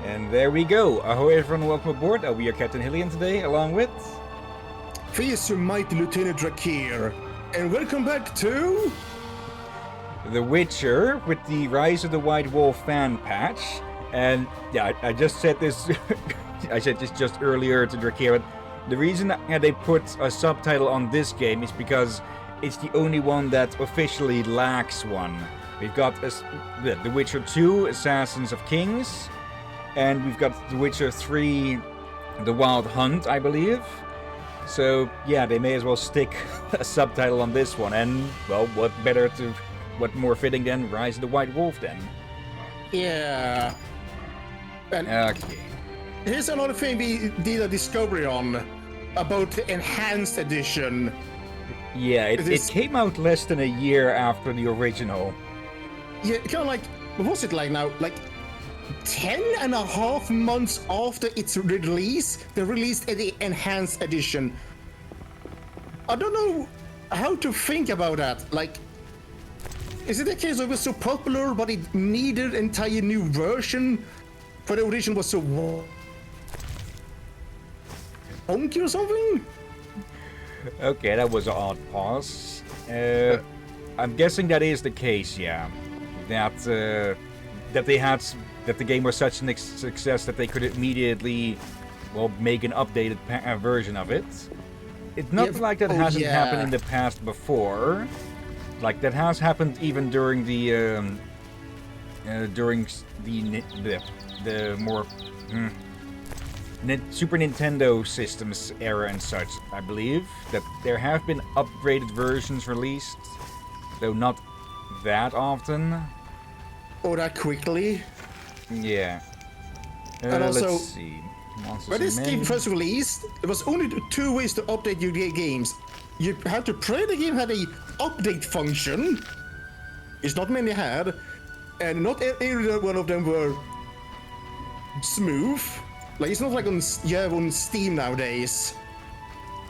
And there we go. Ahoy everyone, welcome aboard. I'll be your Captain Hillyan today, along with... Feast your mighty Lieutenant Drakir. And welcome back to... The Witcher, with the Rise of the White Wolf fan patch. And yeah, I just said this... I said this just earlier to Drakir, but the reason they put a subtitle on this game is because it's the only one that officially lacks one. We've got The Witcher 2, Assassins of Kings, and we've got The Witcher 3, The Wild Hunt, I believe. So yeah, they may as well stick a subtitle on this one, and well, what more fitting than Rise of the White Wolf then? Yeah. And Okay. here's another thing we did a discovery on about the Enhanced Edition. Yeah, it came out less than a year after the original. Yeah, kind of like, what was it like now? Like 10.5 months after its release, they released the Enhanced Edition. I don't know how to think about that. Like, is it a case of it was so popular, but it needed an entire new version? For the original was so wonky or something? Okay, that was an odd pause. I'm guessing that is the case, yeah. That the game was such a success that they could immediately, well, make an updated version of it. It's not like that hasn't happened in the past before. Like that has happened even during the more Super Nintendo systems era and such. I believe that there have been upgraded versions released, though not that often. Or that quickly. Yeah. And also, let's see. when this game first released, there was only 2 ways to update your games. You had to play the game had a update function. It's not many had, and not every one of them were smooth. Like it's not like on Steam nowadays.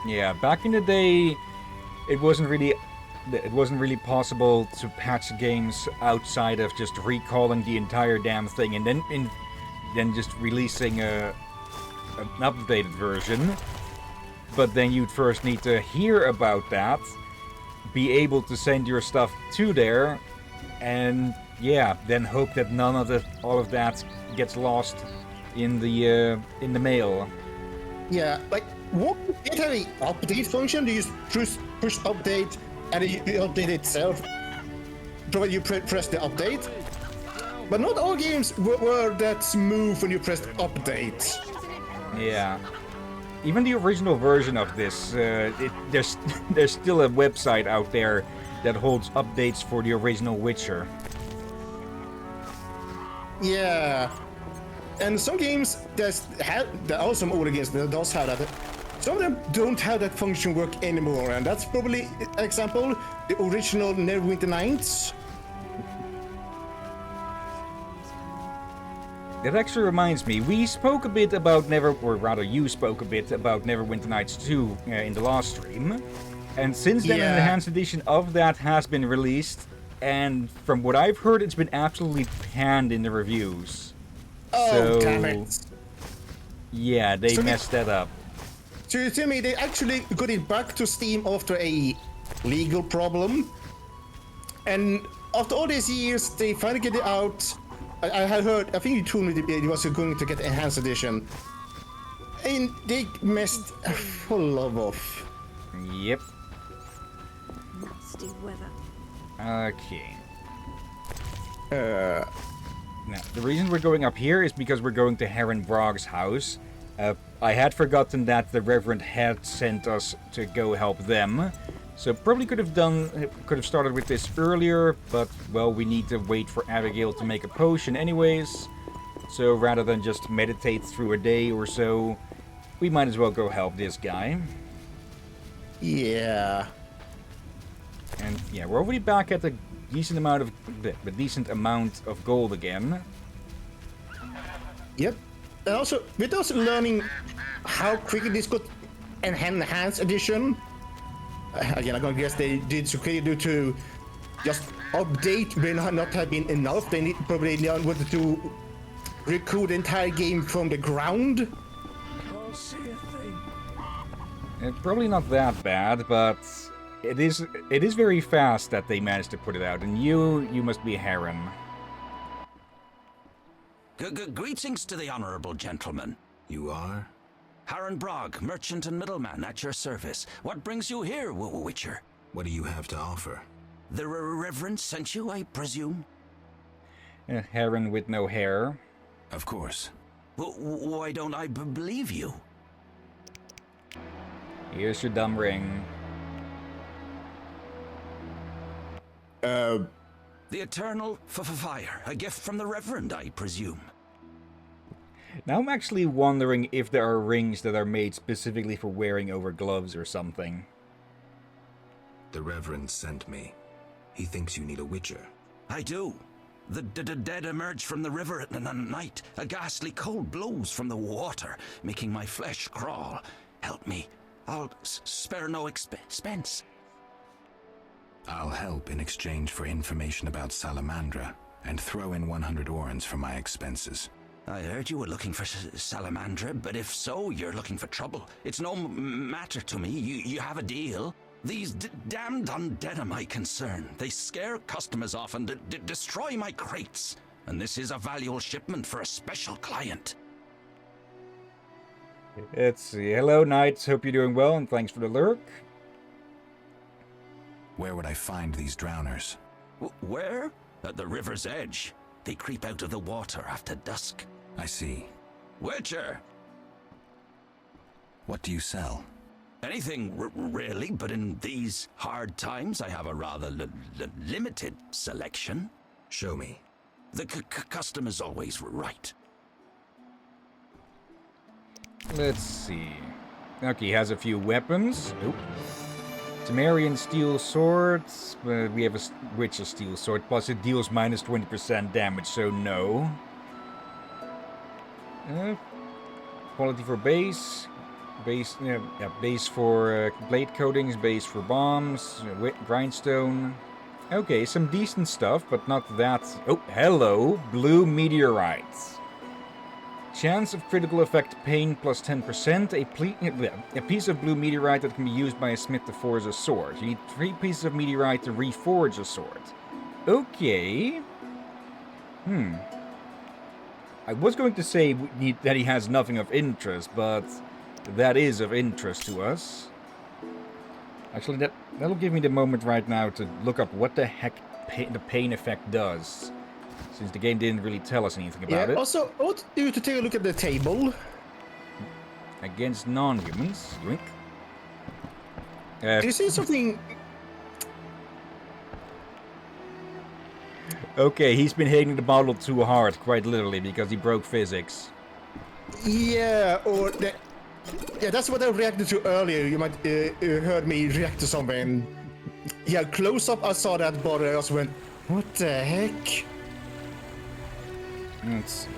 Yeah, back in the day, it wasn't really possible to patch games outside of just recalling the entire damn thing and then just releasing an updated version. But then you'd first need to hear about that, be able to send your stuff to there, and yeah, then hope that none of all of that gets lost in the mail. Yeah, like what? It had an update function. Do you just push update and it update itself? Provided you press the update. But not all games were that smooth when you pressed update. Yeah. Even the original version of this, there's still a website out there that holds updates for the original Witcher. Yeah. And some games there are some older games that does have that. Some of them don't have that function work anymore, and that's probably example the original Neverwinter Nights. That actually reminds me, we spoke a bit about you spoke a bit about Neverwinter Nights 2 in the last stream. And since then, an enhanced edition of that has been released, and from what I've heard, it's been absolutely panned in the reviews. Oh, damn it. Yeah, they messed that up. So you tell me they actually got it back to Steam after a legal problem? And after all these years, they finally get it out. I had heard, I think you told me it was going to get enhanced edition. And they messed full of. Yep. Nasty weather. Okay. Now, the reason we're going up here is because we're going to Heron Brog's house. I had forgotten that the Reverend had sent us to go help them. So probably could have started with this earlier, but well, we need to wait for Abigail to make a potion anyways. So rather than just meditate through a day or so, we might as well go help this guy. Yeah. And yeah, we're already back at a decent amount of gold again. Yep. And also, with us learning how quickly this got enhanced edition. Again, I'm gonna guess they did so quickly due to just update may not have been enough. They probably wanted to recoup the entire game from the ground? Can't see a thing. Probably not that bad, but it is very fast that they managed to put it out, and you must be Heron. Greetings to the honorable gentleman. You are? Haran Brog, merchant and middleman at your service. What brings you here, Witcher? What do you have to offer? The Reverend sent you, I presume? A Heron with no hair. Of course. Why don't I believe you? Here's your dumb ring. The eternal fire, a gift from the Reverend, I presume. Now I'm actually wondering if there are rings that are made specifically for wearing over gloves or something. The Reverend sent me. He thinks you need a witcher. I do. The dead emerge from the river at night. A ghastly cold blows from the water, making my flesh crawl. Help me. I'll spare no expense. I'll help in exchange for information about Salamandra, and throw in 100 orens for my expenses. I heard you were looking for Salamandra, but if so, you're looking for trouble. It's no matter to me. You have a deal. These damned undead are my concern. They scare customers off and destroy my crates. And this is a valuable shipment for a special client. Let's see. Hello, Knights. Hope you're doing well, and thanks for the lurk. Where would I find these drowners? Where? At the river's edge. They creep out of the water after dusk. I see. Witcher! What do you sell? Anything, really, but in these hard times, I have a rather limited selection. Show me. The customer's always right. Let's see. Okay, he has a few weapons. Oop. Temerian steel swords. We have a Witcher steel sword, plus it deals minus 20% damage, so no. Quality for base. Base for blade coatings, base for bombs, grindstone. Okay, some decent stuff, but not that. Oh, hello, blue meteorites. Chance of critical effect pain plus 10%. A piece of blue meteorite that can be used by a smith to forge a sword. You need 3 pieces of meteorite to reforge a sword. Okay. I was going to say that he has nothing of interest, but that is of interest to us. Actually, that'll give me the moment right now to look up what the heck the pain effect does. Since the game didn't really tell us anything about it. Also, I want you to take a look at the table. Against non-humans. Yoink. Do you see something? Okay, he's been hitting the bottle too hard, quite literally, because he broke physics. Yeah, or yeah, that's what I reacted to earlier. You might heard me react to something. Yeah, close up, I saw that bottle. I also went, "What the heck?" Let's see.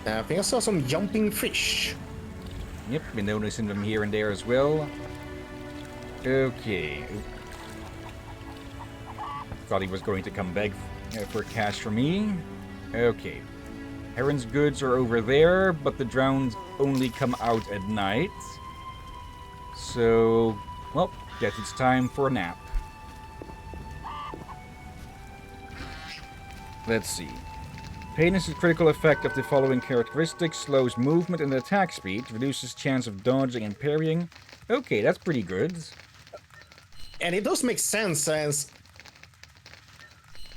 I think I saw some jumping fish. Yep, been noticing them here and there as well. Okay. Thought he was going to come back for cash from me. Okay. Heron's goods are over there, but the drowned only come out at night. So, well, guess it's time for a nap. Let's see. Pain is a critical effect of the following characteristics: slows movement and attack speed, reduces chance of dodging and parrying. Okay, that's pretty good. And it does make sense, since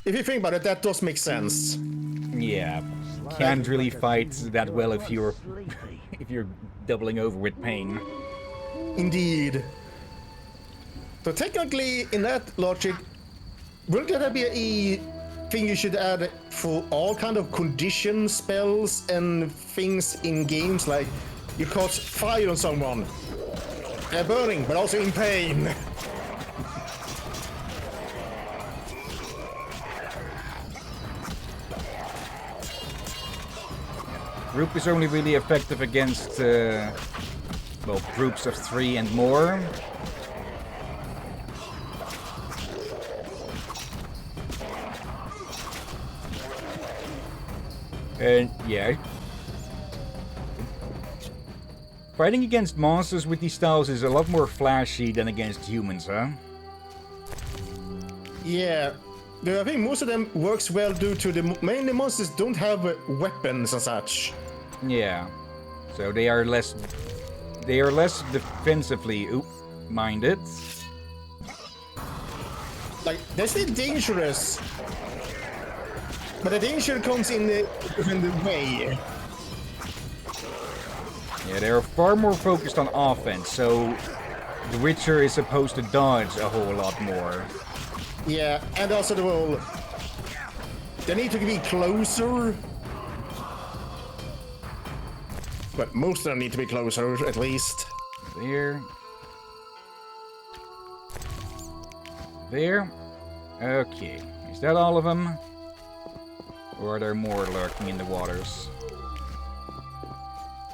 if you think about it, that does make sense. Yeah, can't really fight that well if you're doubling over with pain. Indeed. So technically, in that logic, wouldn't that be a thing you should add for all kind of condition spells and things in games? Like, you cause fire on someone, they're burning, but also in pain. Group is only really effective against, well, groups of 3 and more. And yeah. Fighting against monsters with these styles is a lot more flashy than against humans, huh? Yeah. I think most of them works well due to mainly monsters don't have weapons and such. Yeah. So they are less defensively minded. Like, they're still dangerous. But the danger comes in the way. Yeah, they're far more focused on offense, so the Witcher is supposed to dodge a whole lot more. Yeah, and also they need to be closer. But most of them need to be closer, at least. There. There. Okay. Is that all of them? Or are there more lurking in the waters?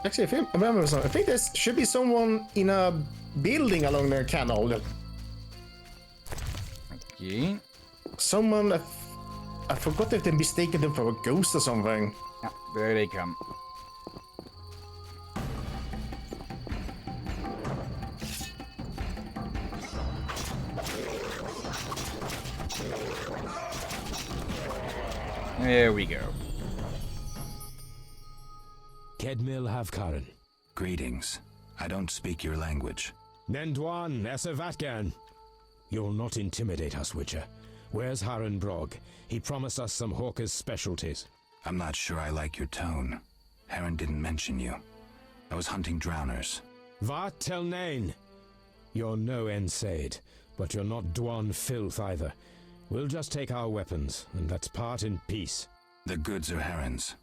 Actually, if I remember something, I think there should be someone in a building along the canal. Okay. Someone, I forgot if they mistaken them for a ghost or something. Ah, there they come. There we go. Kedmil Havkaran. Greetings. I don't speak your language. Nendwan Esavatgan. You'll not intimidate us, Witcher. Where's Haran Brog? He promised us some Hawker's specialties. I'm not sure I like your tone. Heron didn't mention you. I was hunting drowners. Vat tel nain. You're no Ensaid, but you're not Dwan filth either. We'll just take our weapons, and let's part in peace. The goods are Heron's.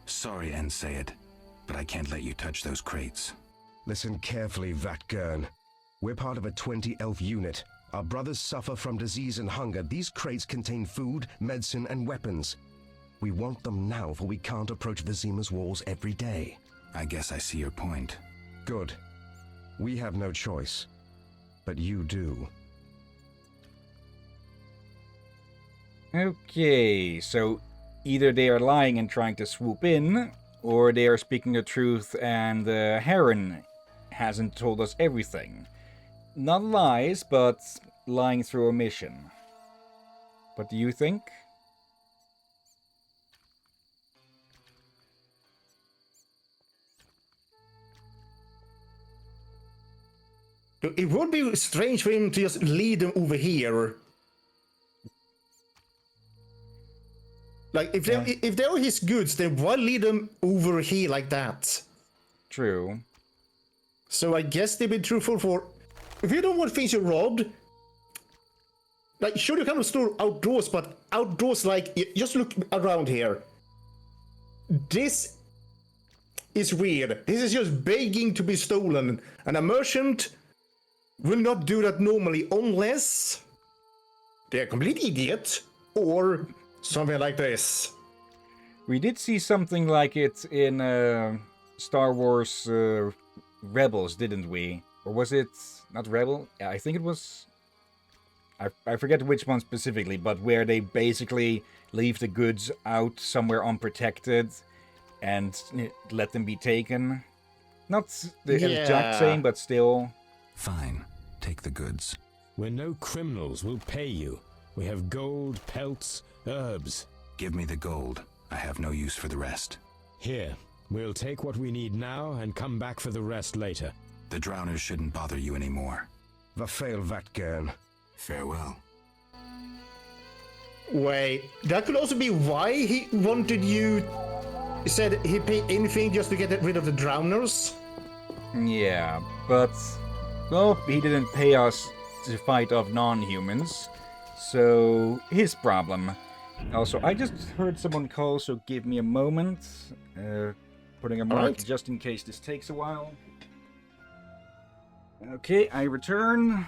Sorry, Ensayed, but I can't let you touch those crates. Listen carefully, Vatgern. We're part of a 20-elf unit. Our brothers suffer from disease and hunger. These crates contain food, medicine, and weapons. We want them now, for we can't approach Vizima's walls every day. I guess I see your point. Good. We have no choice. But you do. Okay, so either they are lying and trying to swoop in, or they are speaking the truth and Heron hasn't told us everything. Not lies, but lying through omission. What do you think? It would be strange for him to just lead them over here. Like, if they're his goods, then why lead them over here like that? True. So I guess they've been truthful for... If you don't want things you robbed... Like, sure, you kind of store outdoors, but outdoors, like, just look around here. This is weird. This is just begging to be stolen. And a merchant will not do that normally unless they're a complete idiot or something like this. We did see something like it in Star Wars Rebels, didn't we? Or was it not Rebel? Yeah, I think it was... I forget which one specifically, but where they basically leave the goods out somewhere unprotected and let them be taken. Not the exact same, but still. Fine. Take the goods. We're no criminals. We'll pay you. We have gold, pelts, herbs. Give me the gold. I have no use for the rest. Here. We'll take what we need now and come back for the rest later. The drowners shouldn't bother you anymore. Vafail Vatgern. Farewell. Wait, that could also be why he wanted you... He said he'd pay anything just to get rid of the drowners? Yeah, but... Well, he didn't pay us to fight off non-humans, so his problem. Also, I just heard someone call, so give me a moment. Putting a mark Alright. just in case this takes a while. Okay, I return.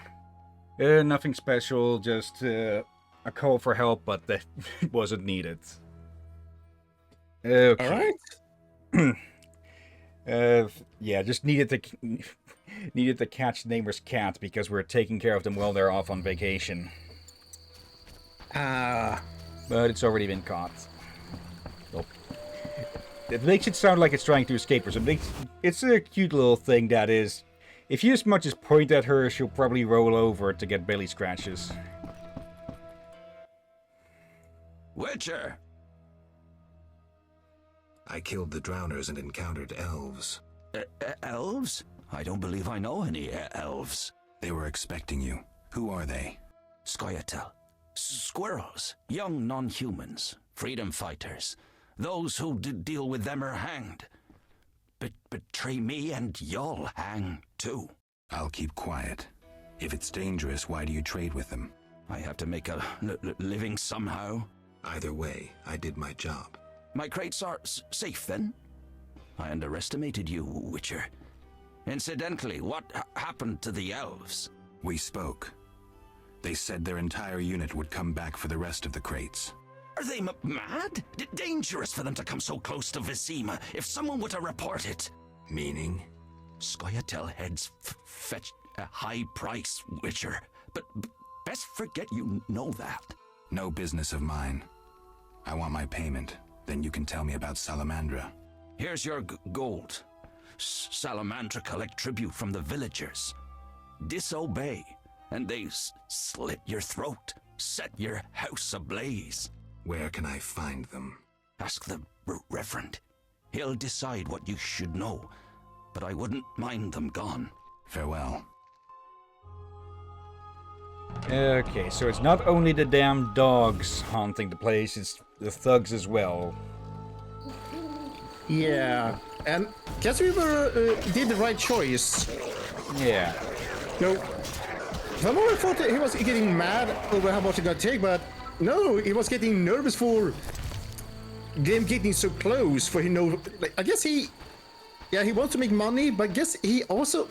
Nothing special, just a call for help, but that wasn't needed. Okay. Alright. Yeah, just needed to catch the neighbor's cat because we're taking care of them while they're off on vacation. But it's already been caught. Well, it makes it sound like it's trying to escape or something. It's a cute little thing that is... If you as much as point at her, she'll probably roll over to get belly scratches. Witcher! I killed the drowners and encountered elves. Elves? I don't believe I know any elves. They were expecting you. Who are they? Scoia'tael. Squirrels. Young non-humans. Freedom fighters. Those who deal with them are hanged. Betray me and you'll hang too. I'll keep quiet. If it's dangerous, why do you trade with them? I have to make a living somehow. Either way, I did my job. My crates are safe then? I underestimated you, Witcher. Incidentally, what happened to the elves? We spoke. They said their entire unit would come back for the rest of the crates. Are they mad? Dangerous for them to come so close to Vizima. If someone were to report it. Meaning? Scoia'tael heads fetch a high price, Witcher. But best forget you know that. No business of mine. I want my payment. Then you can tell me about Salamandra. Here's your gold. Salamandra collect tribute from the villagers. Disobey, and they slit your throat, set your house ablaze. Where can I find them? Ask the Reverend. He'll decide what you should know, but I wouldn't mind them gone. Farewell. Okay, so it's not only the damn dogs haunting the place, it's the thugs as well. Yeah, and guess we did the right choice. Yeah. No, someone thought that he was getting mad over how much he got take, but no, he was getting nervous for them getting so close. For like, I guess he wants to make money, but I guess he also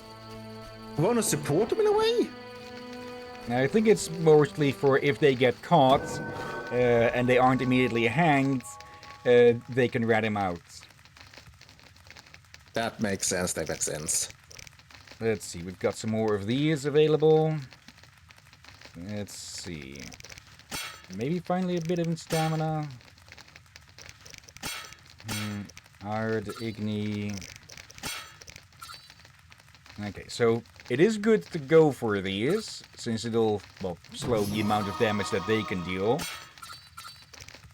want to support them in a way. I think it's mostly for if they get caught and they aren't immediately hanged, they can rat him out. That makes sense. That makes sense. Let's see, we've got some more of these available. Let's see. Maybe finally a bit of stamina. Ard, Igni. Okay, so it is good to go for these, since it'll, well, slow the amount of damage that they can deal.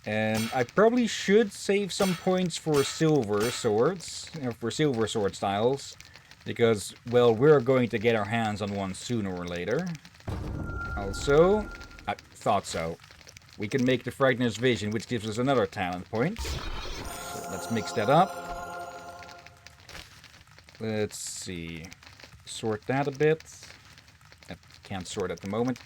And I probably should save some points for silver swords, for silver sword styles. Because, well, we're going to get our hands on one sooner or later. Also, I thought so. We can make the Frightener's Vision, which gives us another talent point. So let's mix that up. Let's see. Sort that a bit. I can't sort at the moment.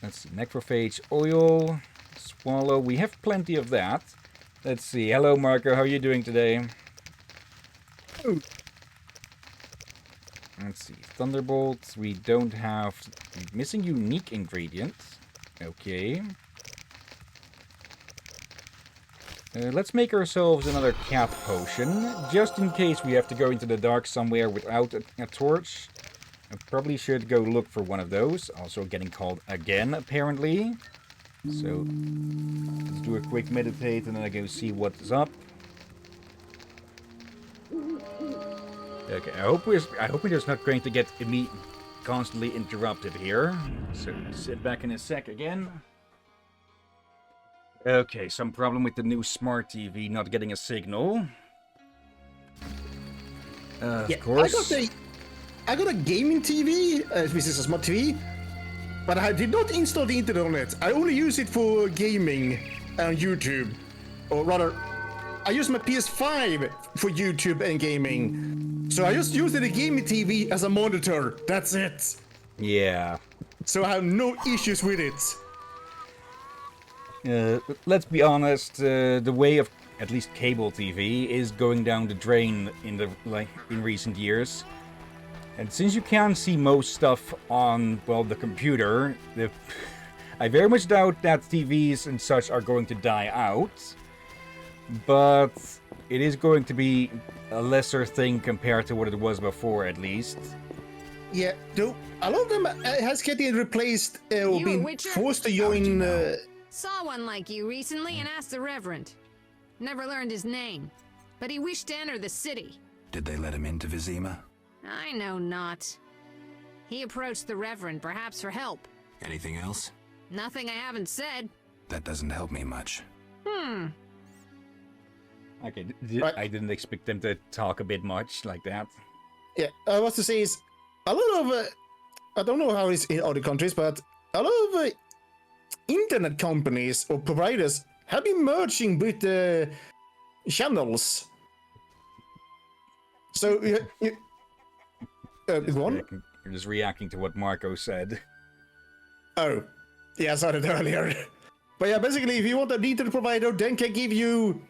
Let's see. Necrophage oil. Swallow. We have plenty of that. Let's see. Hello, Marco. How are you doing today? Oh. Let's see. Thunderbolt. We don't have... Missing unique ingredients. Okay. Let's make ourselves another cat potion. Just in case we have to go into the dark somewhere without a torch. I probably should go look for one of those. Also getting called again, apparently. So, let's do a quick meditate and then I go see what's up. Okay, I hope we're just not going to get constantly interrupted here. So, sit back in a sec again. Okay, some problem with the new smart TV not getting a signal. Of course. I got a gaming TV, which is a smart TV, but I did not install the internet on it. I only use it for gaming on YouTube. Or rather, I use my PS5 for YouTube and gaming. So I just use the gaming TV as a monitor. That's it. Yeah. So I have no issues with it. Let's be honest, the way of at least cable TV is going down the drain in recent years. And since you can't see most stuff on, well, the computer, I very much doubt that TVs and such are going to die out. But it is going to be a lesser thing compared to what it was before, at least. Yeah, though a lot of them has getting replaced or You a been witcher? forced to join. Saw one like you recently and asked the Reverend. Never learned his name. But he wished to enter the city. Did they let him into Vizima? I know not. He approached the Reverend, perhaps for help. Anything else? Nothing I haven't said. That doesn't help me much. Okay, Right. I didn't expect them to talk a bit much like that. Yeah, I was to say is a lot of I don't know how it's in other countries, but a lot of internet companies or providers have been merging with channels. So go on. You're just reacting to what Marco said. Oh, yeah, I saw that earlier. But yeah, basically, if you want an internet provider, then can give you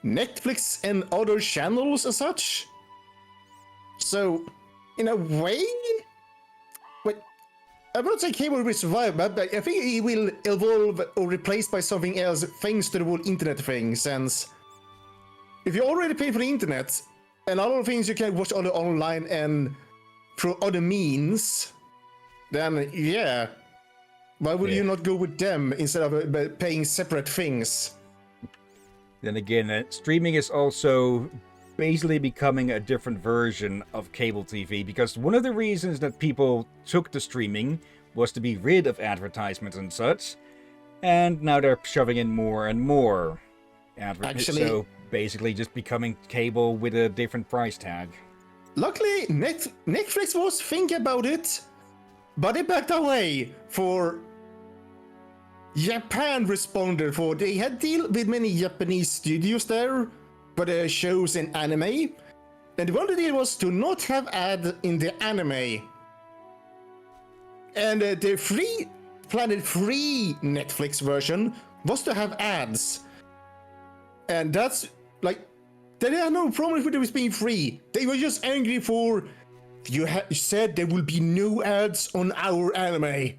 Netflix and other channels as such. So, in a way, but I won't say cable will survive, but I think it will evolve or replaced by something else thanks to the whole internet thing. Since if you already pay for the internet and a lot of things you can watch online and through other means, then yeah. Why would you not go with them instead of paying separate things? Then again, streaming is also basically becoming a different version of cable TV, because one of the reasons that people took to streaming was to be rid of advertisements and such, and now they're shoving in more and more advertisements. So basically just becoming cable with a different price tag. Luckily, Netflix was thinking about it, but they backed away. For Japan responded for they had deal with many Japanese studios there for the shows and anime, and one of the deal was to not have ad in the anime. And the Planet Free Netflix version was to have ads, and that's like they had no problem with it being free. They were just angry for you said there will be no ads on our anime.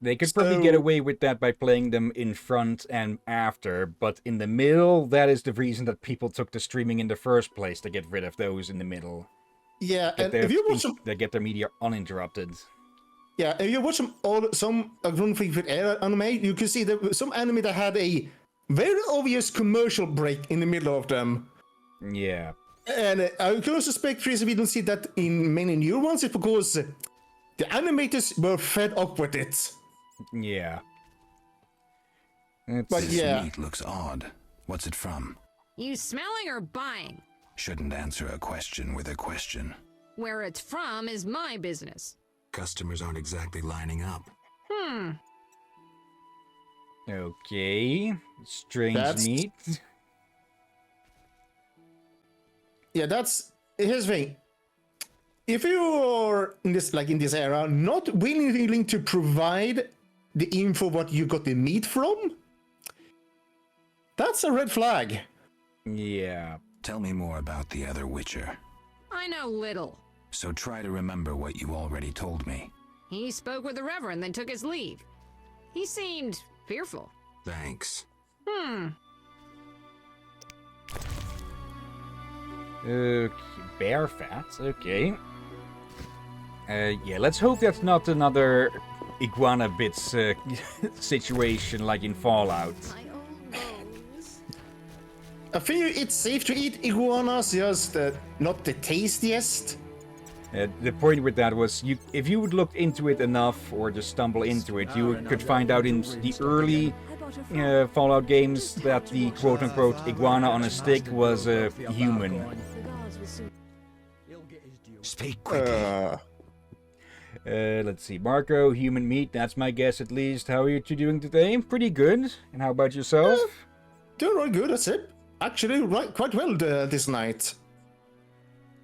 They could probably get away with that by playing them in front and after, but in the middle, that is the reason that people took to streaming in the first place, to get rid of those in the middle. Yeah, and if you watch they get their media uninterrupted. Yeah, if you watch some I don't think with anime, you can see that some anime that had a very obvious commercial break in the middle of them. Yeah. And I can also suspect reason we don't see that in many new ones is because the animators were fed up with it. Yeah. This meat looks odd. What's it from? You smelling or buying? Shouldn't answer a question with a question. Where it's from is my business. Customers aren't exactly lining up. Okay. Strange meat. Yeah, here's the thing. If you're in this era, not willing to provide the info what you got the meat from, that's a red flag. Yeah. Tell me more about the other Witcher. I know little. So try to remember what you already told me. He spoke with the Reverend, then took his leave. He seemed fearful. Thanks. Okay, bear fat, okay. Yeah, let's hope that's not another iguana bits situation like in Fallout. I think it's safe to eat iguanas, just not the tastiest. The point with that was, if you would look into it enough or just stumble into it, you could find out in the early Fallout games that the quote-unquote iguana on a stick was a human. Speak quickly. Let's see, Marco, human meat, that's my guess at least. How are you two doing today? Pretty good. And how about yourself? Doing right good, that's it. Actually, quite well this night.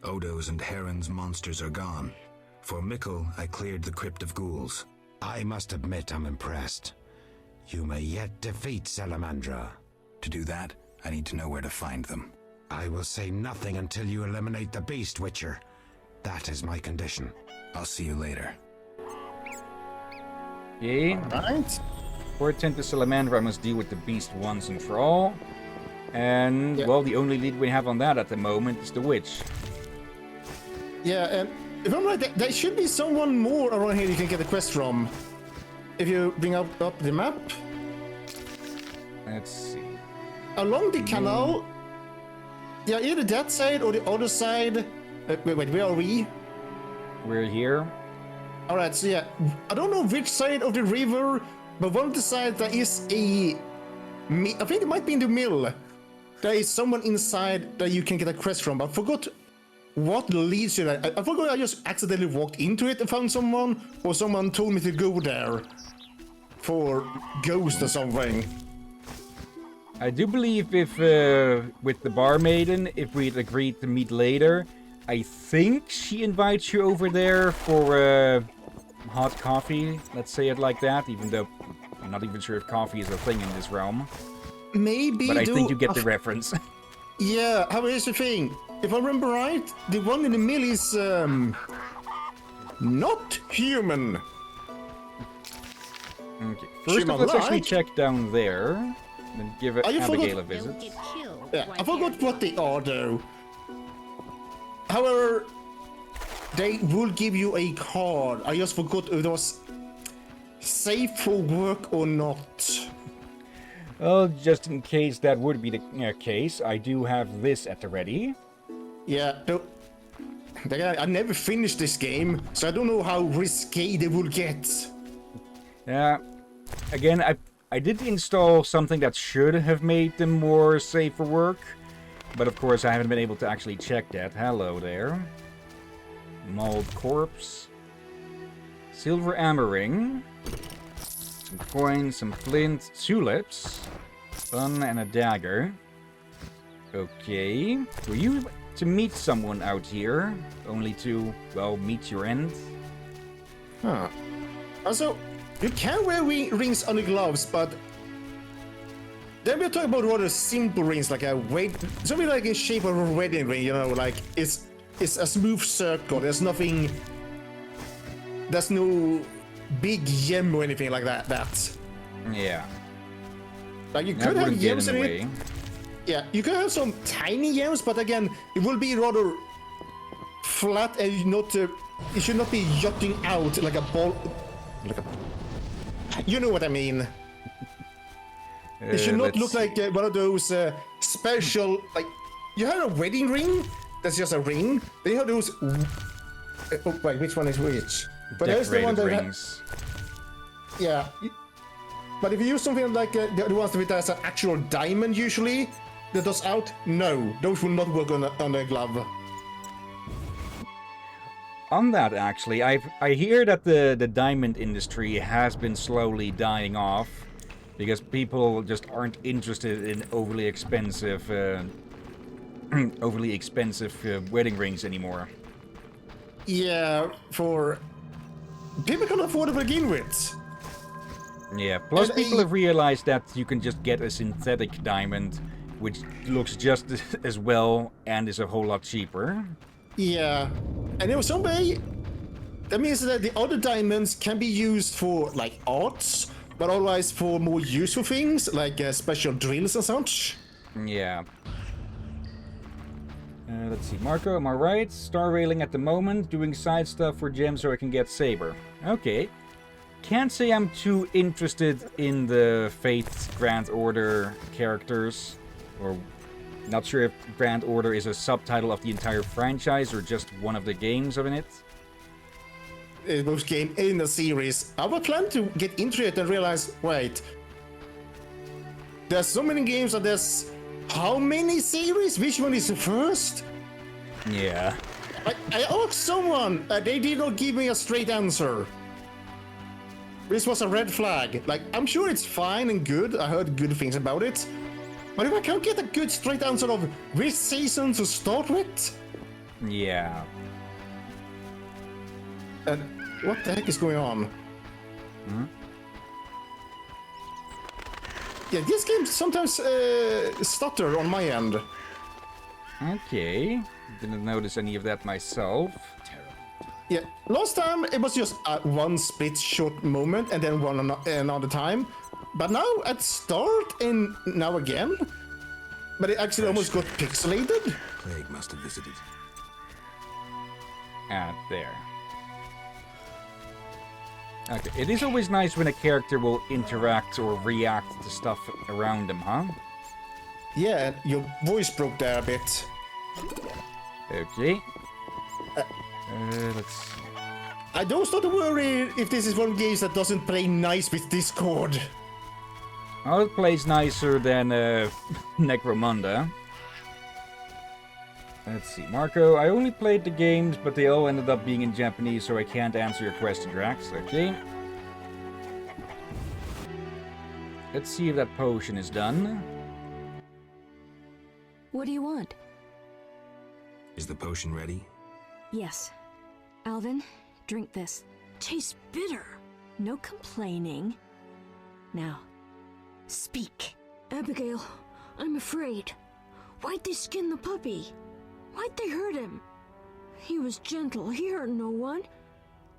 Odo's and Heron's monsters are gone. For Mikkel, I cleared the Crypt of Ghouls. I must admit I'm impressed. You may yet defeat Salamandra. To do that, I need to know where to find them. I will say nothing until you eliminate the Beast Witcher. That is my condition. I'll see you later. Okay. Right. For attend to Salamandra, I must deal with the beast once and for all. And, well, the only lead we have on that at the moment is the witch. Yeah, and if I'm right, there should be someone more around here you can get a quest from. If you bring up the map. Let's see. along the canal. Yeah, either that side or the other side. Wait, where are we? We're here. All right, so yeah, I don't know which side of the river, but one of the sides there is I think it might be in the mill. There is someone inside that you can get a quest from, but I forgot what leads to that. I forgot I just accidentally walked into it and found someone, or someone told me to go there for ghost or something. I do believe if, with the barmaiden, if we'd agreed to meet later, I think she invites you over there for, hot coffee, let's say it like that, even though I'm not even sure if coffee is a thing in this realm. Maybe. But I think you get the reference. Yeah, here's the thing. If I remember right, the one in the mill is, not human. Okay. First off, let's actually check down there, and give Abigail a visit. Don't get killed. Yeah, while I forgot you're- what they are, though. However, they will give you a card. I just forgot if it was safe for work or not. Well, just in case that would be the case, I do have this at the ready. Yeah, though, I never finished this game, so I don't know how risque they will get. Yeah, again, I did install something that should have made them more safe for work, but of course I haven't been able to actually check that. Hello there. Mauled corpse. Silver amber ring. Some coins, some flint, tulips. Bun and a dagger. Okay. Were you to meet someone out here? Only to, well, meet your end? Huh. Also, you can wear rings on the gloves, but then we're talking about rather simple rings, like something like in shape of a wedding ring, you know, like it's a smooth circle. There's nothing. There's no big gem or anything like that. Yeah. Like you That could have wouldn't get gems in in the it. way. Yeah, you could have some tiny gems, but again, it will be rather flat and not. It should not be jutting out like a ball. You know what I mean. It should not look like one of those special, like, you have a wedding ring, that's just a ring, then you have those, oh, wait, which one is which? But there's the one that, rings. yeah, but if you use something like the ones with an actual diamond usually, that does out, no, those will not work on a glove. On that, actually, I hear that the diamond industry has been slowly dying off because people just aren't interested in overly expensive wedding rings anymore. Yeah, for people can afford to begin with. Yeah, plus And people have realized that you can just get a synthetic diamond, which looks just as well and is a whole lot cheaper. Yeah, and in some way, that means that the other diamonds can be used for like arts, but otherwise for more useful things like special drills and such. Yeah. Let's see, Marco, am I right? Star railing at the moment, doing side stuff for gems so I can get Saber. Okay. Can't say I'm too interested in the Faith Grand Order characters, or not sure if Grand Order is a subtitle of the entire franchise or just one of the games of it. Most game in the series. I was planning to get into it and realize, wait, there's so many games and there's how many series? Which one is the first? Yeah. I asked someone, they did not give me a straight answer. This was a red flag. Like, I'm sure it's fine and good. I heard good things about it. But if I can't get a good straight answer of which season to start with, Yeah. and what the heck is going on? Hmm? Yeah, these games sometimes stutter on my end. Okay. Didn't notice any of that myself. Yeah, last time it was just one split short moment and then one another time. But now at start and now again. But it actually almost got pixelated. Plague must have visited. Ah, there. Okay, it is always nice when a character will interact or react to stuff around them, huh? Yeah, your voice broke there a bit. Okay. Let's see. I don't start to worry if this is one of the games that doesn't play nice with Discord. Oh, it plays nicer than Necromunda. Let's see, Marco, I only played the games, but they all ended up being in Japanese, so I can't answer your question, Drax. Okay. Let's see if that potion is done. What do you want? Is the potion ready? Yes. Alvin, drink this. Tastes bitter. No complaining. Now, speak. Abigail, I'm afraid. Why'd they skin the puppy? Why'd they hurt him? He was gentle, he hurt no one.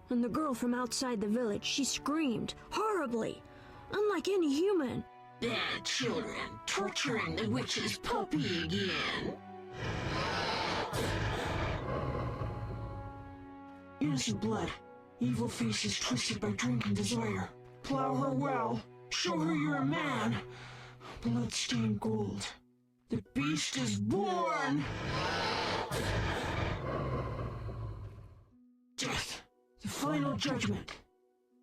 And the girl from outside the village, she screamed horribly, unlike any human. Bad children torturing the witch's puppy again. Innocent blood. Evil faces twisted by drink and desire. Plow her well. Show her you're a man. Blood-stained gold. The beast is born! Death. The final judgment.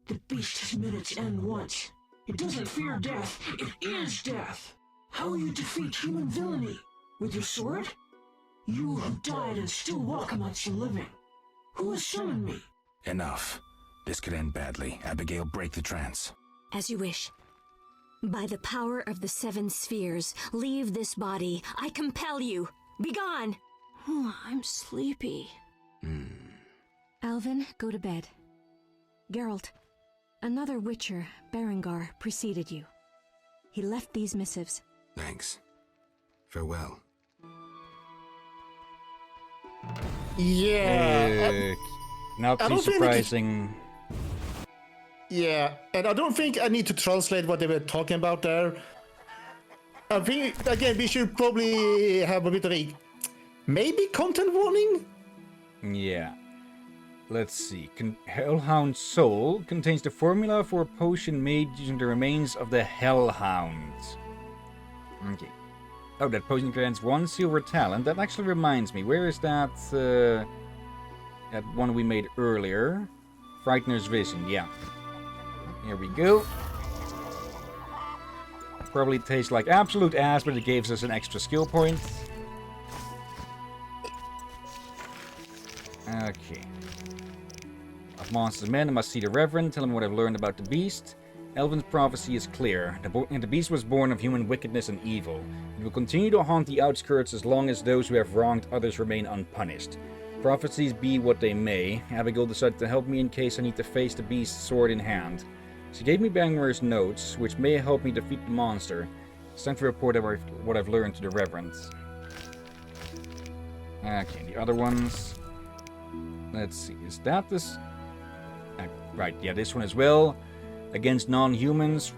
The beast has met its end once. It doesn't fear death. It is death. How will you defeat human villainy? With your sword? You who died and still walk amongst the living. Who has summoned me? Enough. This could end badly. Abigail, break the trance. As you wish. By the power of the 7 spheres, leave this body. I compel you. Begone! I'm sleepy. Alvin, go to bed. Geralt, another Witcher, Berengar, preceded you. He left these missives. Thanks. Farewell. Yeah. Not I too don't think surprising. Yeah, and I don't think I need to translate what they were talking about there. I think, again, we should probably have a bit of a... maybe content warning? Yeah. Let's see. Hellhound Soul contains the formula for a potion made using the remains of the Hellhound. Okay. Oh, that potion grants 1 silver talent. That actually reminds me. Where is that? That one we made earlier. Frightener's Vision. Yeah. Here we go. Probably tastes like absolute ass, but it gives us an extra skill point. Okay. Of monsters men, I must see the Reverend, tell him what I've learned about the beast. Elvin's prophecy is clear. The beast was born of human wickedness and evil. It will continue to haunt the outskirts as long as those who have wronged others remain unpunished. Prophecies be what they may, Abigail decided to help me in case I need to face the beast sword in hand. She gave me Bangor's notes, which may help me defeat the monster. It's time to report what I've learned to the Reverend. Okay, the other ones. Let's see, is that this? Right, yeah, this one as well. Against non-humans.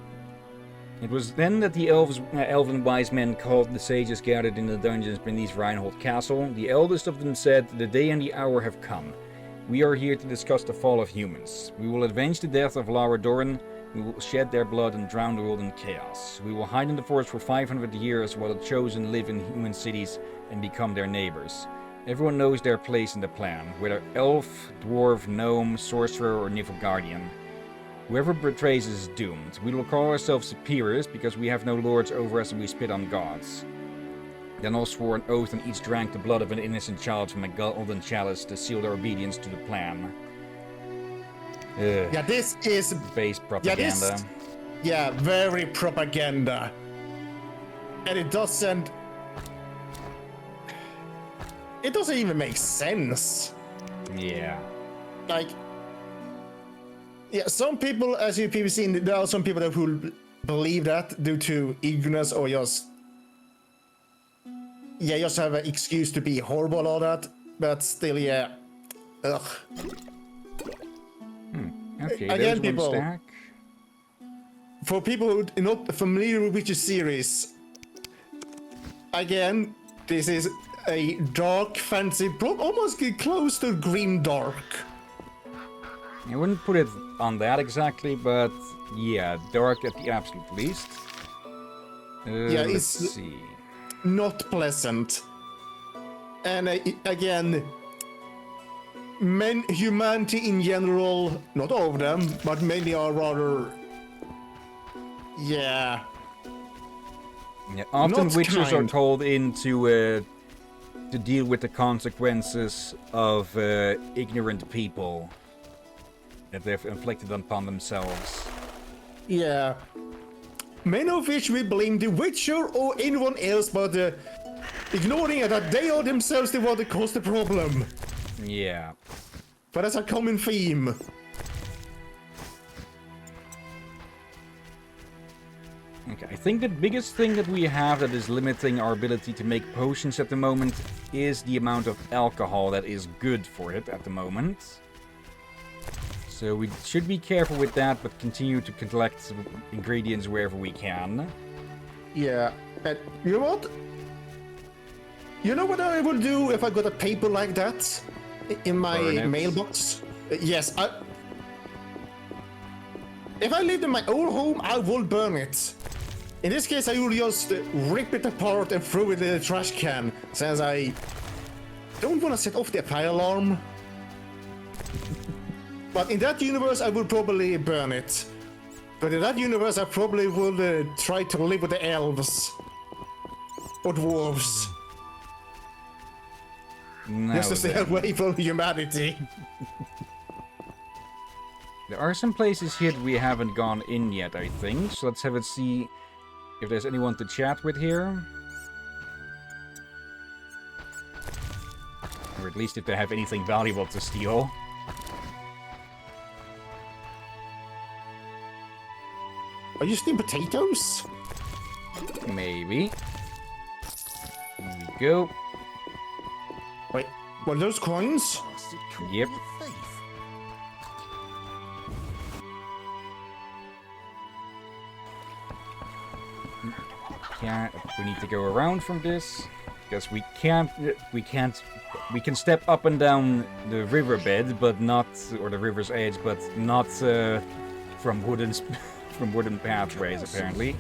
It was then that the elven wise men called the sages gathered in the dungeons beneath Reinhold Castle. The eldest of them said, "The day and the hour have come. We are here to discuss the fall of humans. We will avenge the death of Lara Doran. We will shed their blood and drown the world in chaos. We will hide in the forest for 500 years while the chosen live in human cities and become their neighbors. Everyone knows their place in the plan, whether elf, dwarf, gnome, sorcerer, or Nilfgaardian. Whoever betrays is doomed. We will call ourselves superiors because we have no lords over us and we spit on gods." Then all swore an oath and each drank the blood of an innocent child from a golden chalice to seal their obedience to the plan. Yeah, this is... base propaganda. Yeah, very propaganda. And it doesn't... it doesn't even make sense. Yeah. Like... yeah, some people, as you've seen, there are some people who believe that due to ignorance or just... yeah, just have an excuse to be horrible or that. But still, yeah. Ugh. Okay, Again, there's people, one stack. For people who are not familiar with Witcher series, again, this is a dark fantasy, almost close to grim dark. I wouldn't put it on that exactly, but yeah, dark at the absolute least. Yeah, Let's it's... see. not pleasant. And again, humanity in general, not all of them, but many are rather, yeah. Yeah, often Not witchers kind. are called in to deal with the consequences of ignorant people that they've inflicted upon themselves. Yeah. Many of which we blame the Witcher or anyone else, but ignoring that they are themselves the one that caused the problem. Yeah. But that's a common theme. Okay, I think the biggest thing that we have that is limiting our ability to make potions at the moment is the amount of alcohol that is good for it at the moment. So we should be careful with that, but continue to collect ingredients wherever we can. Yeah. And you know what? You know what I would do if I got a paper like that in my mailbox? Yes, if I lived in my own home, I would burn it. In this case, I will just rip it apart and throw it in the trash can, since I don't want to set off the fire alarm. But in that universe, I would probably burn it. But in that universe, I probably would try to live with the elves. Or dwarves. Just to stay away from humanity. There are some places here that we haven't gone in yet, I think. So let's have it see if there's anyone to chat with here. Or at least if they have anything valuable to steal. Are you stealing potatoes? Maybe. There we go. Wait, what are those coins? Yep. We need to go around from this because we can step up and down the riverbed, but not, or the river's edge, but not from wooden pathways apparently.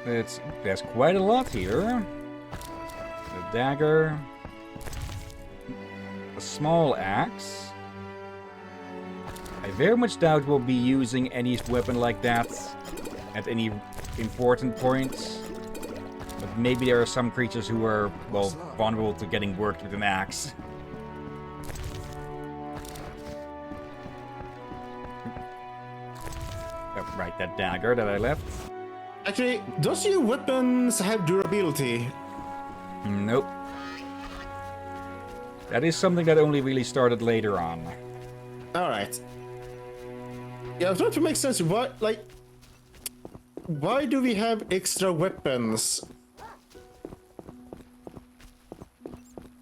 There's quite a lot here. A dagger, a small axe. I very much doubt we'll be using any weapon like that at any important point. But maybe there are some creatures who are, well, vulnerable to getting worked with an axe. Oh, right, that dagger that I left. Actually, does your weapons have durability? Nope. That is something that only really started later on. Alright. Yeah, I'm trying to make sense. Why do we have extra weapons?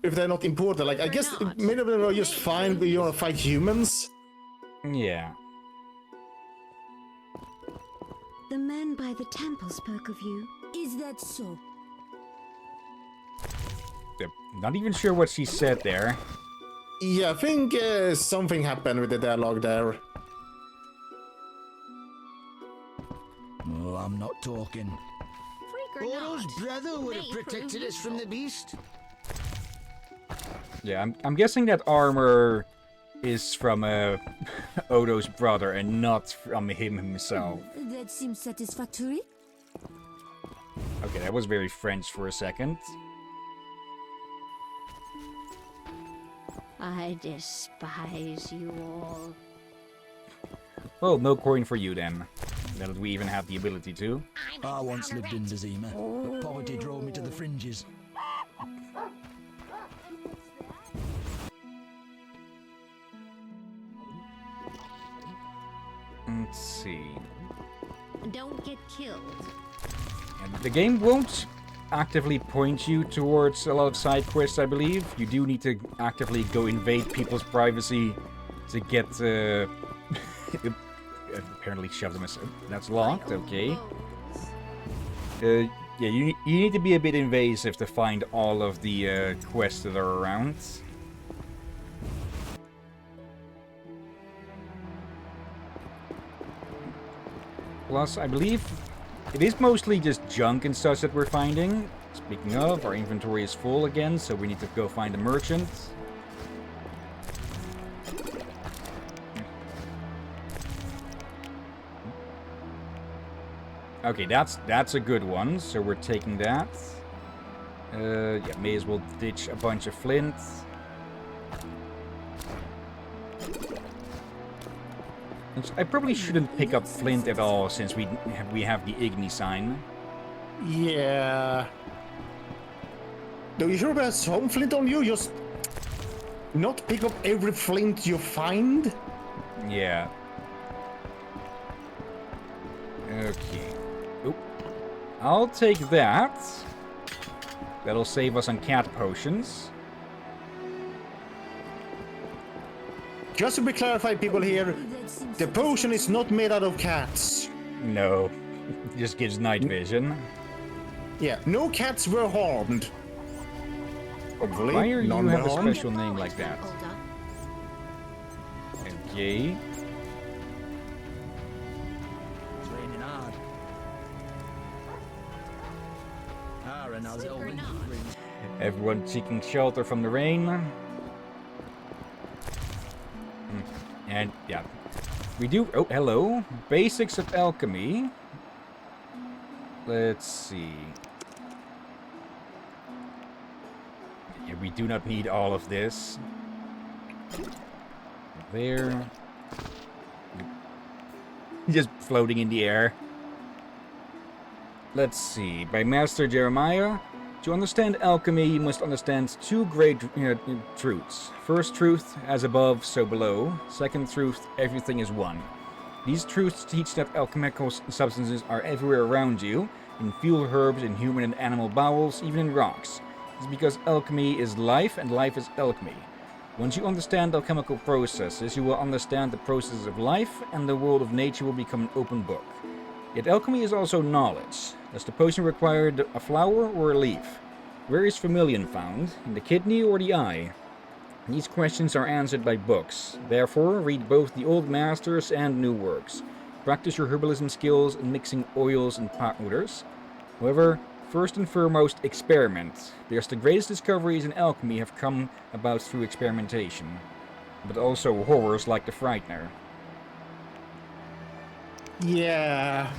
If they're not important, like, I guess many of them are just fine when you want to fight humans. Yeah. The men by the temple spoke of you. Is that so? Not even sure what she said there. Yeah, I think something happened with the dialogue there. Oh, I'm not talking. Freak or Oro's not, brother would have may prove protected us from the beast. Yeah, I'm guessing that armor is from Odo's brother and not from him himself. That seems satisfactory. Okay, that was very French for a second. I despise you all. Well, no coin for you then. Now that we even have the ability to. I once lived in Dazima, but poverty drove me to the fringes. Let's see. Don't get killed. And the game won't actively point you towards a lot of side quests, I believe. You do need to actively go invade people's privacy to get... apparently shove them aside. That's locked, okay. Yeah, you need to be a bit invasive to find all of the quests that are around. Plus, I believe it is mostly just junk and such that we're finding. Speaking of, our inventory is full again, so we need to go find a merchant. Okay, that's a good one, so we're taking that. Yeah, may as well ditch a bunch of flint. I probably shouldn't pick up flint at all since we have the Igni sign. Yeah. No, you sure about some flint on you? Just not pick up every flint you find? Yeah. Okay. Oop. I'll take that. That'll save us on cat potions. Just to be clarified, people here, the potion is not made out of cats. No. It just gives night vision. Yeah, no cats were harmed. Hopefully, Why are you none were have a harmed. special name like that? Okay. It's raining hard. And I was Elvin. Everyone seeking shelter from the rain. And yeah, we do. Oh, hello. Basics of alchemy. Let's see. Yeah, we do not need all of this. There. Just floating in the air. Let's see. By Master Jeremiah. To understand alchemy, you must understand two great truths. First truth, as above, so below. Second truth, everything is one. These truths teach that alchemical substances are everywhere around you, in field herbs, in human and animal bowels, even in rocks. It's because alchemy is life, and life is alchemy. Once you understand alchemical processes, you will understand the processes of life, and the world of nature will become an open book. Yet alchemy is also knowledge. Does the potion require a flower or a leaf? Where is vermilion found? In the kidney or the eye? These questions are answered by books. Therefore, read both the old masters and new works. Practice your herbalism skills in mixing oils and powders. However, first and foremost, experiment, because the greatest discoveries in alchemy have come about through experimentation. But also horrors like the Frightener. Yeah.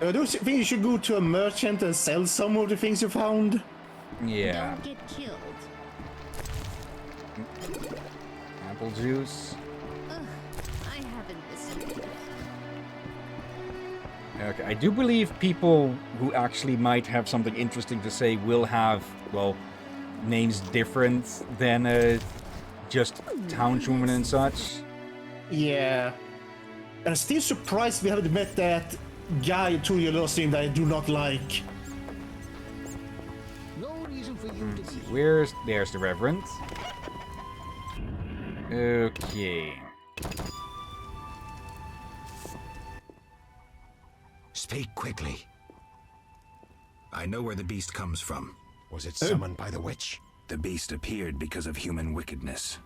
Do you think you should go to a merchant and sell some of the things you found? Yeah. Don't get killed. Apple juice. Ugh, I haven't listened. Okay, I do believe people who actually might have something interesting to say will have, well, names different than just townswomen and such. Yeah. And I'm still surprised we haven't met that guy to your last name that I do not like. No reason for you to be. There's the Reverend. Okay. Speak quickly. I know where the beast comes from. Was it summoned by the witch? The beast appeared because of human wickedness.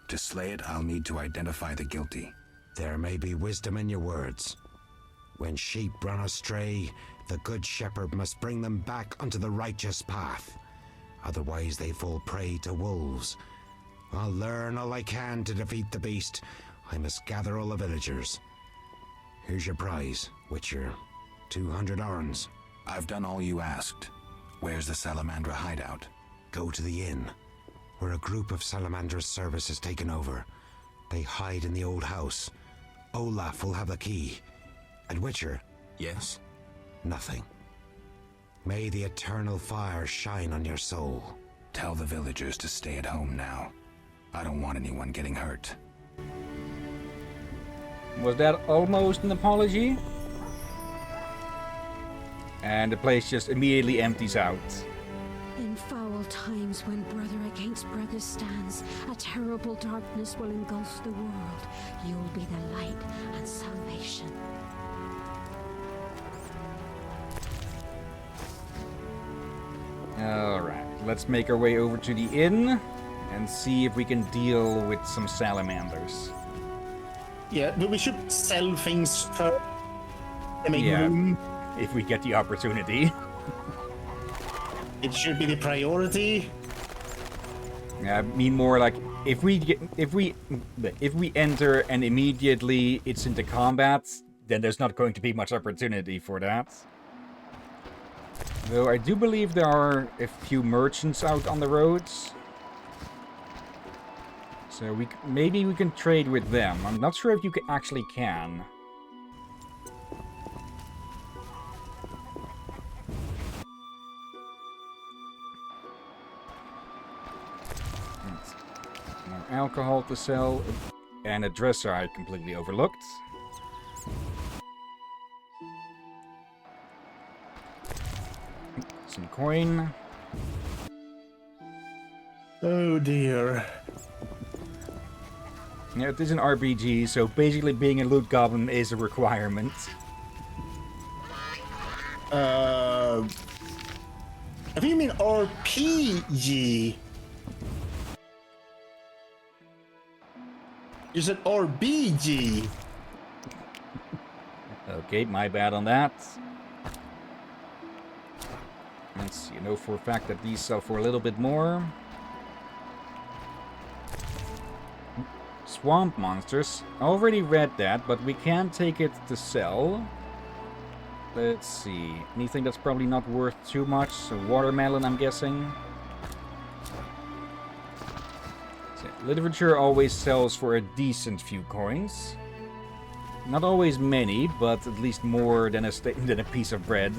To slay it, I'll need to identify the guilty. There may be wisdom in your words. When sheep run astray, the good shepherd must bring them back onto the righteous path. Otherwise they fall prey to wolves. I'll learn all I can to defeat the beast. I must gather all the villagers. Here's your prize, Witcher. 200 orens. I've done all you asked. Where's the Salamandra hideout? Go to the inn, where a group of Salamandra's service has taken over. They hide in the old house. Olaf will have the key. And Witcher? Yes? Nothing. May the eternal fire shine on your soul. Tell the villagers to stay at home now. I don't want anyone getting hurt. Was that almost an apology? And the place just immediately empties out. In foul times when brother against brother stands, a terrible darkness will engulf the world. You'll be the light and salvation. Alright, let's make our way over to the inn and see if we can deal with some salamanders. Yeah, but we should sell things first. And make Yeah. room. If we get the opportunity. It should be the priority. I mean more like if we enter and immediately it's into combat, then there's not going to be much opportunity for that. Though I do believe there are a few merchants out on the roads. So maybe we can trade with them. I'm not sure if you actually can. More alcohol to sell. And a dresser I completely overlooked. Some coin. Oh dear. Yeah, it is an RPG, so basically being a loot goblin is a requirement. I think you mean RPG. You said RBG. Okay, my bad on that. Let's see, I know for a fact that these sell for a little bit more. Swamp monsters. I already read that, but we can take it to sell. Let's see. Anything that's probably not worth too much. So watermelon, I'm guessing. So, literature always sells for a decent few coins. Not always many, but at least more than a piece of bread.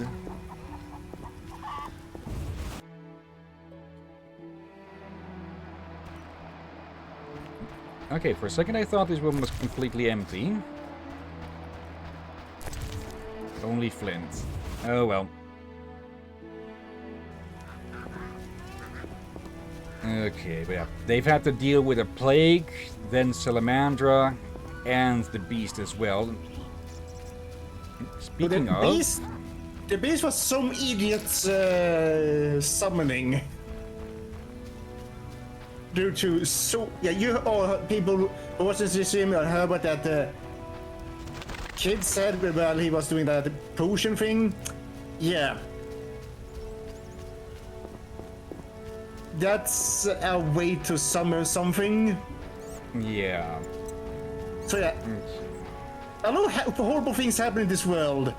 Okay, for a second I thought this one was completely empty. Only flint. Oh well. Okay, but yeah. They've had to deal with a plague, then Salamandra, and the beast as well. Speaking of... The beast was some idiot's summoning. Due to you or people who watches this stream heard about that kid said while he was doing that potion thing. Yeah. That's a way to summon something. Yeah. So yeah. A lot of horrible things happen in this world.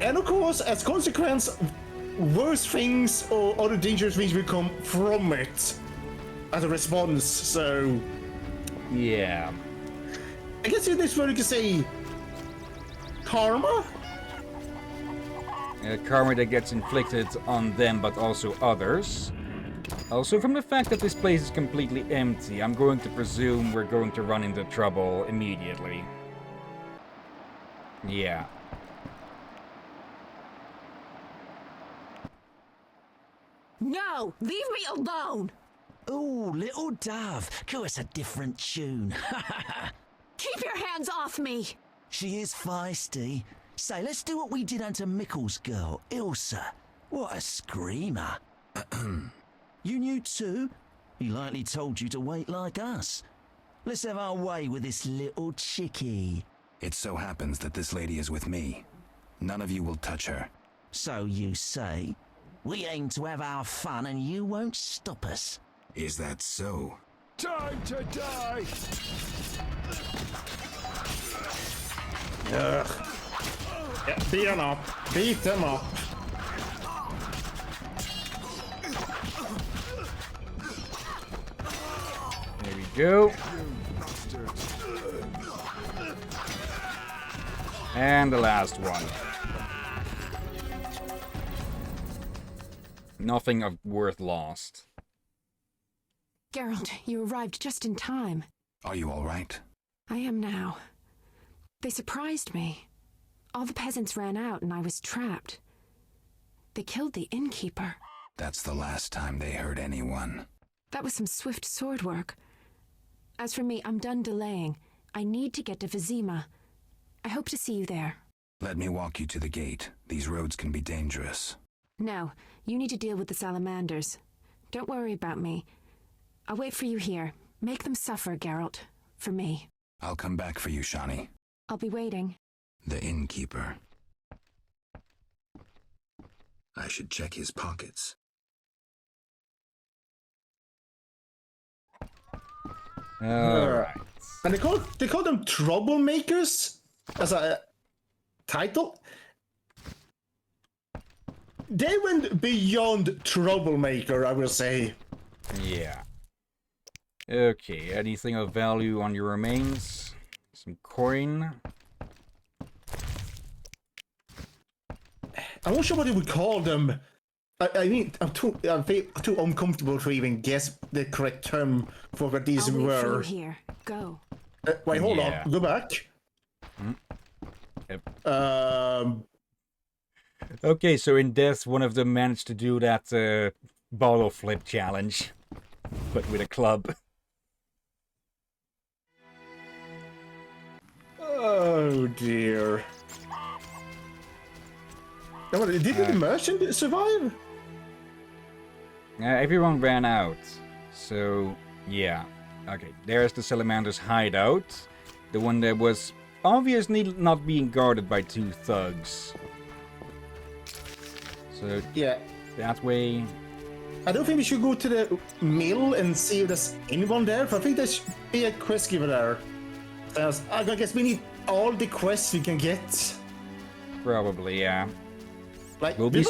And of course, as consequence, worse things or other dangerous things will come from it. As a response, so... Yeah. I guess in this world you could say... karma? Karma that gets inflicted on them, but also others. Also, from the fact that this place is completely empty, I'm going to presume we're going to run into trouble immediately. Yeah. No! Leave me alone! Oh, little dove, give us a different tune. Keep your hands off me! She is feisty. Say, let's do what we did unto Mickle's girl, Ilsa. What a screamer. You knew too? He likely told you to wait like us. Let's have our way with this little chickie. It so happens that this lady is with me. None of you will touch her. So you say? We aim to have our fun and you won't stop us. Is that so? Time to die! Ugh. Yeah, beat them up. Beat them up. There we go. And the last one. Nothing of worth lost. Geralt, you arrived just in time. Are you all right? I am now. They surprised me. All the peasants ran out and I was trapped. They killed the innkeeper. That's the last time they hurt anyone. That was some swift sword work. As for me, I'm done delaying. I need to get to Vizima. I hope to see you there. Let me walk you to the gate. These roads can be dangerous. No, you need to deal with the salamanders. Don't worry about me. I'll wait for you here. Make them suffer, Geralt. For me. I'll come back for you, Shani. I'll be waiting. The innkeeper. I should check his pockets. Alright. And they call them troublemakers as a title. They went beyond troublemaker, I will say. Yeah. Okay, anything of value on your remains? Some coin. I'm not sure what you would call them. I mean, I'm too uncomfortable to even guess the correct term for what these I'll wait for you were. here. Go. Wait, hold Yeah. on. Go back. Yep. Okay, so in death, one of them managed to do that bottle flip challenge, but with a club. Oh dear. Now, did the merchant survive? Everyone ran out, so yeah. Okay, there's the Salamander's hideout. The one that was obviously not being guarded by two thugs. So Yeah. that way. I don't think we should go to the mill and see if there's anyone there, but I think there should be a quest giver there. I guess we need all the quests we can get. Probably, yeah. Like, We'll be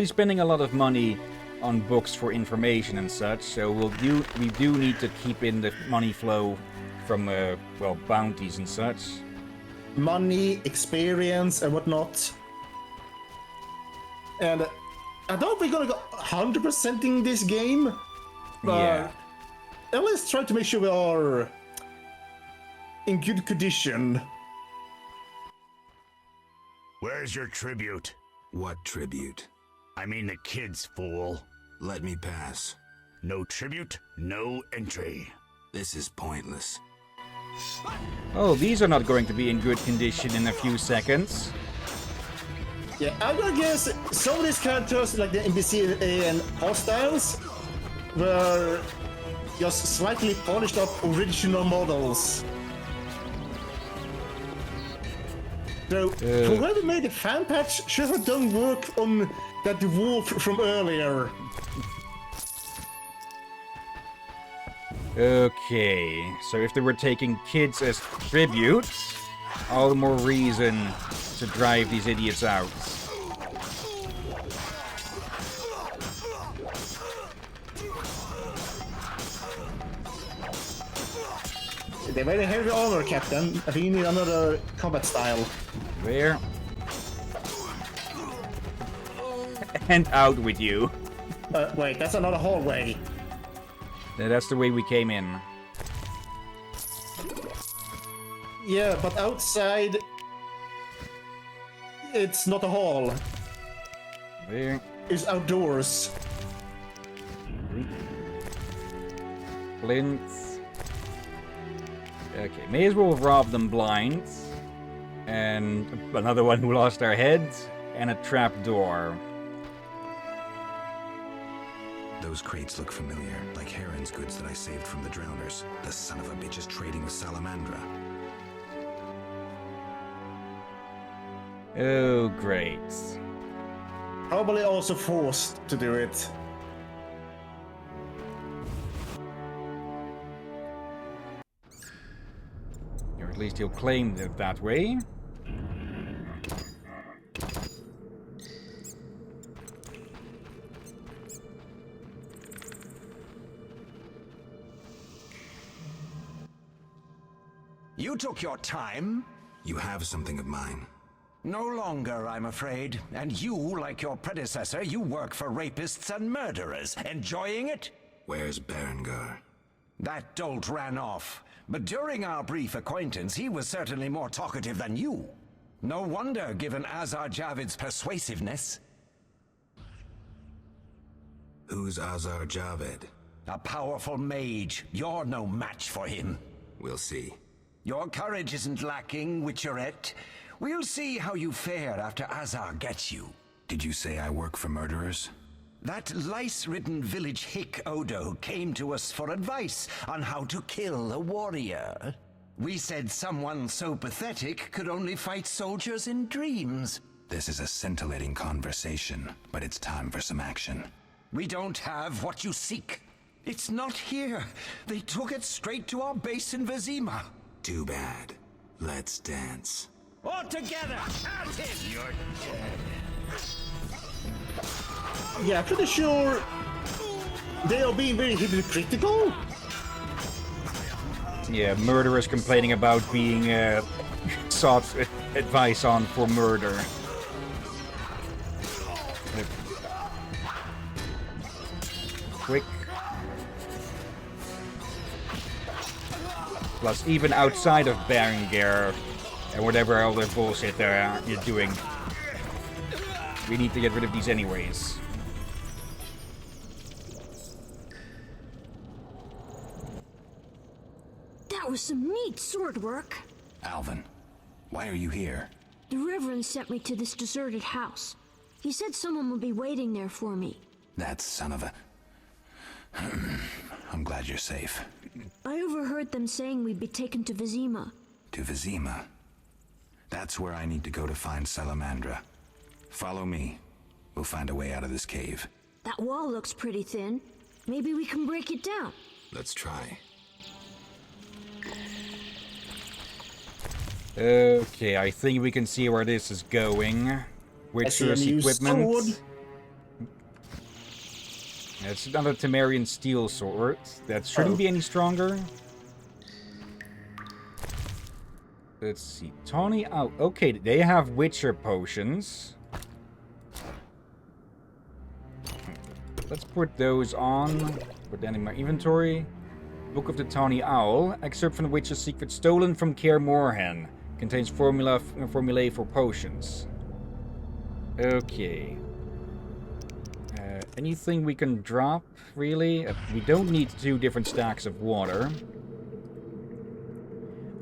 spending a lot of money on books for information and such, so we do need to keep in the money flow from well, bounties and such. Money, experience, and whatnot. And I don't think we're gonna go 100% in this game, but Yeah. at least try to make sure we are in good condition. Where's your tribute? What tribute? I mean the kids, fool. Let me pass. No tribute, no entry. This is pointless. Oh, these are not going to be in good condition in a few seconds. Yeah, I'm gonna guess some of these characters, like the NPC and hostiles, were just slightly polished up original models. So, whoever made the fan patch should have done work on that wolf from earlier. Okay, so if they were taking kids as tribute, all the more reason to drive these idiots out. They made a heavy armor, Captain. I think you need another combat style. There. And out with you. Wait, that's another hallway. That's the way we came in. Yeah, but outside, it's not a hall. There. It's outdoors. Flints. Okay, may as well rob them blind. And another one who lost our heads. And a trap door. Those crates look familiar, like Heron's goods that I saved from the drowners. The son of a bitch is trading with Salamandra. Oh, great. Probably also forced to do it. Or at least he'll claim it that way. You took your time. You have something of mine. No longer, I'm afraid. And you, like your predecessor, you work for rapists and murderers. Enjoying it? Where's Berengar? That dolt ran off. But during our brief acquaintance, he was certainly more talkative than you. No wonder, given Azar Javid's persuasiveness. Who's Azar Javed? A powerful mage. You're no match for him. We'll see. Your courage isn't lacking, Witcherette. We'll see how you fare after Azar gets you. Did you say I work for murderers? That lice-ridden village hick Odo came to us for advice on how to kill a warrior. We said someone so pathetic could only fight soldiers in dreams. This is a scintillating conversation, but it's time for some action. We don't have what you seek. It's not here. They took it straight to our base in Vizima. Too bad. Let's dance. All together! At him! You're dead. Yeah, pretty sure they are being very hypocritical. Yeah, murderers complaining about being sought advice on for murder. Quick. Plus, even outside of Berengar and whatever other bullshit you're doing, we need to get rid of these anyways. That was some neat sword work. Alvin, why are you here? The Reverend sent me to this deserted house. He said someone would be waiting there for me. That son of a... I'm glad you're safe. I overheard them saying we'd be taken to Vizima. To Vizima? That's where I need to go to find Salamandra. Follow me. We'll find a way out of this cave. That wall looks pretty thin. Maybe we can break it down. Let's try. Okay, I think we can see where this is going. Witcher's equipment. Sword. It's another Temerian steel sword. That shouldn't be any stronger. Let's see. Tawny out. Okay, they have Witcher potions. Let's put those on. Put that in my inventory. Book of the Tawny Owl. Excerpt from the Witcher's Secret stolen from Kaer Morhen. Contains formulae for potions. Okay. Anything we can drop, really? We don't need 2 different stacks of water.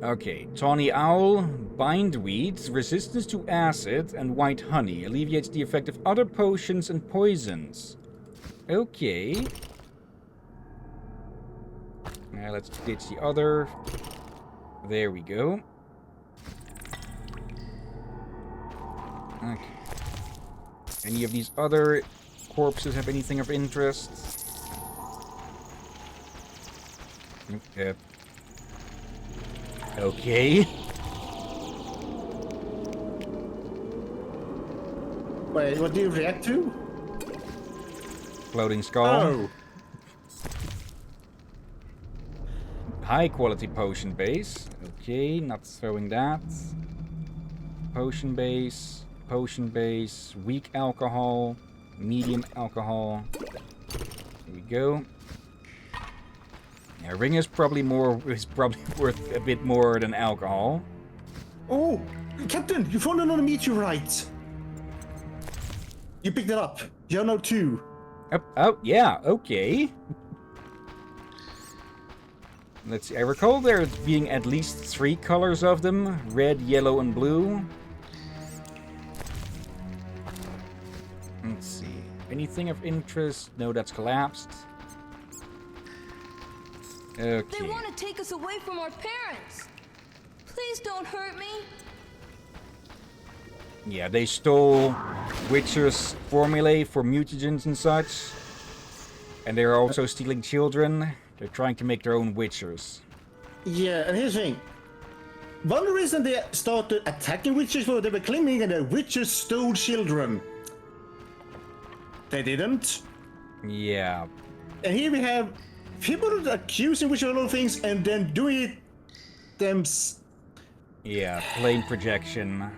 Okay, Tawny Owl, Bindweed, resistance to acid, and white honey. Alleviates the effect of other potions and poisons. Okay. Now let's ditch the other. There we go. Okay. Any of these other corpses have anything of interest? Okay. Wait, what do you react to? Floating skull. Oh. High quality potion base. Okay, not throwing that. Potion base. Potion base. Weak alcohol. Medium alcohol. Here we go. Yeah, ring is probably worth a bit more than alcohol. Oh, Captain, you found another meteorite. You picked it up. You're now 2. Oh, yeah, okay. Let's see. I recall there being at least 3 colors of them. Red, yellow, and blue. Let's see. Anything of interest? No, that's collapsed. Okay. They want to take us away from our parents. Please don't hurt me. Yeah, they stole Witcher's formulae for mutagens and such. And they're also stealing children. They're trying to make their own Witchers. Yeah, and here's the thing. One reason they started attacking witches was they were claiming that the witches stole children. They didn't. Yeah. And here we have people accusing witches of a lot of things and then doing it themselves. Yeah, plain projection.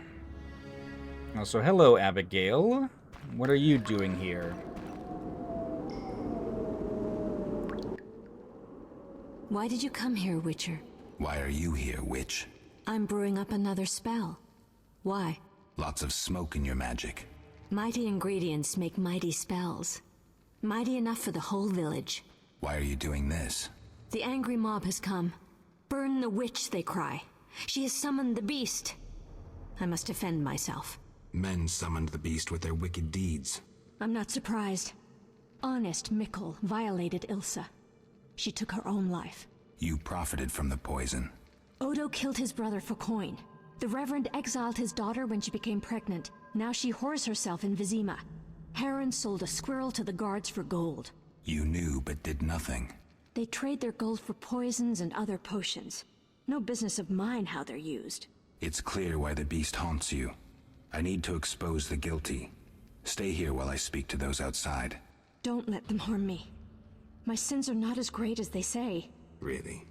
Also, hello, Abigail. What are you doing here? Why did you come here, Witcher? Why are you here, witch? I'm brewing up another spell. Why? Lots of smoke in your magic. Mighty ingredients make mighty spells. Mighty enough for the whole village. Why are you doing this? The angry mob has come. Burn the witch, they cry. She has summoned the beast. I must defend myself. Men summoned the beast with their wicked deeds. I'm not surprised. Honest Mikkel violated Ilsa. She took her own life. You profited from the poison. Odo killed his brother for coin. The Reverend exiled his daughter when she became pregnant. Now she whores herself in Vizima. Heron sold a squirrel to the guards for gold. You knew but did nothing. They trade their gold for poisons and other potions. No business of mine how they're used. It's clear why the beast haunts you. I need to expose the guilty. Stay here while I speak to those outside. Don't let them harm me. My sins are not as great as they say. Really?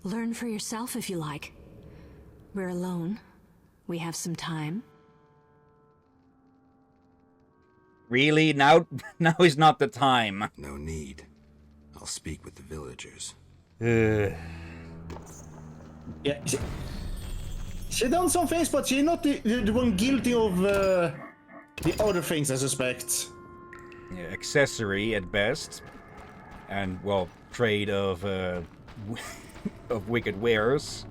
Learn for yourself if you like. We're alone. We have some time. Really? Now is not the time. No need. I'll speak with the villagers. Yeah, she done some things, but she's not the one guilty of the other things, I suspect. Yeah, accessory at best. And, well, trade of of wicked wares.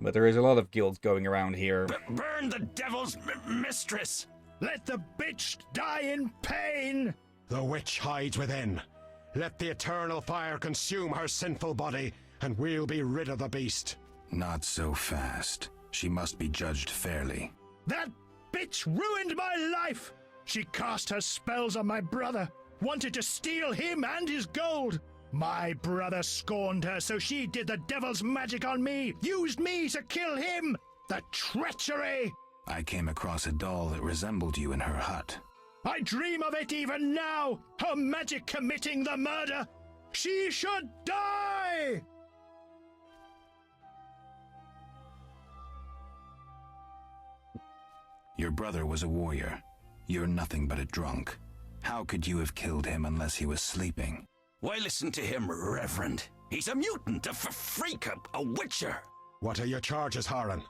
But there is a lot of guilt going around here. Burn the devil's mistress! Let the bitch die in pain! The witch hides within. Let the eternal fire consume her sinful body, and we'll be rid of the beast. Not so fast. She must be judged fairly. That bitch ruined my life! She cast her spells on my brother, wanted to steal him and his gold. My brother scorned her, so she did the devil's magic on me, used me to kill him! The treachery! I came across a doll that resembled you in her hut. I dream of it even now! Her magic committing the murder! She should die! Your brother was a warrior. You're nothing but a drunk. How could you have killed him unless he was sleeping? Why listen to him, Reverend? He's a mutant, a freak, a witcher. What are your charges, Haran?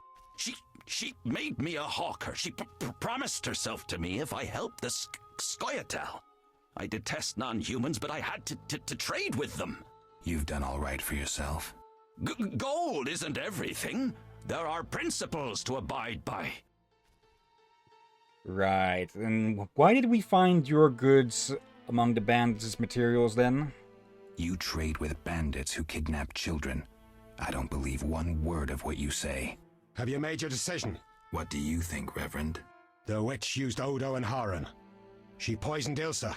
She made me a hawker. She promised herself to me if I helped the Skoyatel. I detest non-humans, but I had to trade with them. You've done all right for yourself. Gold isn't everything. There are principles to abide by. Right, and why did we find your goods among the bandits' materials then? You trade with bandits who kidnap children. I don't believe one word of what you say. Have you made your decision? What do you think, Reverend? The witch used Odo and Haran. She poisoned Ilsa.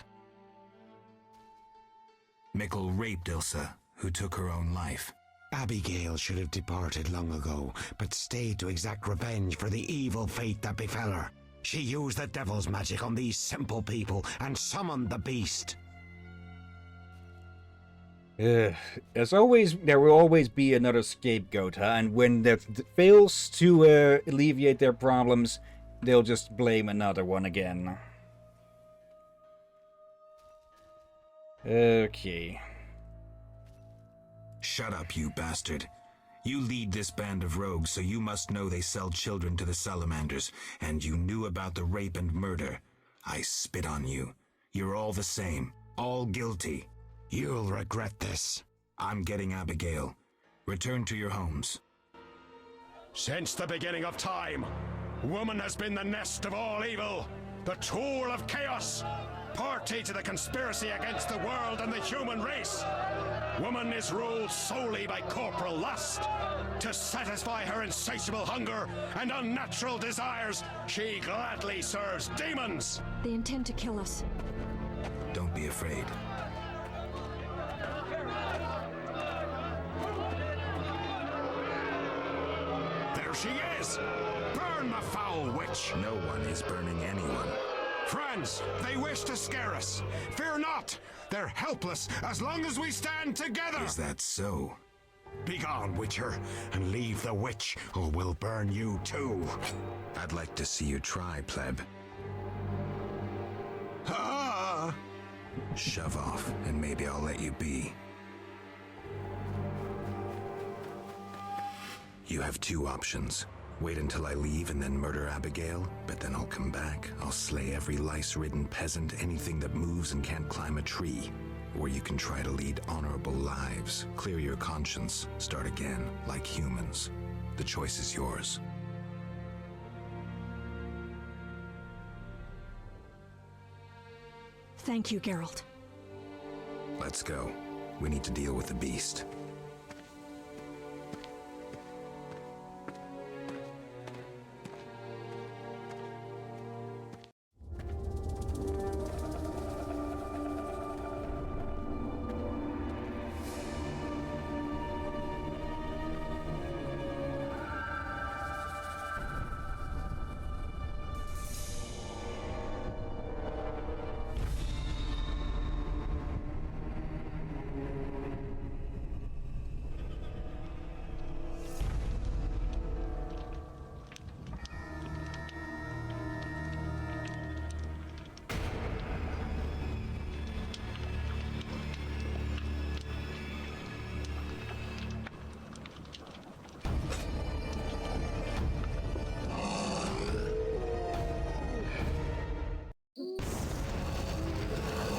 Mikkel raped Ilsa, who took her own life. Abigail should have departed long ago, but stayed to exact revenge for the evil fate that befell her. She used the devil's magic on these simple people and summoned the beast. As always, there will always be another scapegoat, huh? And when that fails to alleviate their problems, they'll just blame another one again. Okay. Shut up, you bastard. You lead this band of rogues, so you must know they sell children to the salamanders, and you knew about the rape and murder. I spit on you. You're all the same. All guilty. You'll regret this. I'm getting Abigail. Return to your homes. Since the beginning of time, woman has been the nest of all evil, the tool of chaos, party to the conspiracy against the world and the human race. Woman is ruled solely by corporal lust. To satisfy her insatiable hunger and unnatural desires, she gladly serves demons. They intend to kill us. Don't be afraid. There she is! Burn the foul witch! No one is burning anyone. Friends, they wish to scare us. Fear not! They're helpless as long as we stand together! Is that so? Begone, Witcher, and leave the witch, or we'll burn you too. I'd like to see you try, pleb. Ah! Shove off, and maybe I'll let you be. You have two options. Wait until I leave and then murder Abigail, but then I'll come back. I'll slay every lice-ridden peasant, anything that moves and can't climb a tree. Or you can try to lead honorable lives, clear your conscience, start again, like humans. The choice is yours. Thank you, Geralt. Let's go. We need to deal with the beast.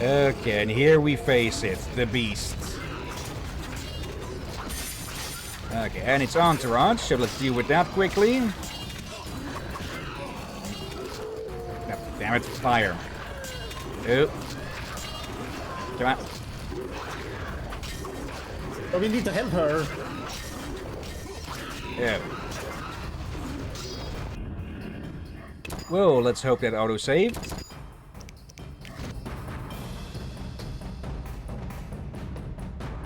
Okay, and here we face it, the beast. Okay, and its entourage, so let's deal with that quickly. Oh, damn it, fire. Oh. Come on. But we need to help her. Yeah. Whoa, let's hope that auto-saved.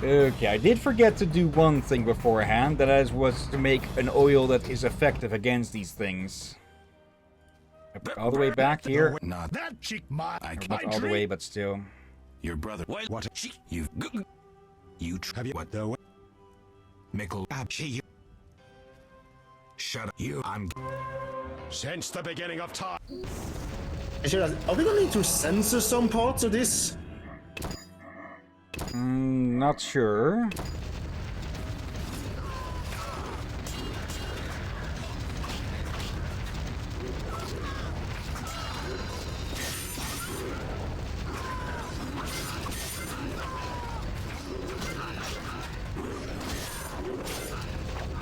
Okay, I did forget to do one thing beforehand, that was to make an oil that is effective against these things. All the way back here. Not that cheek, my Not all the way, but still. Your brother. Wait, what? You have you what though? Mickle. She. Shut up. You. I'm. Since the beginning of time. Are we gonna need to censor some parts of this? Not sure.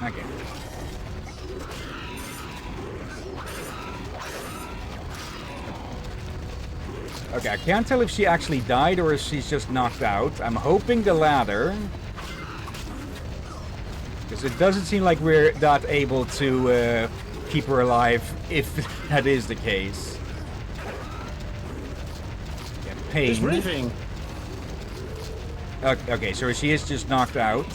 Okay. Okay, I can't tell if she actually died or if she's just knocked out. I'm hoping the latter. Because it doesn't seem like we're not able to keep her alive, if that is the case. Yeah, pain. It's breathing. Okay, so she is just knocked out.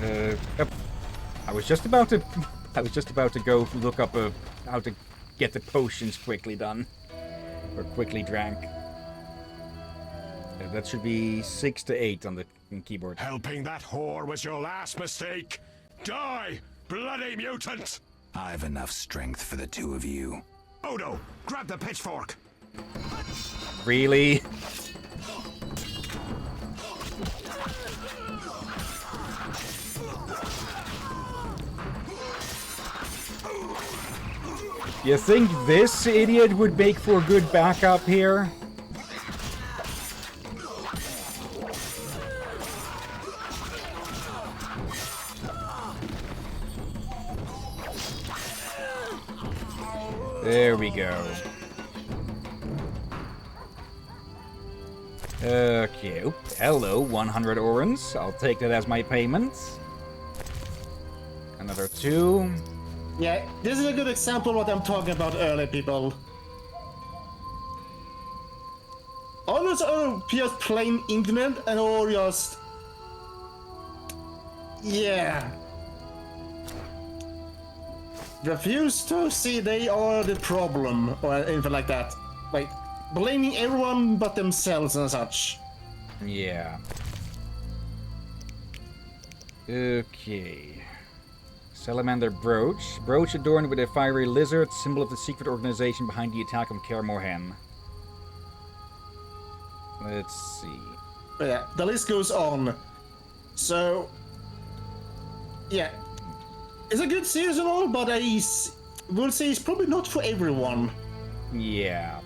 I was just about to go look up how to get the potions quickly done. Or quickly drank. That should be 6 to 8 on the keyboard. Helping that whore was your last mistake. Die, bloody mutant! I've enough strength for the two of you. Odo, grab the pitchfork. Really? You think this idiot would make for good backup here? There we go. Okay. Oop. Hello, 100 orens. I'll take that as my payment. Another 2. Yeah, this is a good example of what I'm talking about earlier, people. All those are just plain ignorant and all just... Yeah. Refuse to see they are the problem, or anything like that. Like, blaming everyone but themselves and such. Yeah. Okay. Salamander brooch. Brooch adorned with a fiery lizard, symbol of the secret organization behind the attack on Kaer Morhen. Let's see. But yeah, the list goes on. So, yeah. It's a good series and all, but we'll say it's probably not for everyone. Yeah.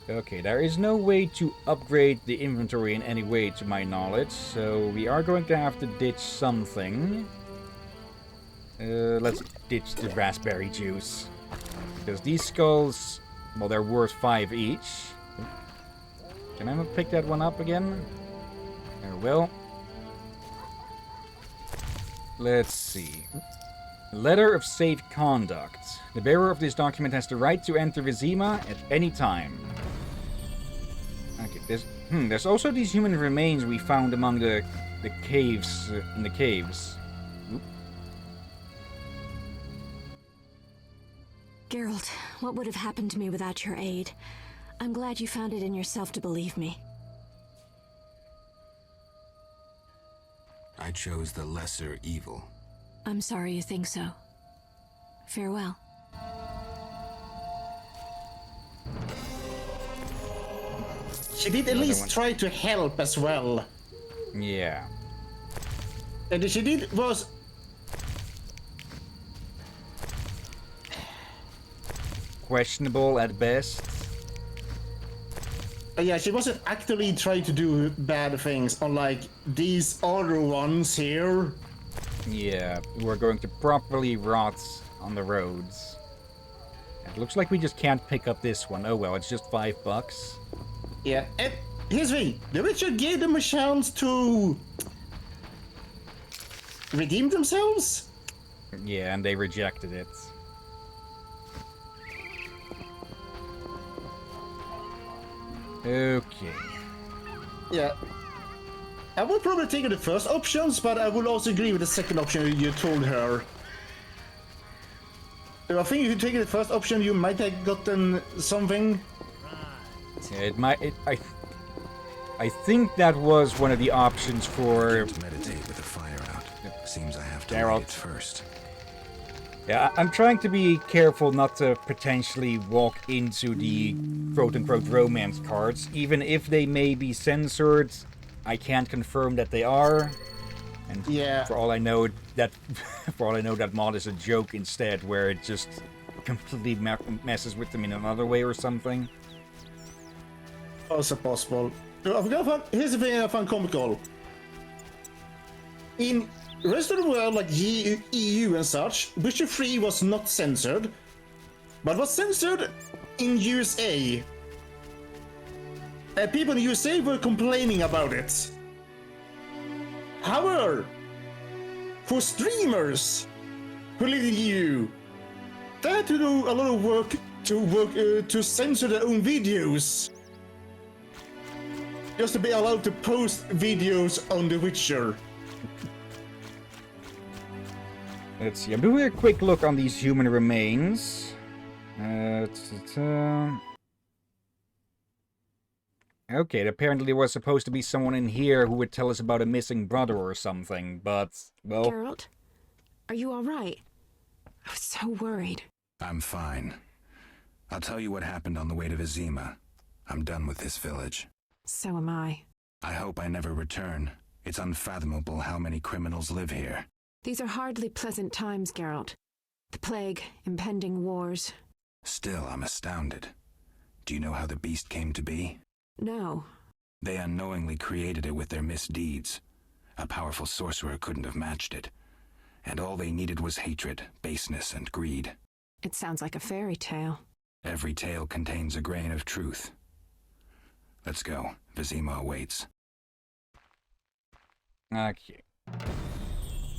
Okay, there is no way to upgrade the inventory in any way to my knowledge, so we are going to have to ditch something. Let's ditch the raspberry juice. Because these skulls, well, they're worth 5 each. Can I not pick that one up again? There we will. Let's see. Letter of Safe Conduct. The bearer of this document has the right to enter Vizima at any time. Okay, there's also these human remains we found among the caves, in the caves. Oop. Geralt, what would have happened to me without your aid? I'm glad you found it in yourself to believe me. I chose the lesser evil. I'm sorry you think so. Farewell. She did at least try to help as well. Yeah. And she did was... Questionable at best. Yeah, she wasn't actively trying to do bad things, unlike these other ones here. Yeah, we're going to properly rot on the roads. It looks like we just can't pick up this one. Oh well, it's just $5. Yeah, and here's the thing. The Witcher gave them a chance to redeem themselves? Yeah, and they rejected it. Okay. Yeah. I would probably take the first options, but I would also agree with the second option you told her. I think if you take the first option, you might have gotten something. Yeah, it might. I think that was one of the options for. To meditate with the fire out. Seems I have to Geralt. light it first. Yeah, I'm trying to be careful not to potentially walk into the quote-unquote romance cards, even if they may be censored. I can't confirm that they are, and yeah. for all I know, that mod is a joke instead, where it just completely messes with them in another way or something. Also possible. Here's the thing I found comical. In the rest of the world, like EU and such, Witcher 3 was not censored, but was censored in USA. People in USA were complaining about it. However, for streamers who live in EU, they had to do a lot of work to censor their own videos, just to be allowed to post videos on The Witcher. Let's see. I'm doing a quick look on these human remains. Okay, apparently there was supposed to be someone in here who would tell us about a missing brother or something, but, well... Geralt, are you alright? I was so worried. I'm fine. I'll tell you what happened on the way to Vizima. I'm done with this village. So am I. I hope I never return. It's unfathomable how many criminals live here. These are hardly pleasant times, Geralt. The plague, impending wars. Still, I'm astounded. Do you know how the beast came to be? No. They unknowingly created it with their misdeeds. A powerful sorcerer couldn't have matched it. And all they needed was hatred, baseness, and greed. It sounds like a fairy tale. Every tale contains a grain of truth. Let's go. Vizima awaits. Okay.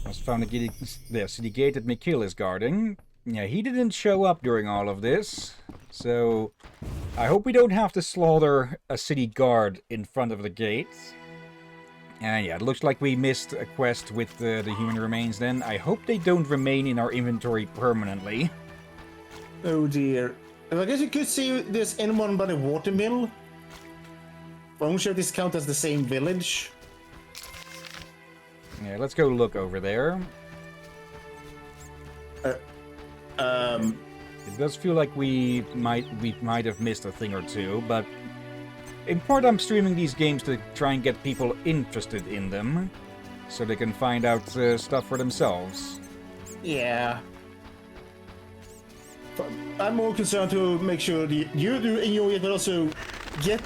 Was found the city gate that Mikhail is guarding. Yeah, he didn't show up during all of this. So, I hope we don't have to slaughter a city guard in front of the gate. And yeah, it looks like we missed a quest with the human remains then. I hope they don't remain in our inventory permanently. Oh dear. I guess you could see this N1 by the watermill. I'm sure this counts as the same village. Yeah, let's go look over there. It does feel like we might have missed a thing or two, but in part I'm streaming these games to try and get people interested in them, so they can find out stuff for themselves. Yeah. But I'm more concerned to make sure that you do enjoy it, but also get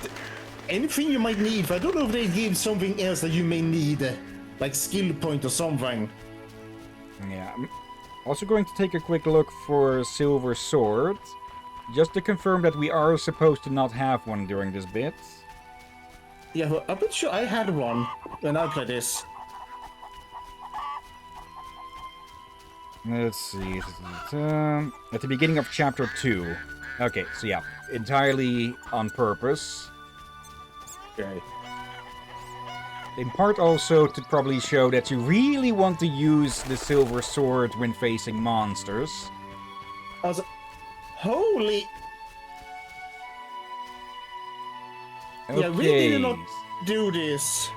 anything you might need. I don't know if they give something else that you may need, like skill point or something. Yeah. I'm also going to take a quick look for Silver Sword, just to confirm that we are supposed to not have one during this bit. Yeah, well, I'm pretty sure I had one when I played this. Let's see. At the beginning of chapter 2. Okay, so yeah, entirely on purpose. Okay. In part also to probably show that you really want to use the silver sword when facing monsters. Also, holy... Okay. Yeah, we did not do this.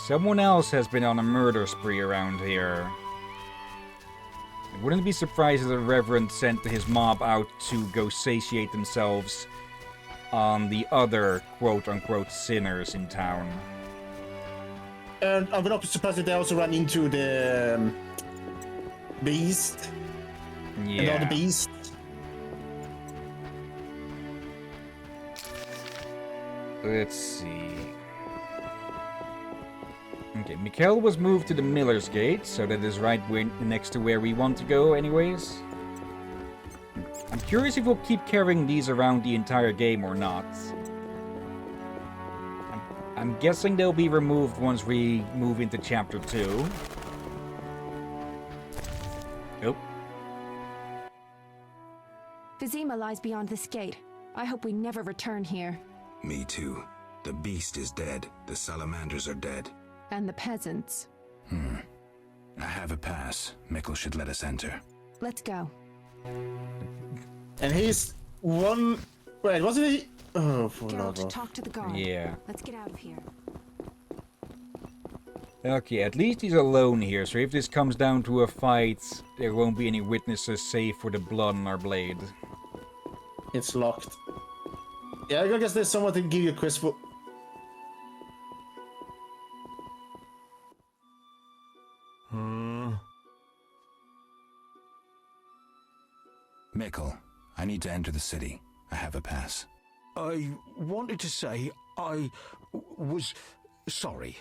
Someone else has been on a murder spree around here. I wouldn't be surprised if the Reverend sent his mob out to go satiate themselves on the other quote-unquote sinners in town. And I would not be surprised if they also ran into the beast. Yeah. Another beast. Let's see. Okay, Mikhail was moved to the Miller's Gate, so that is right next to where we want to go anyways. I'm curious if we'll keep carrying these around the entire game or not. I'm guessing they'll be removed once we move into Chapter 2. Oh. Vizima lies beyond this gate. I hope we never return here. Me too. The beast is dead. The salamanders are dead. And the peasants. I have a pass. Mikkel should let us enter. Let's go. And he's one... Wait, wasn't he... Oh, for love of... talk to the guard. Yeah. Let's get out of here. Okay, at least he's alone here, so if this comes down to a fight, there won't be any witnesses save for the blood on our blade. It's locked. Yeah, I guess there's someone to give you a quiz for... Mikkel, I need to enter the city. I have a pass. I wanted to say I was sorry.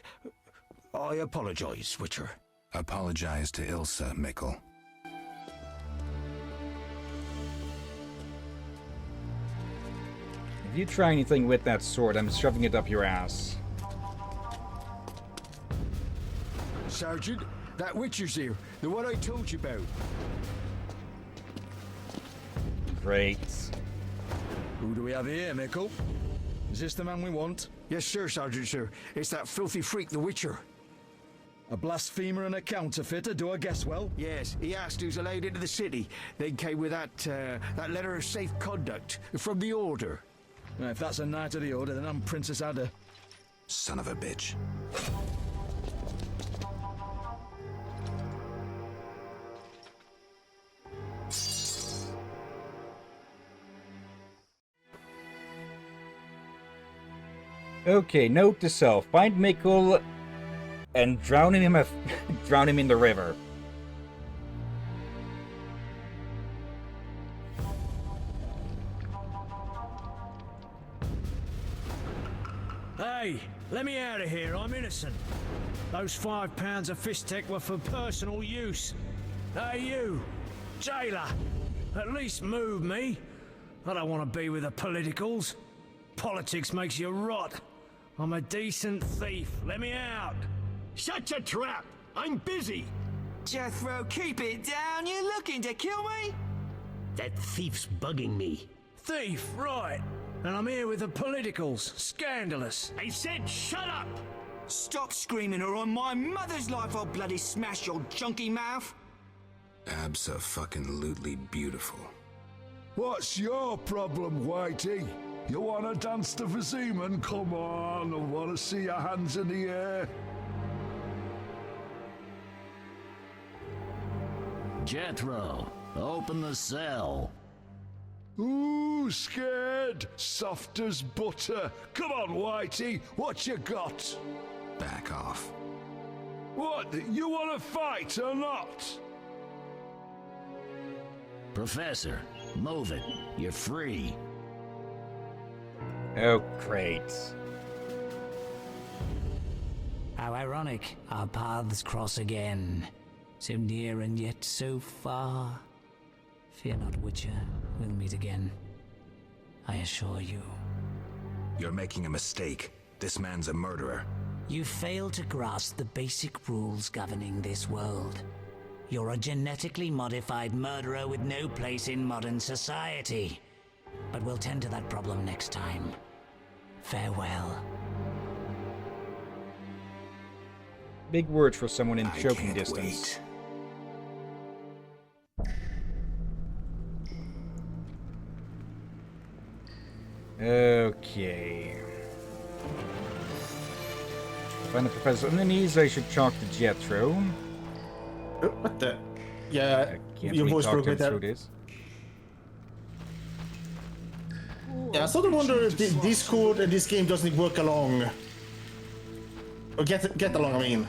I apologize, Witcher. Apologize to Ilsa, Mikkel. If you try anything with that sword, I'm shoving it up your ass. Sergeant, that Witcher's here. The one I told you about. Great. Who do we have here, Mikkel? Is this the man we want? Yes, sir, Sergeant, sir. It's that filthy freak, the Witcher. A blasphemer and a counterfeiter, do I guess well? Yes, he asked who's allowed into the city. Then came with that letter of safe conduct from the Order. Well, if that's a knight of the Order, then I'm Princess Ada. Son of a bitch. Okay, note to self. Find Mikkel and drown him in the river. Hey, let me out of here. I'm innocent. Those 5 pounds of fistek were for personal use. Hey, you, jailer, at least move me. I don't want to be with the politicals. Politics makes you rot. I'm a decent thief. Let me out. Shut your trap! I'm busy! Jethro, keep it down. You're looking to kill me? That thief's bugging me. Thief, right. And I'm here with the politicals. Scandalous. I said shut up! Stop screaming or on my mother's life I'll bloody smash your junky mouth. Abso-fucking-lutely beautiful. What's your problem, Whitey? You wanna dance to Viziman? Come on, I wanna see your hands in the air. Jethro, open the cell. Ooh, scared? Soft as butter. Come on, Whitey, what you got? Back off. What, you wanna fight or not? Professor, move it. You're free. Oh, great. How ironic, our paths cross again. So near and yet so far. Fear not, Witcher, we'll meet again. I assure you. You're making a mistake. This man's a murderer. You fail to grasp the basic rules governing this world. You're a genetically modified murderer with no place in modern society. But we'll tend to that problem next time. Farewell. Big words for someone in choking distance. Okay. Find the professor on the knees. I should talk to Jethro. What the? Yeah, Can't your really voice talk broke to him with that. through this. Yeah, I sort of wonder if the Discord and this game doesn't work along. Or get along, I mean.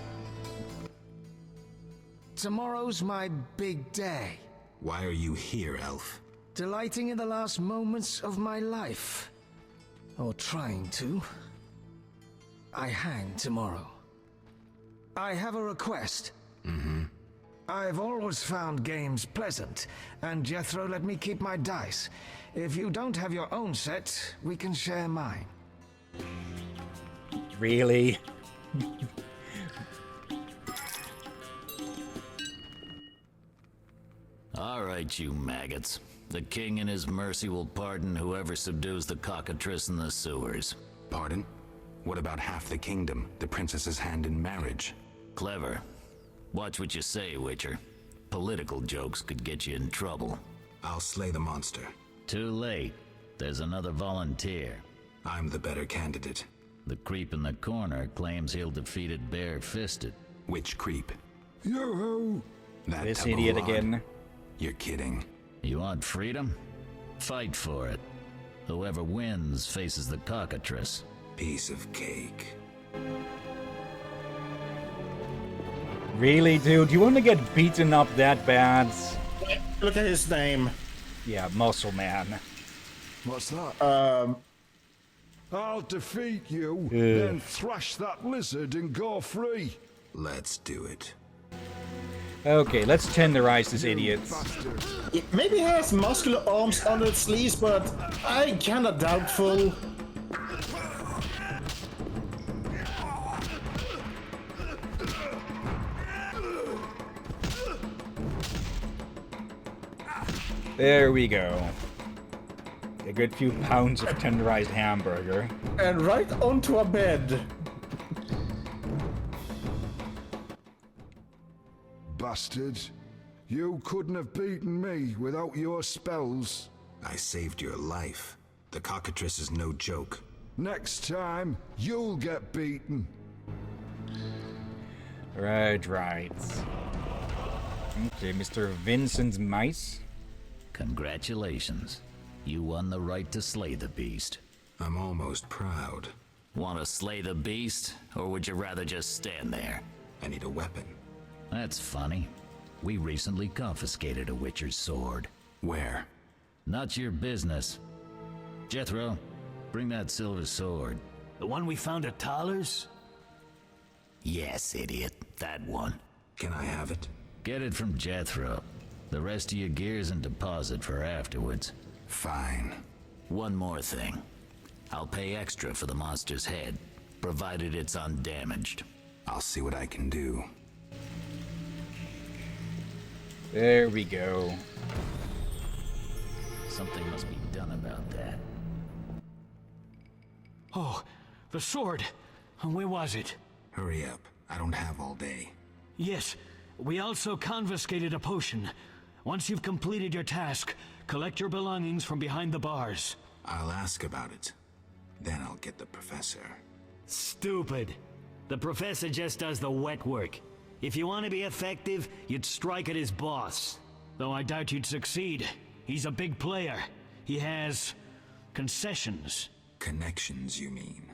Tomorrow's my big day. Why are you here, Elf? Delighting in the last moments of my life. Or trying to. I hang tomorrow. I have a request. I've always found games pleasant, and Jethro let me keep my dice. If you don't have your own set, we can share mine. Really? All right, you maggots. The king in his mercy will pardon whoever subdues the cockatrice in the sewers. Pardon? What about half the kingdom, the princess's hand in marriage? Clever. Watch what you say, Witcher. Political jokes could get you in trouble. I'll slay the monster. Too late. There's another volunteer. I'm the better candidate. The creep in the corner claims he'll defeat it bare-fisted. Which creep? Yoo-hoo! That This idiot Tubble again. You're kidding. You want freedom? Fight for it. Whoever wins faces the cockatrice. Piece of cake. Really, dude? You want to get beaten up that bad? Look at his name. Yeah, Muscle Man. What's that? I'll defeat you, Ugh. then thrash that lizard and go free. Let's do it. Okay, let's tenderize this idiot. It maybe has muscular arms under its sleeves, but I'm kinda doubtful. There we go. A good few pounds of tenderized hamburger. And right onto a bed. Bastard. You couldn't have beaten me without your spells. I saved your life. The cockatrice is no joke. Next time, you'll get beaten. Right. Okay, Mr. Vincent Mice. Congratulations. You won the right to slay the beast. I'm almost proud. Want to slay the beast, or would you rather just stand there? I need a weapon. That's funny. We recently confiscated a Witcher's sword. Where? Not your business. Jethro, bring that silver sword. The one we found at Thaler's? Yes, idiot. That one. Can I have it? Get it from Jethro. The rest of your gear's in deposit for afterwards. Fine. One more thing. I'll pay extra for the monster's head, provided it's undamaged. I'll see what I can do. There we go. Something must be done about that. Oh, the sword. Where was it? Hurry up. I don't have all day. Yes, we also confiscated a potion. Once you've completed your task, collect your belongings from behind the bars. I'll ask about it. Then I'll get the professor. Stupid. The professor just does the wet work. If you want to be effective, you'd strike at his boss. Though I doubt you'd succeed. He's a big player. He has concessions. Connections, you mean?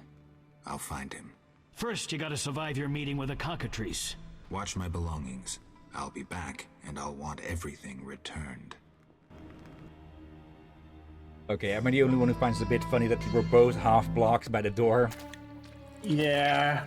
I'll find him. First, you gotta survive your meeting with the cockatrice. Watch my belongings. I'll be back, and I'll want everything returned. Okay, am I the only one who finds it a bit funny that we were both half blocked by the door? Yeah.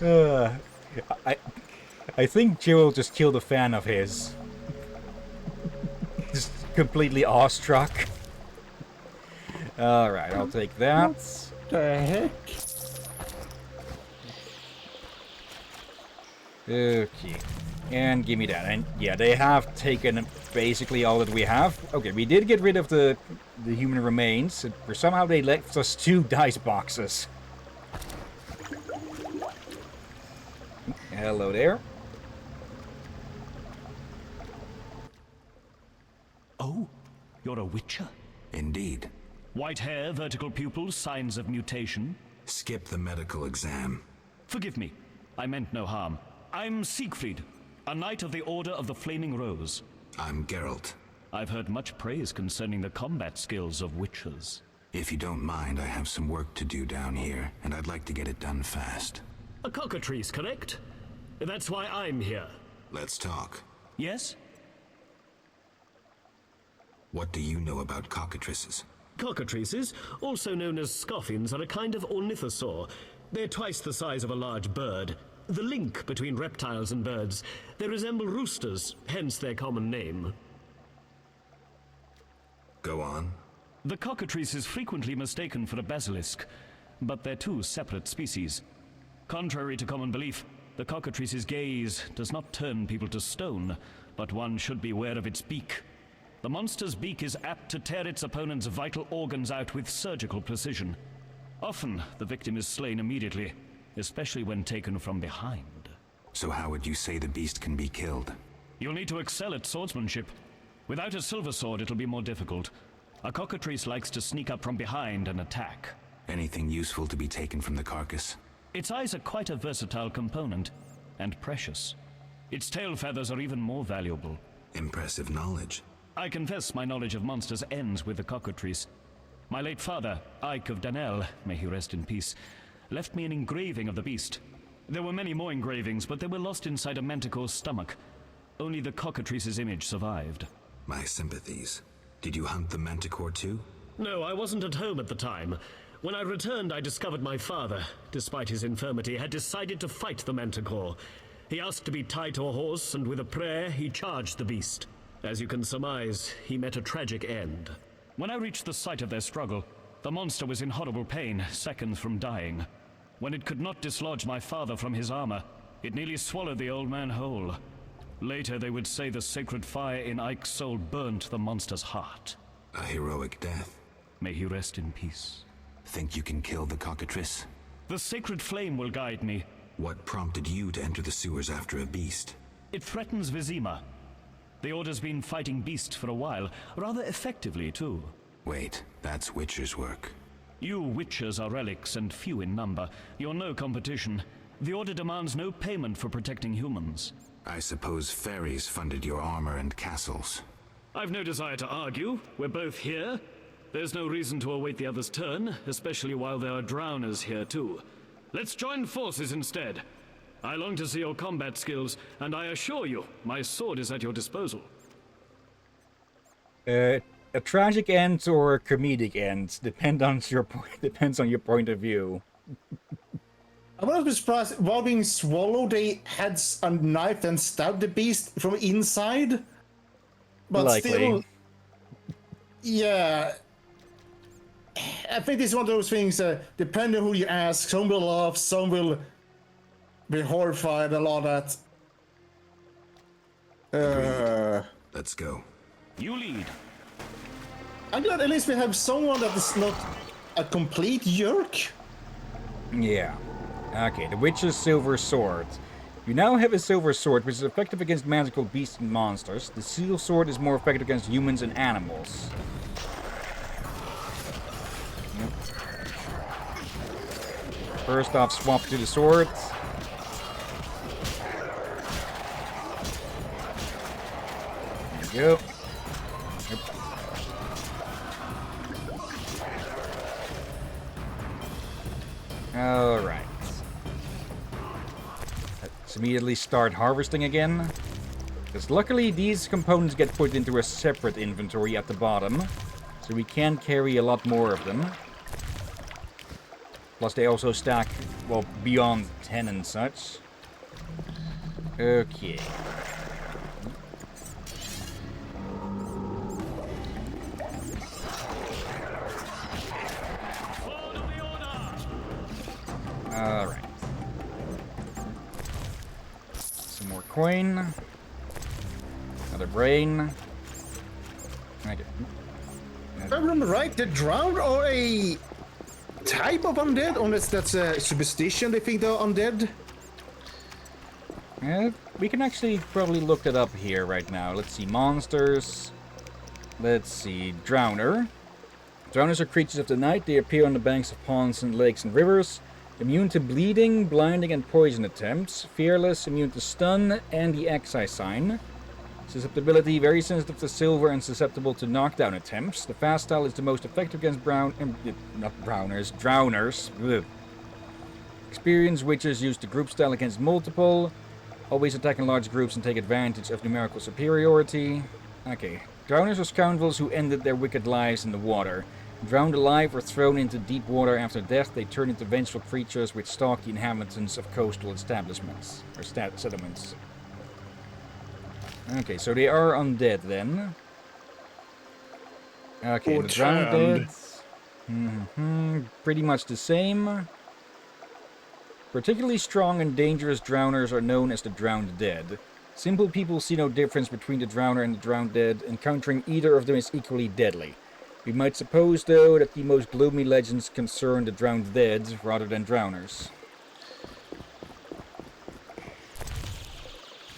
I think Joe will just kill the fan of his. Just completely awestruck. Alright, I'll take that. What the heck? Okay. And give me that. And yeah, they have taken basically all that we have. Okay, we did get rid of the human remains. But somehow they left us 2 dice boxes. Hello there. Oh, you're a witcher? Indeed. White hair, vertical pupils, signs of mutation? Skip the medical exam. Forgive me. I meant no harm. I'm Siegfried, a knight of the Order of the Flaming Rose. I'm Geralt. I've heard much praise concerning the combat skills of witchers. If you don't mind, I have some work to do down here, and I'd like to get it done fast. A cockatrice, correct? That's why I'm here. Let's talk. Yes? What do you know about cockatrices? Cockatrices, also known as scoffins, are a kind of ornithosaur. They're twice the size of a large bird. The link between reptiles and birds. They resemble roosters, hence their common name. Go on. The cockatrice is frequently mistaken for a basilisk, but they're 2 separate species. Contrary to common belief, the cockatrice's gaze does not turn people to stone, but one should beware of its beak. The monster's beak is apt to tear its opponent's vital organs out with surgical precision. Often, the victim is slain immediately, especially when taken from behind. So how would you say the beast can be killed? You'll need to excel at swordsmanship. Without a silver sword, it'll be more difficult. A cockatrice likes to sneak up from behind and attack. Anything useful to be taken from the carcass? Its eyes are quite a versatile component, and precious. Its tail feathers are even more valuable. Impressive knowledge. I confess my knowledge of monsters ends with the cockatrice. My late father, Ike of Danel, may he rest in peace, left me an engraving of the beast. There were many more engravings, but they were lost inside a manticore's stomach. Only the cockatrice's image survived. My sympathies. Did you hunt the manticore too? No, I wasn't at home at the time. When I returned, I discovered my father, despite his infirmity, had decided to fight the manticore. He asked to be tied to a horse, and with a prayer, he charged the beast. As you can surmise, he met a tragic end. When I reached the site of their struggle, the monster was in horrible pain, seconds from dying. When it could not dislodge my father from his armor, it nearly swallowed the old man whole. Later, they would say the sacred fire in Ike's soul burnt the monster's heart. A heroic death. May he rest in peace. Think you can kill the cockatrice? The sacred flame will guide me. What prompted you to enter the sewers after a beast? It threatens Vizima. The Order's been fighting beasts for a while, rather effectively, too. Wait, that's Witcher's work. You Witchers are relics and few in number. You're no competition. The Order demands no payment for protecting humans. I suppose fairies funded your armor and castles. I've no desire to argue. We're both here. There's no reason to await the other's turn, especially while there are drowners here, too. Let's join forces instead. I long to see your combat skills, and I assure you, my sword is at your disposal. A tragic end or a comedic end depends on your point of view. I would not be surprised while being swallowed, they had a knife and stabbed the beast from inside. But likely. Still, yeah. I think this is one of those things. Depending who you ask, some will laugh, some will be horrified. A lot of that. Let's go. You lead. I'm glad at least we have someone that is not a complete jerk. Yeah. Okay, the Witcher's Silver Sword. You now have a silver sword which is effective against magical beasts and monsters. The seal sword is more effective against humans and animals. Yep. First off, swap to the sword. There we go. Yep. Alright. Let's immediately start harvesting again. Because luckily these components get put into a separate inventory at the bottom. So we can carry a lot more of them. Plus they also stack well, beyond 10 and such. Okay. Alright. Some more coin. Another brain. Okay. If I remember right, the drowned are a type of undead, unless that's a superstition they think they're undead. We can actually probably look it up here right now. Let's see, monsters. Let's see, drowner. Drowners are creatures of the night. They appear on the banks of ponds and lakes and rivers. Immune to bleeding, blinding, and poison attempts. Fearless, immune to stun, and the excise sign. Susceptibility, very sensitive to silver and susceptible to knockdown attempts. The fast style is the most effective against drowners. Ugh. Experienced witches use the group style against multiple. Always attack in large groups and take advantage of numerical superiority. Okay. Drowners are scoundrels who ended their wicked lives in the water. Drowned alive or thrown into deep water after death, they turn into vengeful creatures which stalk the inhabitants of coastal establishments, or settlements. Okay, so they are undead then. Okay, the drowned dead. Pretty much the same. Particularly strong and dangerous drowners are known as the drowned dead. Simple people see no difference between the drowner and the drowned dead. Encountering either of them is equally deadly. We might suppose, though, that the most gloomy legends concern the drowned dead rather than drowners.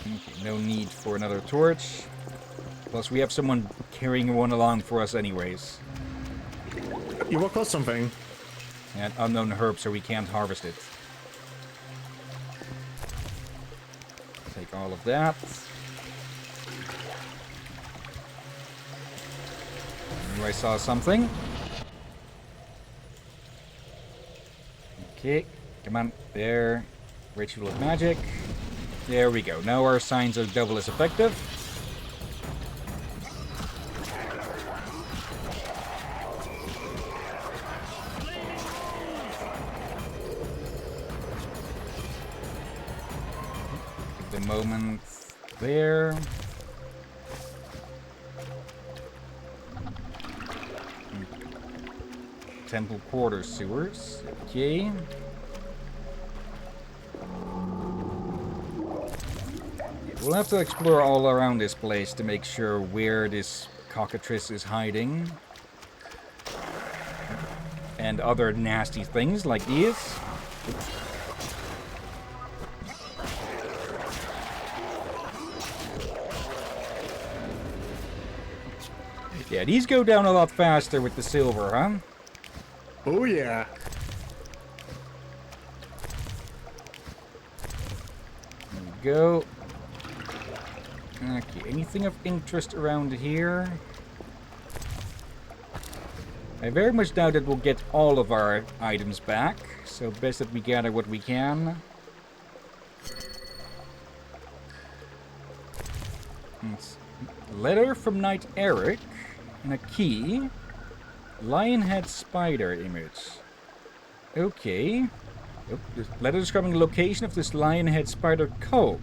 Okay, no need for another torch. Plus, we have someone carrying one along for us anyways. You walk across something. An unknown herb, so we can't harvest it. Take all of that. I saw something. Okay, come on, there. Ritual of magic. There we go. Now our signs are double as effective. Give the moment there. Temple quarter sewers. Okay. We'll have to explore all around this place to make sure where this cockatrice is hiding. And other nasty things like these. Yeah, these go down a lot faster with the silver, huh? Oh yeah. There we go. Okay, anything of interest around here? I very much doubt that we'll get all of our items back, so best that we gather what we can. It's a letter from Knight Eric and a key. Lionhead spider image. Okay. Oh, this letter describing the location of this lionhead spider cult.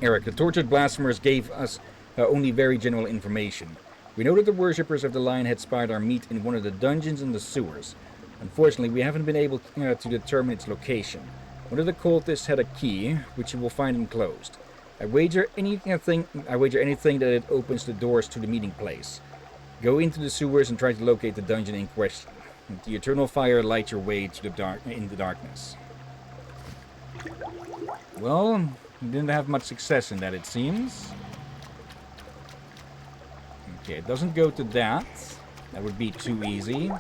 Eric, the tortured blasphemers gave us only very general information. We know that the worshippers of the lionhead spider meet in one of the dungeons in the sewers. Unfortunately, we haven't been able to determine its location. One of the cultists had a key, which you will find enclosed. I wager anything that it opens the doors to the meeting place. Go into the sewers and try to locate the dungeon in question. The eternal fire light your way to in the darkness. Well, we didn't have much success in that, it seems. Okay, it doesn't go to that. That would be too easy.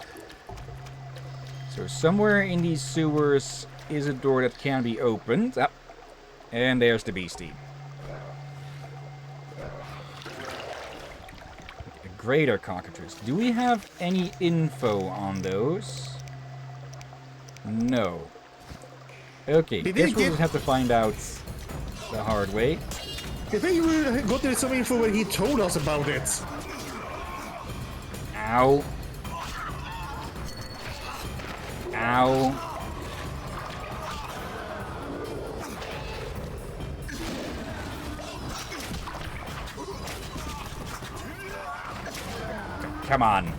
So somewhere in these sewers is a door that can be opened. Ah, and there's the beastie. Greater cockatrice. Do we have any info on those? No. Okay, guess we'll have to find out the hard way. I think we got some info when he told us about it. Ow. Ow. come on.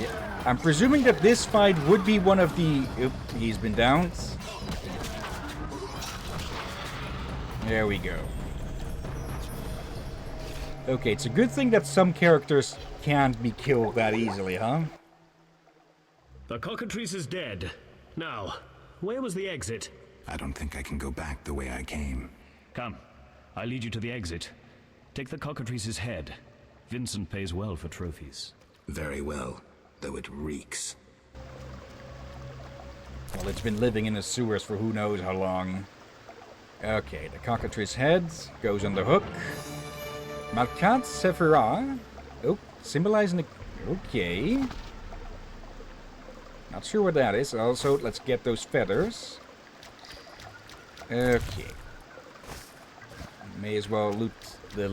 Yeah, I'm presuming that this fight would be one of the... Oop, he's been downed. There we go. Okay, it's a good thing that some characters can't be killed that easily, huh? The cockatrice is dead. Now, where was the exit? I don't think I can go back the way I came. Come, I lead you to the exit. Take the cockatrice's head. Vincent pays well for trophies. Very well, though it reeks. Well, it's been living in the sewers for who knows how long. Okay, the cockatrice head goes on the hook. Malkat Sephira. Oh, symbolizing the... Okay. Not sure what that is. Also, let's get those feathers. Okay. May as well loot the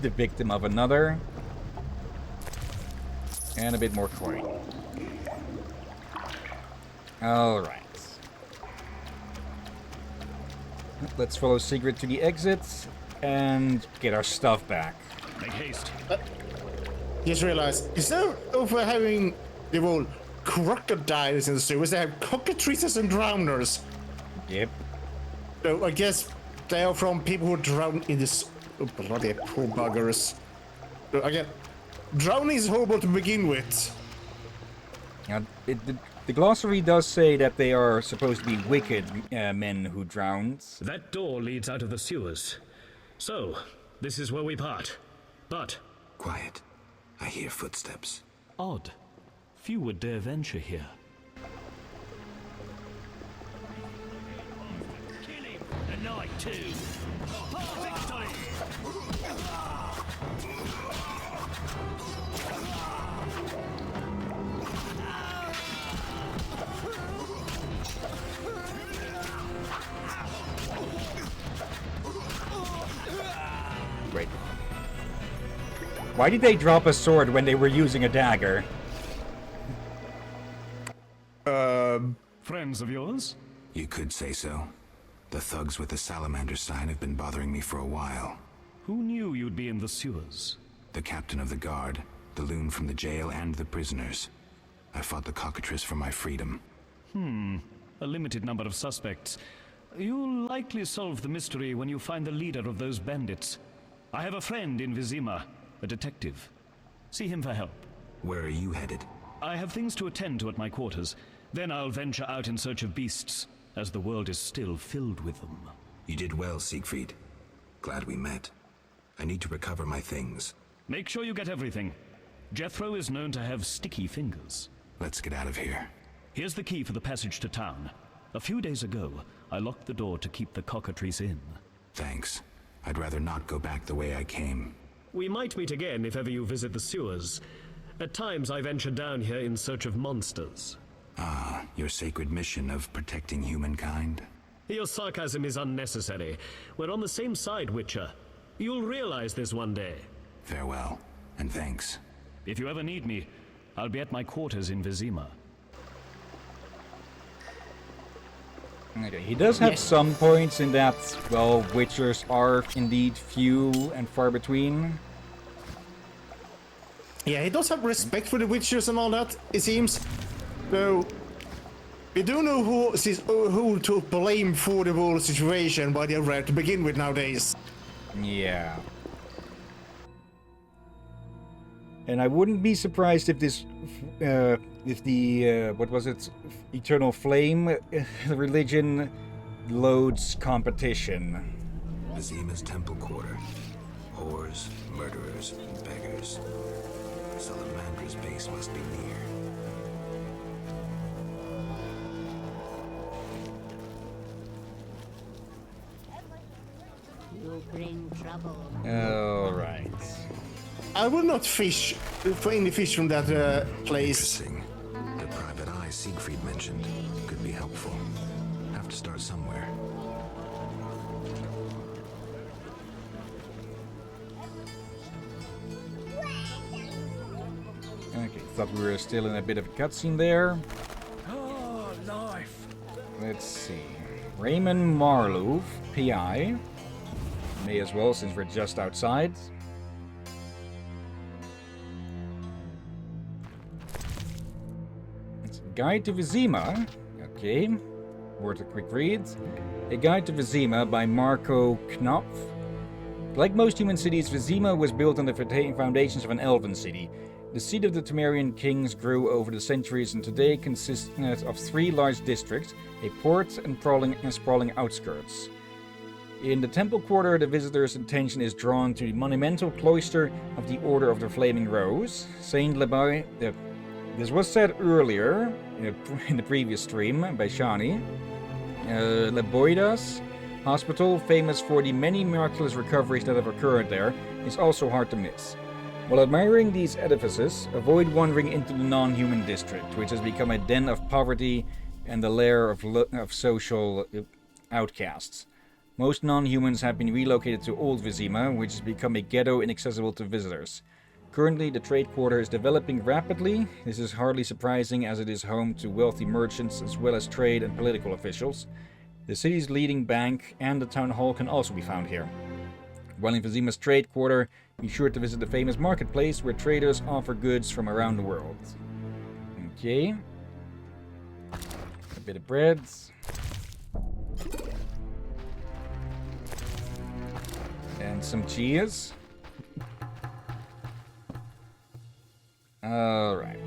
victim of another. And a bit more coin. Alright. Let's follow Sigrid to the exit and get our stuff back. Make haste. Just realized, instead of having the whole crocodiles in the sewers, they have cockatrices and drowners. Yep. So I guess they are from people who drown in this. Oh, bloody poor buggers. So again, drowning is horrible to begin with. Now, the glossary does say that they are supposed to be wicked men who drowned. That door leads out of the sewers. So, this is where we part. But... Quiet. I hear footsteps. Odd. Few would dare venture here. Kill him! The night too! Victory! Wait. Why did they drop a sword when they were using a dagger? Friends of yours? You could say so. The thugs with the salamander sign have been bothering me for a while. Who knew you'd be in the sewers? The captain of the guard, the loon from the jail, and the prisoners. I fought the cockatrice for my freedom. A limited number of suspects. You'll likely solve the mystery when you find the leader of those bandits. I have a friend in Vizima, a detective. See him for help. Where are you headed? I have things to attend to at my quarters. Then I'll venture out in search of beasts, as the world is still filled with them. You did well, Siegfried. Glad we met. I need to recover my things. Make sure you get everything. Jethro is known to have sticky fingers. Let's get out of here. Here's the key for the passage to town. A few days ago, I locked the door to keep the cockatrice in. Thanks. I'd rather not go back the way I came. We might meet again if ever you visit the sewers. At times I venture down here in search of monsters. Ah, your sacred mission of protecting humankind? Your sarcasm is unnecessary. We're on the same side, Witcher. You'll realize this one day. Farewell, and thanks. If you ever need me, I'll be at my quarters in Vizima. Okay, he does have some points in that, well, Witchers are indeed few and far between. Yeah, he does have respect for the Witchers and all that, it seems. So, we do know who to blame for the whole situation, but they're rare to begin with nowadays. Yeah. And I wouldn't be surprised if this, if the, what was it, Eternal Flame religion loads competition. Vizima's temple quarter. Whores, murderers, beggars. Salamandra's base must be near. You bring trouble. Alright. I will not fish for any fish from that place. Interesting. The private eye Siegfried mentioned could be helpful. Have to start somewhere. Okay, thought we were still in a bit of a cutscene there. Oh, life. Let's see. Raymond Marlowe, PI. May as well, since we're just outside. Guide to Vizima. Okay. Worth a quick read. A Guide to Vizima by Marco Knopf. Like most human cities, Vizima was built on the foundations of an elven city. The seat of the Temerian kings grew over the centuries and today consists of 3 large districts, a port and sprawling outskirts. In the temple quarter, the visitor's attention is drawn to the monumental cloister of the Order of the Flaming Rose. Saint Leboy. This was said earlier in the previous stream by Shani. Leboidas Hospital, famous for the many miraculous recoveries that have occurred there, is also hard to miss. While admiring these edifices, avoid wandering into the non-human district, which has become a den of poverty and the lair of social outcasts. Most non-humans have been relocated to Old Vizima, which has become a ghetto inaccessible to visitors. Currently, the trade quarter is developing rapidly. This is hardly surprising as it is home to wealthy merchants as well as trade and political officials. The city's leading bank and the town hall can also be found here. While in Vizima's trade quarter, be sure to visit the famous marketplace where traders offer goods from around the world. Okay. A bit of bread. And some cheese. Alright.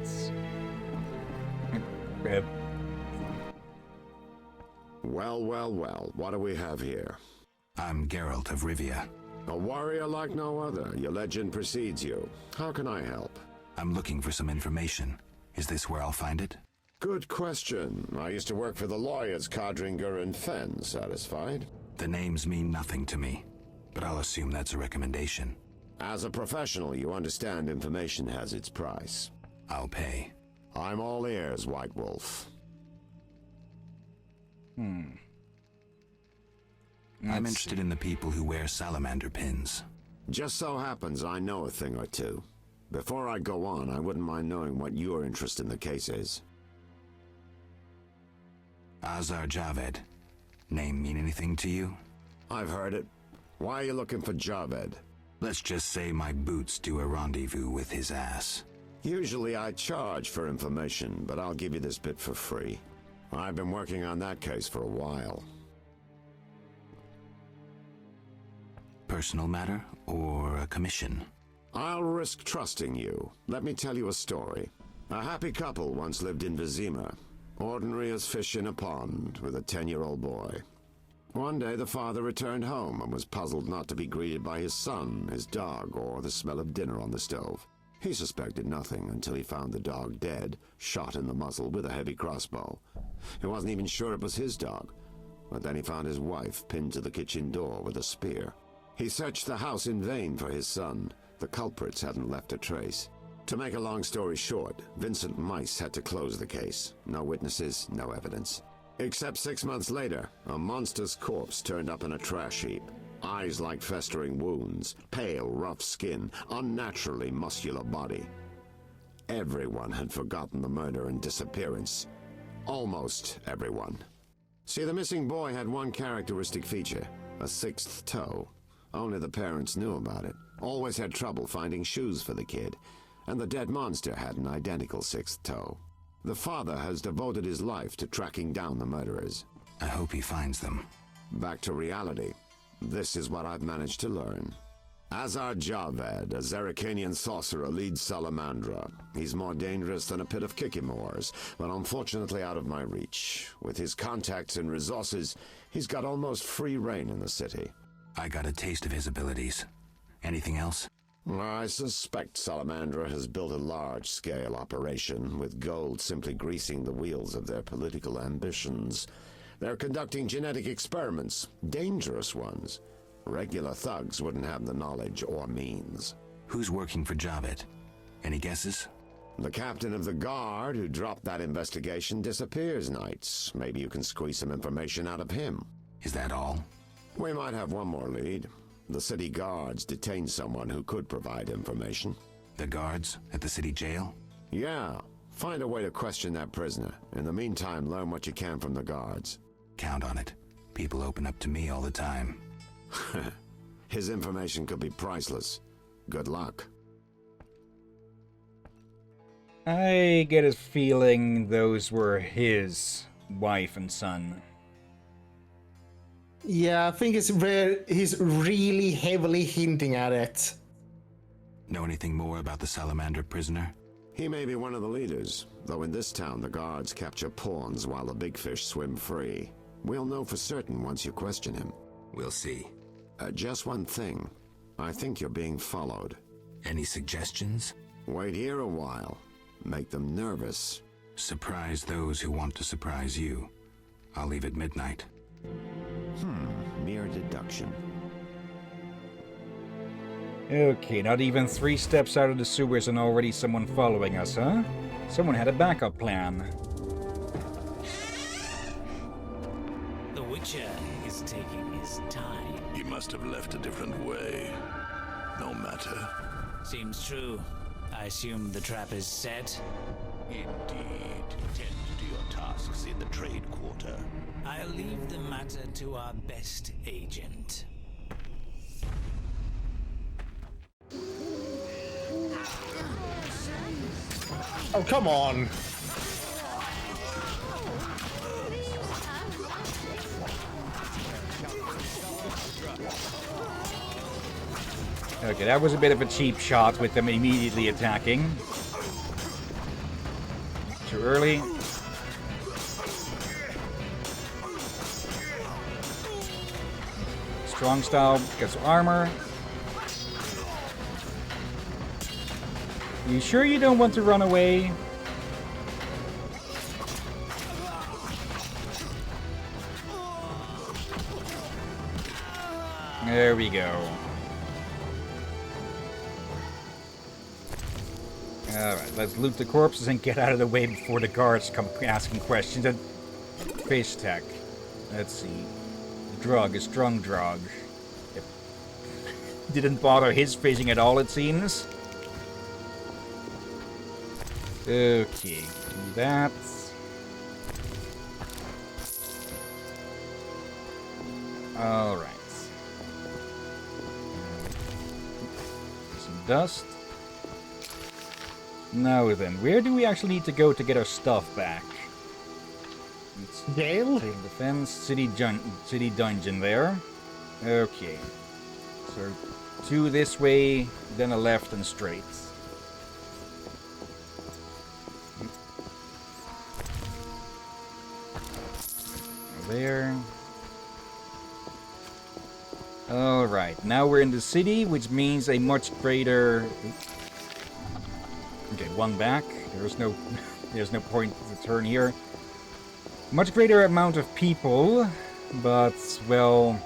Well, what do we have here? I'm Geralt of Rivia. A warrior like no other. Your legend precedes you. How can I help? I'm looking for some information. Is this where I'll find it? Good question. I used to work for the lawyers Codringer and Fenn. Satisfied? The names mean nothing to me, but I'll assume that's a recommendation. As a professional, you understand information has its price. I'll pay. I'm all ears, White Wolf. I'm interested in the people who wear salamander pins. Just so happens I know a thing or two. Before I go on, I wouldn't mind knowing what your interest in the case is. Azar Javed. Name mean anything to you? I've heard it. Why are you looking for Javed? Let's just say my boots do a rendezvous with his ass. Usually I charge for information, but I'll give you this bit for free. I've been working on that case for a while. Personal matter or a commission? I'll risk trusting you. Let me tell you a story. A happy couple once lived in Vizima. Ordinary as fish in a pond, with a 10-year-old boy. One day the father returned home and was puzzled not to be greeted by his son, his dog, or the smell of dinner on the stove. He suspected nothing until he found the dog dead, shot in the muzzle with a heavy crossbow. He wasn't even sure it was his dog, but then he found his wife pinned to the kitchen door with a spear. He searched the house in vain for his son. The culprits hadn't left a trace. To make a long story short, Vincent Mice had to close the case. No witnesses, no evidence. Except 6 months later, a monster's corpse turned up in a trash heap. Eyes like festering wounds, pale, rough skin, unnaturally muscular body. Everyone had forgotten the murder and disappearance. Almost everyone. See, the missing boy had one characteristic feature, a sixth toe. Only the parents knew about it. Always had trouble finding shoes for the kid. And the dead monster had an identical sixth toe. The father has devoted his life to tracking down the murderers. I hope he finds them. Back to reality. This is what I've managed to learn. Azar Javed, a Zerrikanian sorcerer, leads Salamandra. He's more dangerous than a pit of Kikimors, but unfortunately out of my reach. With his contacts and resources, he's got almost free reign in the city. I got a taste of his abilities. Anything else? I suspect Salamandra has built a large-scale operation, with gold simply greasing the wheels of their political ambitions. They're conducting genetic experiments, dangerous ones. Regular thugs wouldn't have the knowledge or means. Who's working for Javed? Any guesses? The captain of the guard who dropped that investigation disappears nights. Maybe you can squeeze some information out of him. Is that all? We might have one more lead. The city guards detained someone who could provide information. The guards at the city jail? Yeah. Find a way to question that prisoner. In the meantime, learn what you can from the guards. Count on it. People open up to me all the time. His information could be priceless. Good luck. I get a feeling those were his wife and son. Yeah, I think it's where he's really heavily hinting at it. Know anything more about the salamander prisoner? He may be one of the leaders, though in this town the guards capture pawns while the big fish swim free. We'll know for certain once you question him. We'll see. Just one thing. I think you're being followed. Any suggestions? Wait here a while. Make them nervous. Surprise those who want to surprise you. I'll leave at midnight. Mere deduction. Okay, not even 3 steps out of the sewers and already someone following us, huh? Someone had a backup plan. The Witcher is taking his time. He must have left a different way. No matter. Seems true. I assume the trap is set. Indeed. Tend to your tasks in the trade quarter. I'll leave the matter to our best agent. Oh, come on! Okay, that was a bit of a cheap shot with them immediately attacking. Too early. Strong style gets armor. You sure you don't want to run away? There we go. Alright, let's loot the corpses and get out of the way before the guards come asking questions. And fish tech. Let's see. Drug, a strong drug. It didn't bother his fishing at all, it seems. Okay, do that. Alright. Some dust. Now then, where do we actually need to go to get our stuff back? Jail? Defense, city dungeon there. Okay. So, 2 this way, then a left and straight. There. Alright, now we're in the city, which means a much greater... Okay, 1 back. There's no point to turn here. Much greater amount of people, but, well,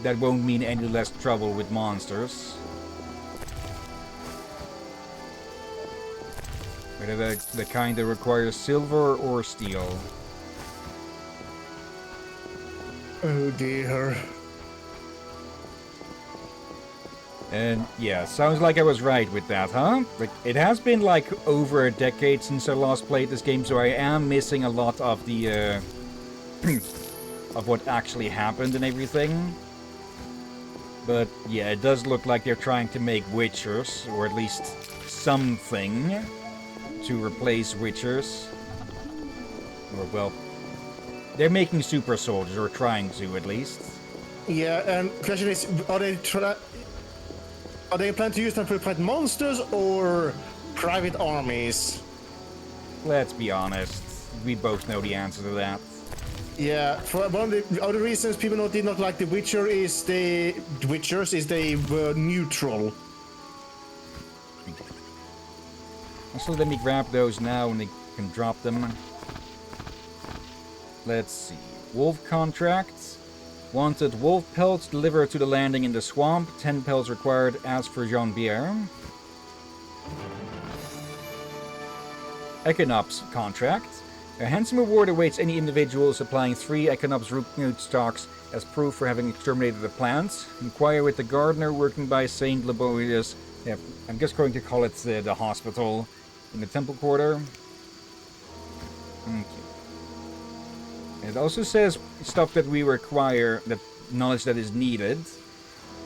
that won't mean any less trouble with monsters. Whether the kind that requires silver or steel. Oh dear. And yeah, sounds like I was right with that, huh? Like, it has been like over a decade since I last played this game, so I am missing a lot of the of what actually happened and everything. But yeah, it does look like they're trying to make Witchers, or at least something to replace Witchers. Or well, they're making super soldiers, or trying to at least. Yeah, and question is, are they planning to use them to fight monsters or private armies? Let's be honest, we both know the answer to that. Yeah, for one of the other reasons people did not like The Witcher is they were neutral. Also, let me grab those now and they can drop them. Let's see. Wolf contracts. Wanted wolf pelts delivered to the landing in the swamp. 10 pelts required as for Jean-Pierre. Equinops contract. A handsome reward awaits any individual supplying 3 Equinops root stalks as proof for having exterminated the plants. Inquire with the gardener working by Saint Laborius. Yeah, I'm just going to call it the hospital in the temple quarter. Okay. It also says stuff that we require, that knowledge that is needed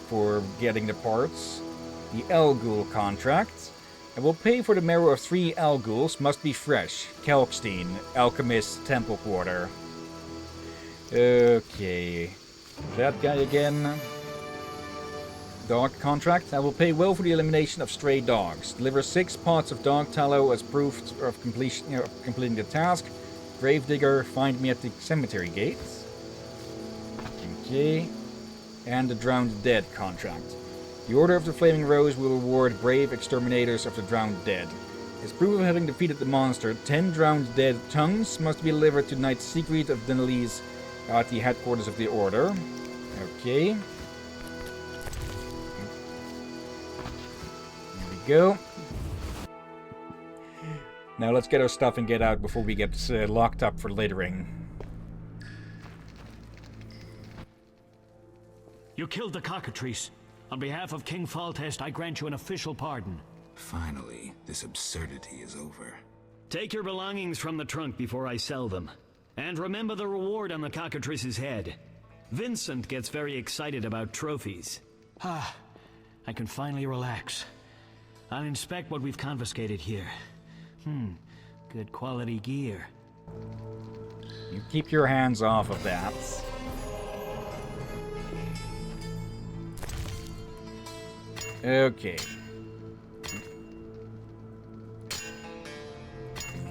for getting the parts. The Elgul contract. I will pay for the marrow of 3 Alguls, must be fresh. Kelkstein, Alchemist Temple Quarter. Okay. That guy again. Dog contract. I will pay well for the elimination of stray dogs. Deliver 6 pots of dog tallow as proof of completing the task. Gravedigger, find me at the cemetery gate. Okay. And the Drowned Dead contract. The Order of the Flaming Rose will reward brave exterminators of the drowned dead. As proof of having defeated the monster, 10 drowned dead tongues must be delivered to Knight Siegfried of Denelise at the headquarters of the Order. Okay. There we go. Now let's get our stuff and get out before we get locked up for littering. You killed the cockatrice. On behalf of King Faltest, I grant you an official pardon. Finally, this absurdity is over. Take your belongings from the trunk before I sell them. And remember the reward on the cockatrice's head. Vincent gets very excited about trophies. Ah, I can finally relax. I'll inspect what we've confiscated here. Good quality gear. You keep your hands off of that. Okay.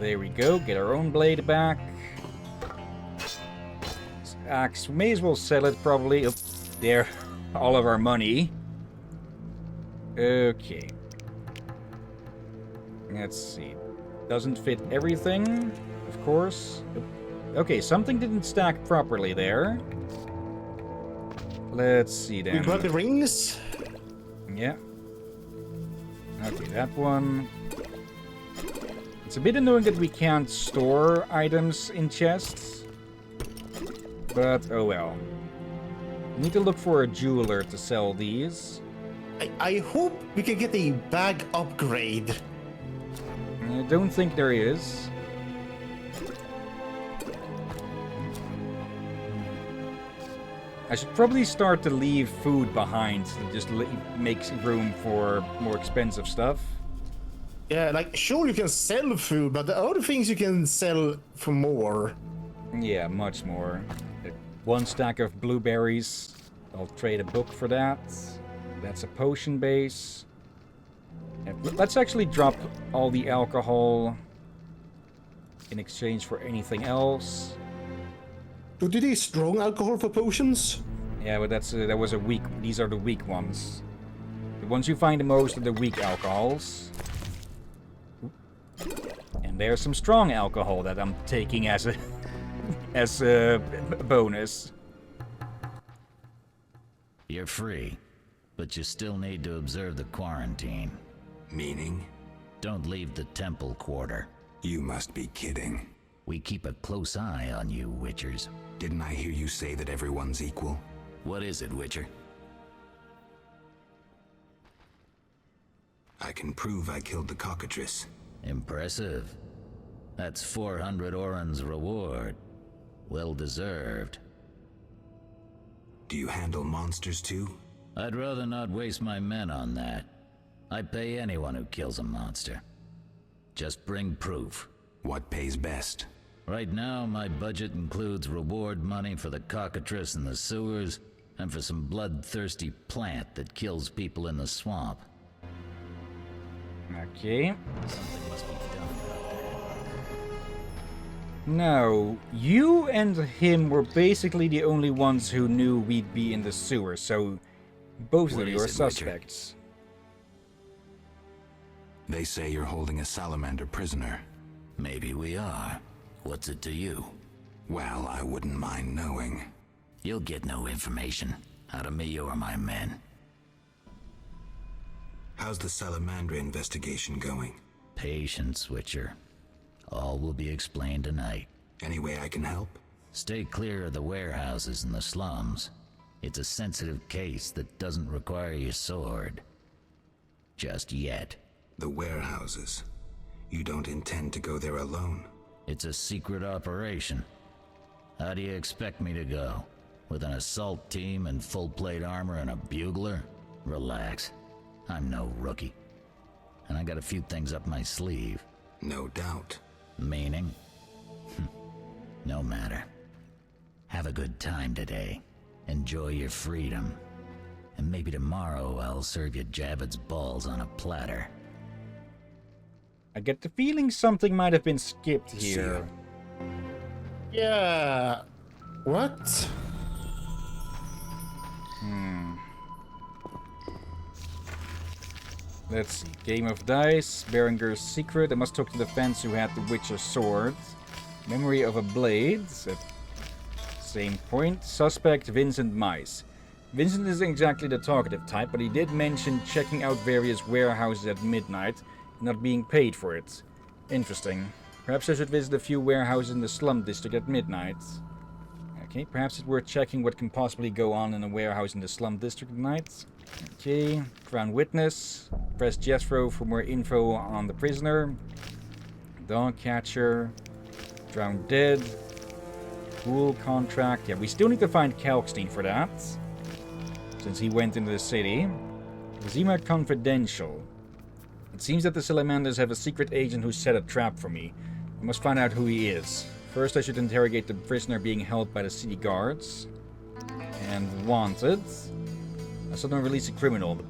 There we go. Get our own blade back. This axe. We may as well sell it, probably. Oh, there. All of our money. Okay. Let's see. Doesn't fit everything, of course. Okay, something didn't stack properly there. Let's see then. We got the rings. Yeah. Okay, that one. It's a bit annoying that we can't store items in chests. But, oh well. We need to look for a jeweler to sell these. I hope we can get a bag upgrade. I don't think there is. I should probably start to leave food behind to just make room for more expensive stuff. Yeah, like, sure you can sell food, but the other things you can sell for more. Yeah, much more. 1 stack of blueberries. I'll trade a book for that. That's a potion base. And let's actually drop all the alcohol in exchange for anything else. Do they strong alcohol for potions? Yeah, but that was a weak. These are the weak ones. The ones you find the most are the weak alcohols. And there's some strong alcohol that I'm taking as a bonus. You're free, but you still need to observe the quarantine. Meaning? Don't leave the temple quarter. You must be kidding. We keep a close eye on you, Witchers. Didn't I hear you say that everyone's equal? What is it, Witcher? I can prove I killed the cockatrice. Impressive. That's 400 Oren's reward. Well deserved. Do you handle monsters too? I'd rather not waste my men on that. I pay anyone who kills a monster. Just bring proof. What pays best? Right now, my budget includes reward money for the cockatrice in the sewers, and for some bloodthirsty plant that kills people in the swamp. Okay. Something must be done about that. Now, you and him were basically the only ones who knew we'd be in the sewer, so both of you are suspects. They say you're holding a salamander prisoner. Maybe we are. What's it to you? Well, I wouldn't mind knowing. You'll get no information out of me or my men. How's the Salamandra investigation going? Patience, Witcher. All will be explained tonight. Any way I can help? Stay clear of the warehouses and the slums. It's a sensitive case that doesn't require your sword. Just yet. The warehouses. You don't intend to go there alone? It's a secret operation. How do you expect me to go? With an assault team and full plate armor and a bugler? Relax. I'm no rookie. and I got a few things up my sleeve. No doubt. Meaning? No matter. Have a good time today. Enjoy your freedom. And maybe tomorrow I'll serve you Javed's balls on a platter. I get the feeling something might have been skipped here. Yeah. What? Let's see. Game of Dice. Berenger's Secret. I must talk to the fence who had the Witcher's sword. Memory of a blade. Same point. Suspect Vincent Mice. Vincent isn't exactly the talkative type, but he did mention checking out various warehouses at midnight and not being paid for it. Interesting. Perhaps I should visit a few warehouses in the slum district at midnight. Okay, perhaps it's worth checking what can possibly go on in a warehouse in the slum district at night. Okay, Crown Witness. Press Jethro for more info on the prisoner. Dog Catcher. Drowned Dead. Pool Contract. Yeah, we still need to find Kalkstein for that, since he went into the city. Zima Confidential. It seems that the Salamanders have a secret agent who set a trap for me. I must find out who he is. First, I should interrogate the prisoner being held by the city guards. And wanted. I saw them release a criminal, the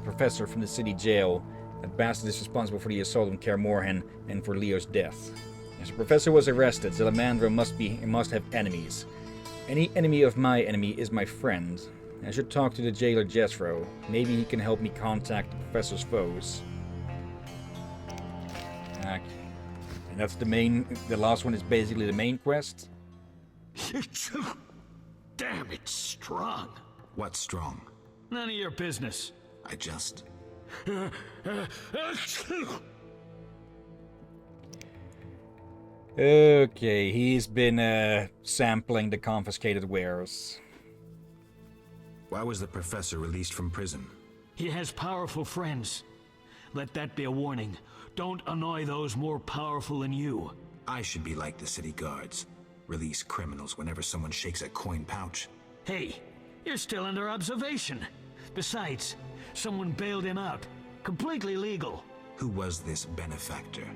professor from the city jail. That bastard is responsible for the assault on Kaer Morhen and for Leo's death. As the professor was arrested, Salamandra must have enemies. Any enemy of my enemy is my friend. I should talk to the jailer Jethro. Maybe he can help me contact the professor's foes. Okay. And that's the last one is basically the main quest. Damn, it's strong. What's strong? None of your business. I just... Okay, he's been sampling the confiscated wares. Why was the professor released from prison? He has powerful friends. Let that be a warning. Don't annoy those more powerful than you. I should be like the city guards. Release criminals whenever someone shakes a coin pouch. Hey, you're still under observation. Besides, someone bailed him out. Completely legal. Who was this benefactor?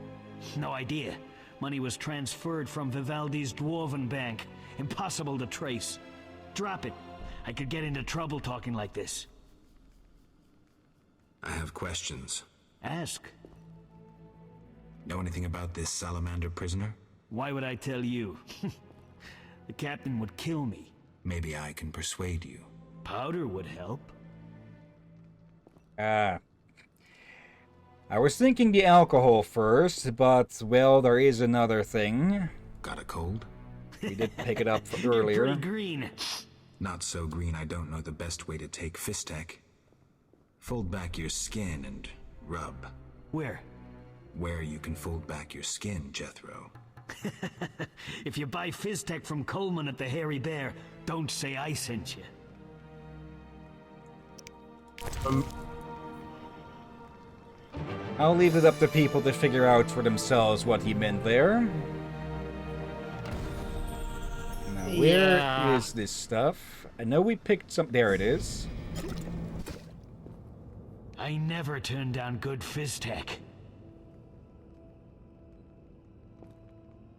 No idea. Money was transferred from Vivaldi's Dwarven Bank. Impossible to trace. Drop it. I could get into trouble talking like this. I have questions. Ask. Know anything about this salamander prisoner? Why would I tell you? The captain would kill me. Maybe I can persuade you. Powder would help. I was thinking the alcohol first, but, well, there is another thing. Got a cold? We did pick it up earlier. You're pretty green. Not so green I don't know the best way to take Fistek. Fold back your skin and rub. Where? Where you can fold back your skin, Jethro. If you buy Fizztech from Coleman at the Hairy Bear, don't say I sent you. I'll leave it up to people to figure out for themselves what he meant there. Now, where is this stuff? I know we picked some... There it is. I never turn down good Fizztech.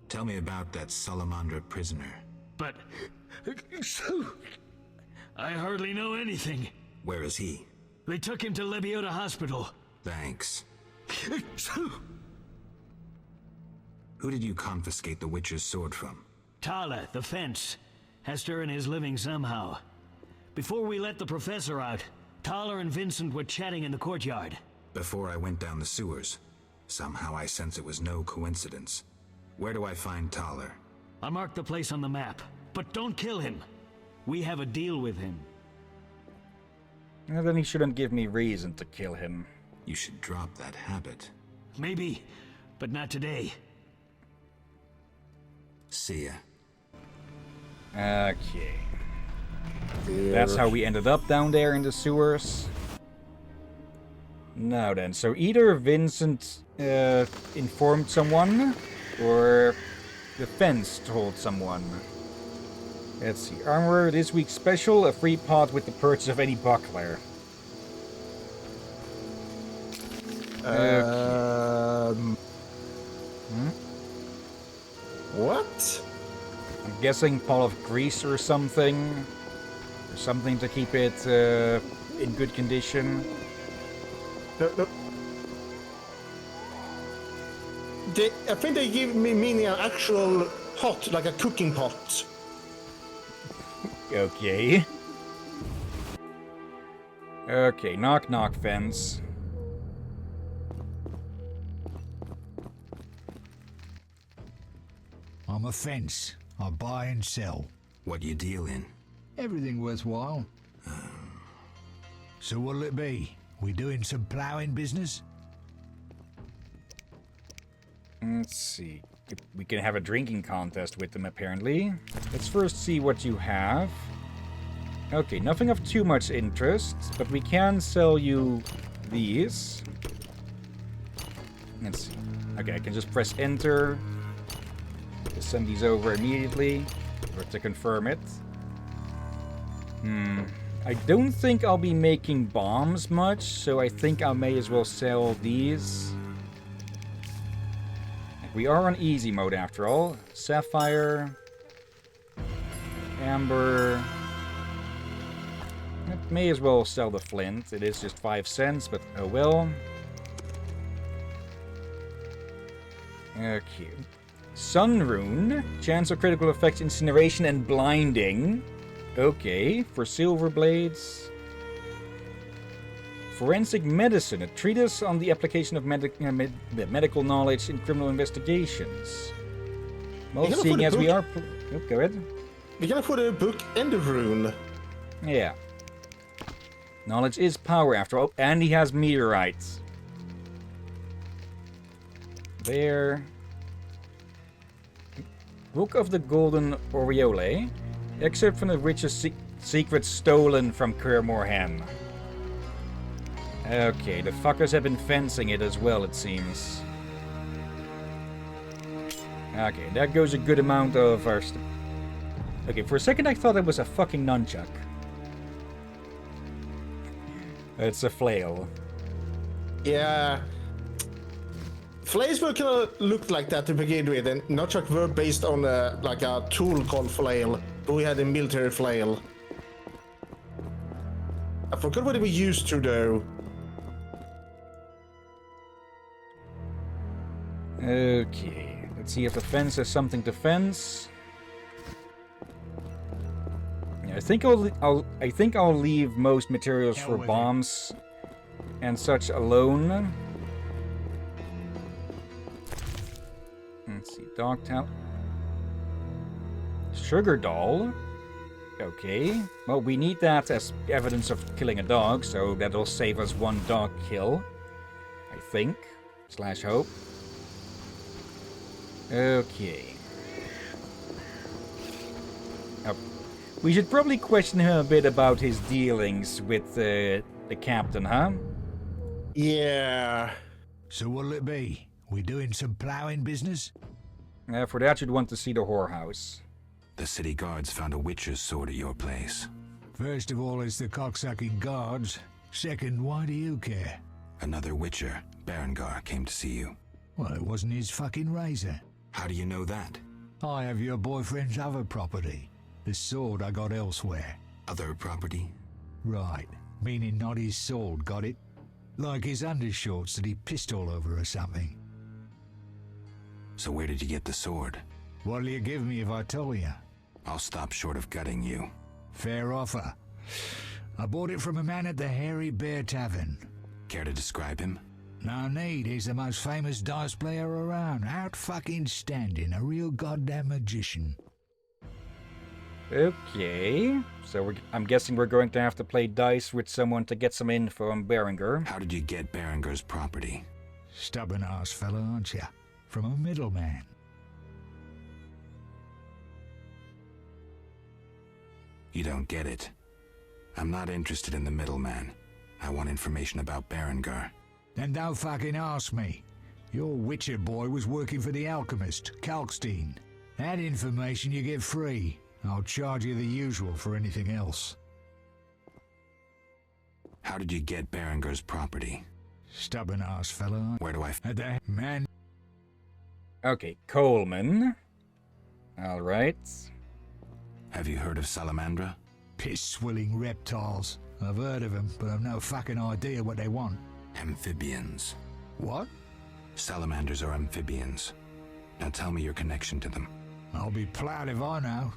Tell me about that Salamandra prisoner. But... I hardly know anything. Where is he? They took him to Lebiota Hospital. Thanks. Who did you confiscate the Witcher's sword from? Tala, the fence. Has to earn his living somehow. Before we let the professor out, Tala and Vincent were chatting in the courtyard. Before I went down the sewers. Somehow I sense it was no coincidence. Where do I find Thaler? I'll mark the place on the map, but don't kill him. We have a deal with him. Well, then he shouldn't give me reason to kill him. You should drop that habit. Maybe, but not today. See ya. Okay. That's how we ended up down there in the sewers. Now then, so either Vincent informed someone, or the fence told someone. Let's see. Armor, this week's special, a free pot with the purchase of any buckler. What? I'm guessing pot of grease or something. Or something to keep it in good condition. No. I think they give me meaning an actual pot, like a cooking pot. Okay. Okay, knock knock fence. I'm a fence. I buy and sell. What you deal in? Everything worthwhile. So what'll it be? We doing some ploughing business? Let's see. We can have a drinking contest with them, apparently. Let's first see what you have. Okay, nothing of too much interest, but we can sell you these. Let's see. Okay, I can just press enter. Just send these over immediately, or to confirm it. I don't think I'll be making bombs much, so I think I may as well sell these. We are on easy mode after all. Sapphire. Amber. I may as well sell the flint. It is just 5 cents, but oh well. Okay. Sun Rune. Chance of critical effects, incineration, and blinding. Okay. For silver blades. Forensic medicine. A treatise on the application of medical knowledge in criminal investigations. Well, seeing as we are... Oh, go ahead. We're gonna put a book and a rune. Yeah. Knowledge is power after all. And he has meteorites. There. Book of the Golden Aureole. Excerpt from the richest secret stolen from Kaer Morhen. Okay, the fuckers have been fencing it as well, it seems. Okay, that goes a good amount of our stuff. Okay, for a second I thought it was a fucking nunchuck. It's a flail. Yeah. Flails were kind of looked like that to begin with, and nunchuck were based on like a tool called flail. But we had a military flail. I forgot what we used to though. Okay, let's see if the fence has something to fence. Yeah, I think I'll leave most materials for bombs and such alone. Let's see, dog towel. Sugar doll. Okay. Well, we need that as evidence of killing a dog, so that'll save us 1 dog kill. I think. / hope. Okay. We should probably question him a bit about his dealings with the captain, huh? Yeah. So what'll it be? We doing some ploughing business? For that you'd want to see the whorehouse. The city guards found a witcher's sword at your place. First of all, it's the cocksucking guards. Second, why do you care? Another witcher, Berengar, came to see you. Well, it wasn't his fucking razor. How do you know that? I have your boyfriend's other property. The sword I got elsewhere. Other property? Right. Meaning not his sword, got it? Like his undershorts that he pissed all over or something. So where did you get the sword? What'll you give me if I tell you? I'll stop short of gutting you. Fair offer. I bought it from a man at the Hairy Bear Tavern. Care to describe him? No need, he's the most famous dice player around. Out fucking standing, a real goddamn magician. Okay, so I'm guessing we're going to have to play dice with someone to get some info on Berenger. How did you get Berengar's property? Stubborn ass fella, aren't you? From a middleman. You don't get it. I'm not interested in the middleman. I want information about Berengar. Then don't fucking ask me. Your Witcher boy was working for the alchemist, Kalkstein. That information you get free. I'll charge you the usual for anything else. How did you get Berengar's property? Stubborn ass fella. Where do I... At the man. Okay, Coleman. Alright. Have you heard of Salamandra? Piss-swilling reptiles. I've heard of them, but I've no fucking idea what they want. Amphibians. What? Salamanders are amphibians. Now tell me your connection to them. I'll be proud if I know.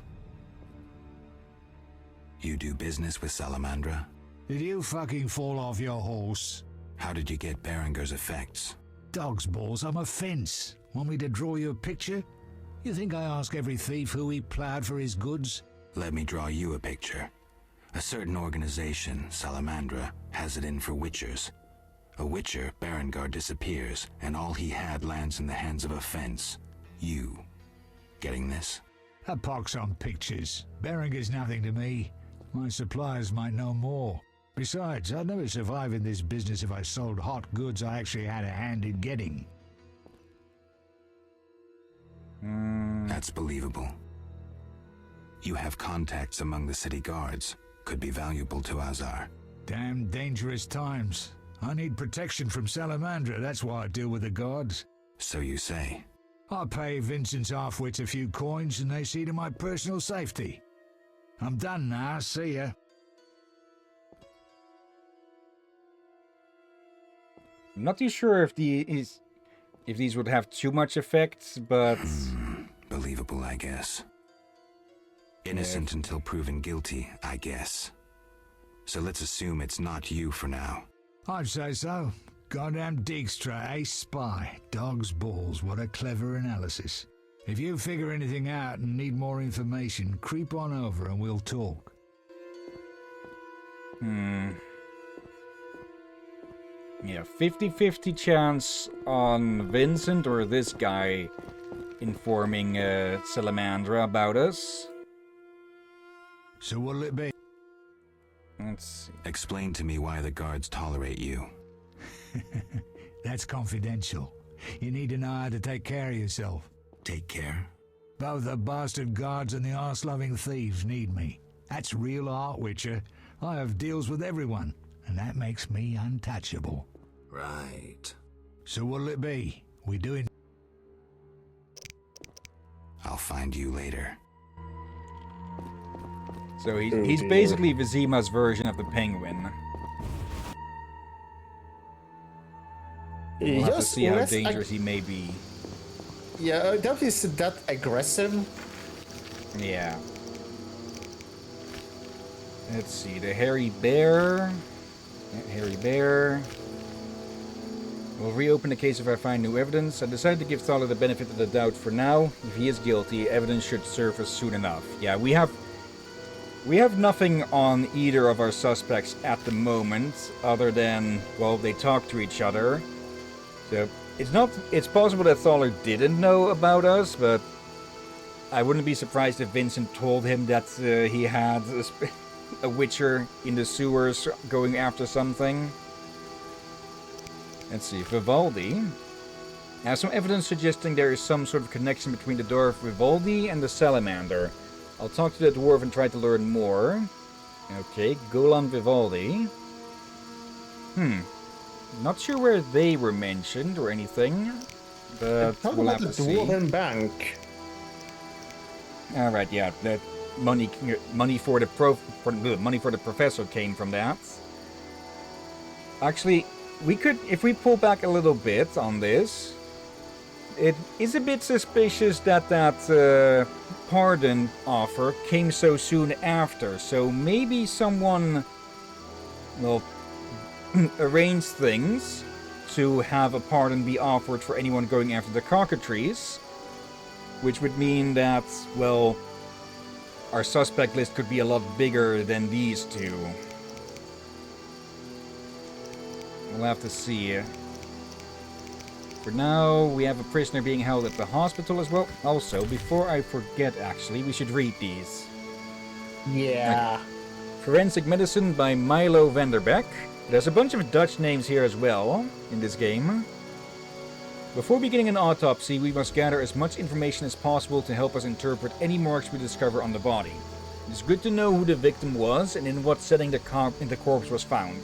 You do business with Salamandra? Did you fucking fall off your horse? How did you get Berenger's effects? Dog's balls, I'm a fence. Want me to draw you a picture? You think I ask every thief who he plowed for his goods? Let me draw you a picture. A certain organization, Salamandra, has it in for witchers. A witcher, Berengar, disappears, and all he had lands in the hands of a fence. You. Getting this? A pox on pictures. Berenger's nothing to me. My suppliers might know more. Besides, I'd never survive in this business if I sold hot goods I actually had a hand in getting. That's believable. You have contacts among the city guards. Could be valuable to Azar. Damn dangerous times. I need protection from Salamandra, that's why I deal with the guards. So you say. I pay Vincent's half-wits a few coins and they see to my personal safety. I'm done now, see ya. I'm not too sure if these would have too much effect, but... Believable, I guess. Innocent until proven guilty, I guess. So let's assume it's not you for now. I'd say so. Goddamn Dijkstra, ace spy. Dog's balls, what a clever analysis. If you figure anything out and need more information, creep on over and we'll talk. Yeah, 50-50 chance on Vincent or this guy informing Salamandra about us. So what'll it be? Let's see. Explain to me why the guards tolerate you. That's confidential. You need to know how to take care of yourself. Take care? Both the bastard guards and the arse-loving thieves need me. That's real art, Witcher. I have deals with everyone, and that makes me untouchable. Right. So what'll it be? We doing... I'll find you later. So he's basically Vizima's version of the penguin. We'll have to see how dangerous he may be. Yeah, that is that aggressive. Yeah. Let's see, the hairy bear. Hairy bear. We'll reopen the case if I find new evidence. I decided to give Thaler the benefit of the doubt for now. If he is guilty, evidence should surface soon enough. Yeah, we have nothing on either of our suspects at the moment, other than, well, they talk to each other. So, it's possible that Thaler didn't know about us, but I wouldn't be surprised if Vincent told him that he had a witcher in the sewers going after something. Let's see, Vivaldi. Now, some evidence suggesting there is some sort of connection between the dwarf Vivaldi and the salamander. I'll talk to the dwarf and try to learn more. Okay, Golan Vivaldi. Not sure where they were mentioned or anything, but we'll have to see. Dwarven Bank. All right, yeah, that money for the professor came from that. Actually, we could, if we pull back a little bit on this, it is a bit suspicious that pardon offer came so soon after. So maybe someone, well, arranged things to have a pardon be offered for anyone going after the cockatrice, which would mean that, well, our suspect list could be a lot bigger than these two. We'll have to see. For now, we have a prisoner being held at the hospital as well. Also, before I forget, actually, we should read these. Yeah. Forensic Medicine by Milo Vanderbeck. There's a bunch of Dutch names here as well in this game. Before beginning an autopsy, we must gather as much information as possible to help us interpret any marks we discover on the body. It's good to know who the victim was and in what setting the corpse was found.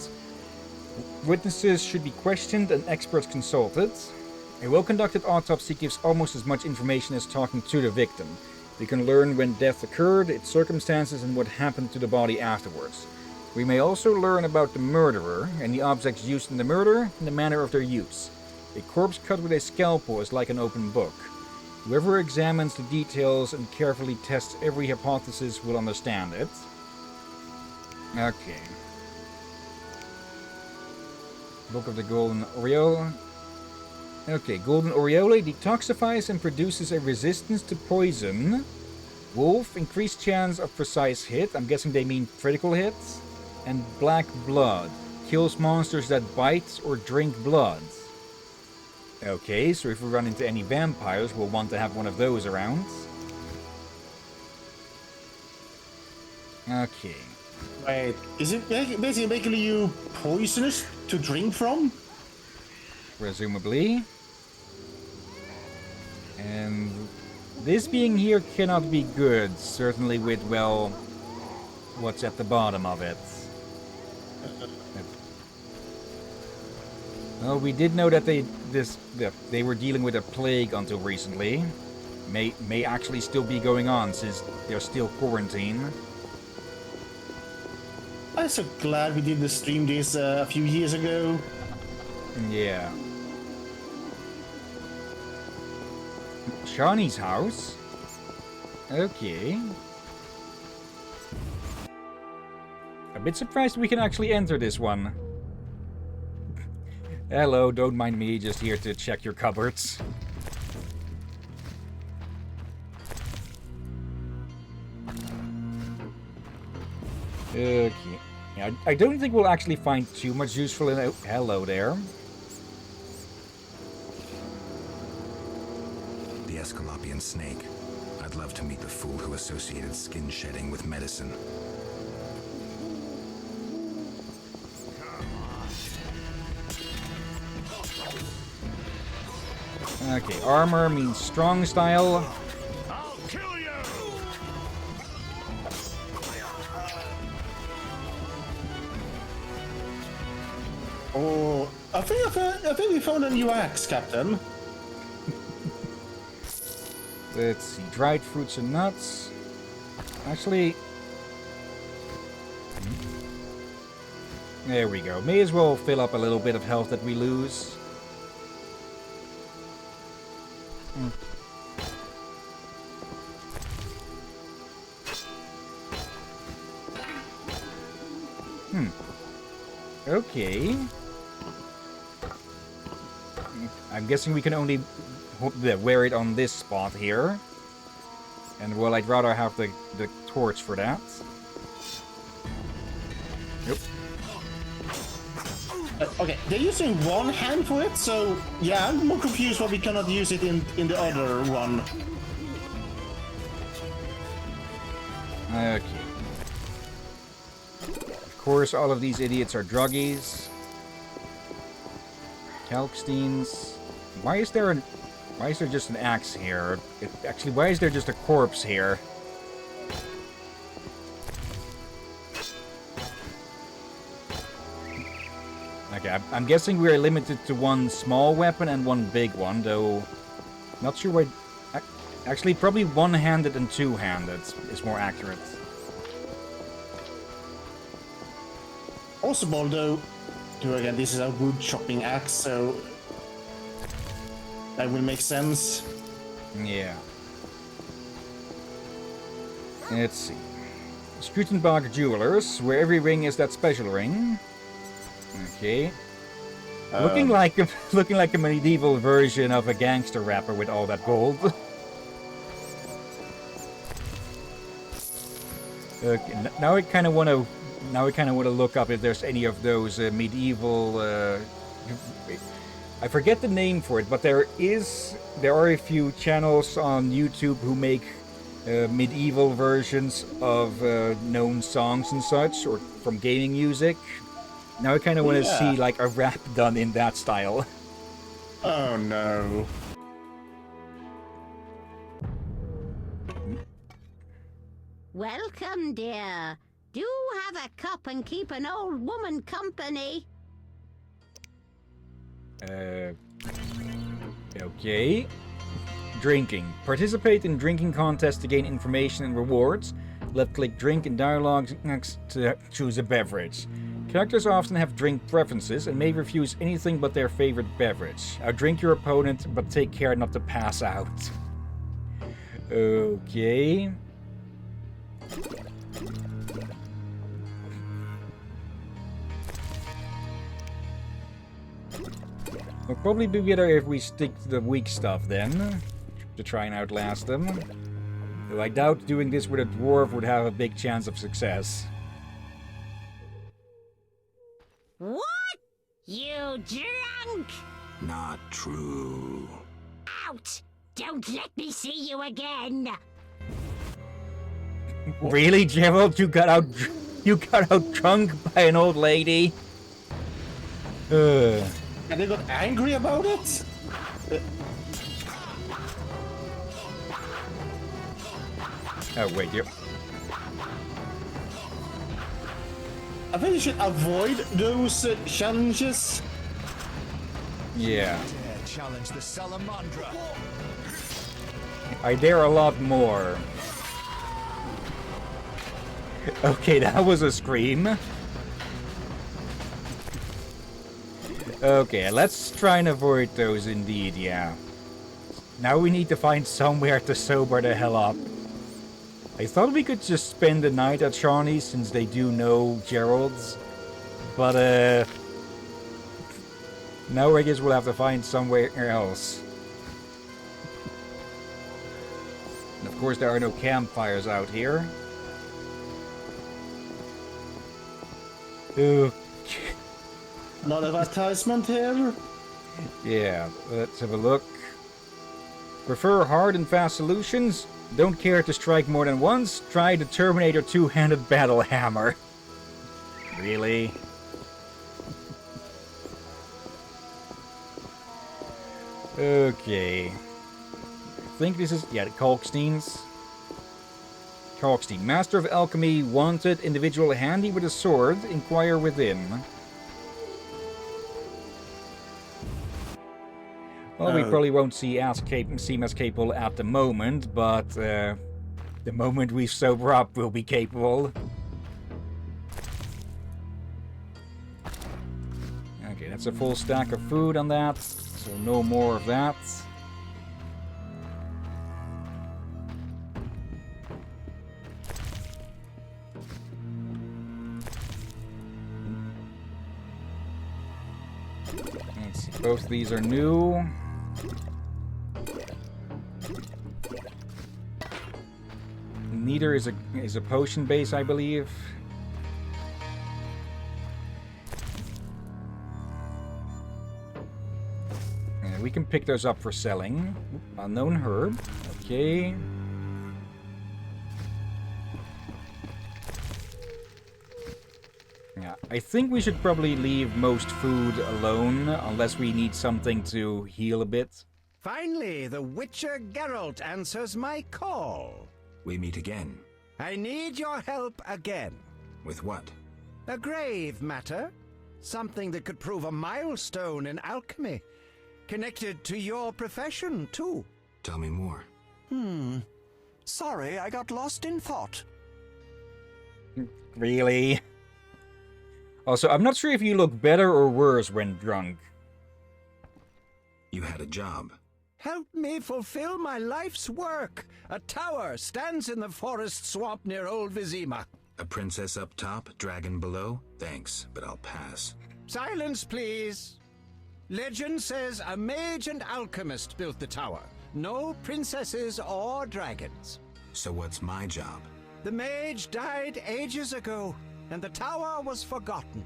Witnesses should be questioned and experts consulted. A well-conducted autopsy gives almost as much information as talking to the victim. We can learn when death occurred, its circumstances, and what happened to the body afterwards. We may also learn about the murderer and the objects used in the murder and the manner of their use. A corpse cut with a scalpel is like an open book. Whoever examines the details and carefully tests every hypothesis will understand it. Okay. Book of the Golden Aureole. Okay, Golden Aureole detoxifies and produces a resistance to poison. Wolf, increased chance of precise hit. I'm guessing they mean critical hits. And Black Blood. Kills monsters that bite or drink blood. Okay, so if we run into any vampires, we'll want to have one of those around. Okay. Wait, is it basically you poisonous to drink from? Presumably. And this being here cannot be good, certainly with, well, what's at the bottom of it. Well, we did know that they were dealing with a plague until recently. May actually still be going on since they're still quarantined. I'm so glad we did the stream this a few years ago. Yeah. Shawnee's house? Okay. A bit surprised we can actually enter this one. Hello, don't mind me, just here to check your cupboards. Okay. Yeah, I don't think we'll actually find too much useful in it. Hello there. The Escalopian snake. I'd love to meet the fool who associated skin shedding with medicine. Okay, armor means strong style. I'll kill you! Oh, I think we found a new axe, Captain. Let's see, dried fruits and nuts. Actually, there we go. May as well fill up a little bit of health that we lose. Okay. I'm guessing we can only wear it on this spot here. And well, I'd rather have the torch for that. Yep. Okay, they're using one hand for it, so yeah, I'm more confused why we cannot use it in the other one. Okay. Of course, all of these idiots are druggies. Kalksteins. Why is there just an axe here? Actually, why is there just a corpse here? Okay, I'm guessing we're limited to one small weapon and one big one, though not sure why... Actually, probably one-handed and two-handed is more accurate. Possible, though, again, this is a wood chopping axe, so that will make sense. Yeah. Let's see. Strutenbach Jewelers, where every ring is that special ring. Okay. Looking like a medieval version of a gangster rapper with all that gold. Okay, now I kind of want to look up if there's any of those medieval. I forget the name for it, but there are a few channels on YouTube who make medieval versions of known songs and such, or from gaming music. Now I kind of want to see like a rap done in that style. Oh no. Welcome, dear. Do have a cup and keep an old woman company. Okay. Drinking. Participate in drinking contests to gain information and rewards. Left-click drink in dialogues next to choose a beverage. Characters often have drink preferences and may refuse anything but their favorite beverage. Outdrink your opponent, but take care not to pass out. Okay. It'll probably be better if we stick to the weak stuff then, to try and outlast them. Though I doubt doing this with a dwarf would have a big chance of success. What? You drunk? Not true. Out! Don't let me see you again! Really, Gerald? You got out drunk by an old lady? And they got angry about it? Oh, wait, you... I think you should avoid those challenges. Yeah. Dare challenge the Salamandra. I dare a lot more. Okay, that was a scream. Okay, let's try and avoid those indeed, yeah. Now we need to find somewhere to sober the hell up. I thought we could just spend the night at Shawnee's since they do know Gerald's. But, now I guess we'll have to find somewhere else. And of course there are no campfires out here. Ooh. Not advertisement here. Yeah, let's have a look. Prefer hard and fast solutions? Don't care to strike more than once? Try the Terminator two-handed battle hammer. Really? Okay. I think this is... yeah, the Kalksteins. Kalkstein. Master of Alchemy, wanted, individual handy with a sword, inquire within. Well, we probably won't seem as capable at the moment, but the moment we sober up, we'll be capable. Okay, that's a full stack of food on that, so no more of that. Let's see, both these are new. Neither is a potion base, I believe. We can pick those up for selling. Unknown herb. Okay. Yeah, I think we should probably leave most food alone, unless we need something to heal a bit. Finally, the Witcher Geralt answers my call. We meet again. I need your help again. With what? A grave matter. Something that could prove a milestone in alchemy. Connected to your profession, too. Tell me more. Sorry, I got lost in thought. Really? Also, I'm not sure if you look better or worse when drunk. You had a job. Help me fulfill my life's work. A tower stands in the forest swamp near Old Vizima. A princess up top, dragon below? Thanks, but I'll pass. Silence, please. Legend says a mage and alchemist built the tower. No princesses or dragons. So what's my job? The mage died ages ago, and the tower was forgotten.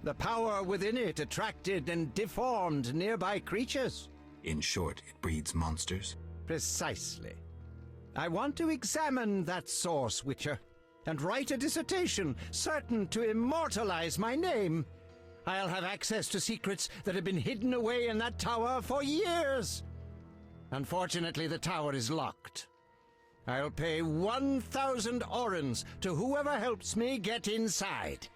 The power within it attracted and deformed nearby creatures. In short, it breeds monsters? Precisely. I want to examine that source, Witcher, and write a dissertation certain to immortalize my name. I'll have access to secrets that have been hidden away in that tower for years. Unfortunately, the tower is locked. I'll pay 1,000 orens to whoever helps me get inside.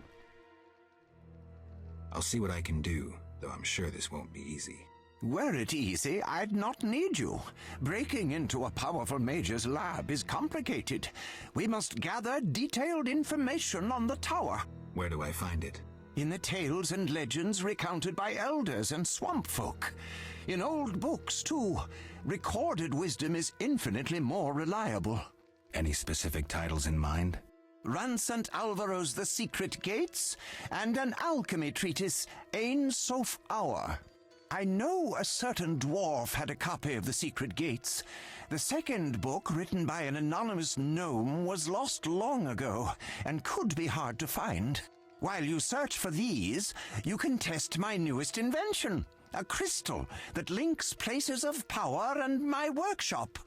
I'll see what I can do. Though I'm sure this won't be easy. Were it easy, I'd not need you. Breaking into a powerful mage's lab is complicated. We must gather detailed information on the tower. Where do I find it? In the tales and legends recounted by elders and swamp folk. In old books, too. Recorded wisdom is infinitely more reliable. Any specific titles in mind? Ransant Alvaro's The Secret Gates, and an alchemy treatise, Ain Soph Hour. I know a certain dwarf had a copy of The Secret Gates. The second book, written by an anonymous gnome, was lost long ago, and could be hard to find. While you search for these, you can test my newest invention, a crystal that links places of power and my workshop.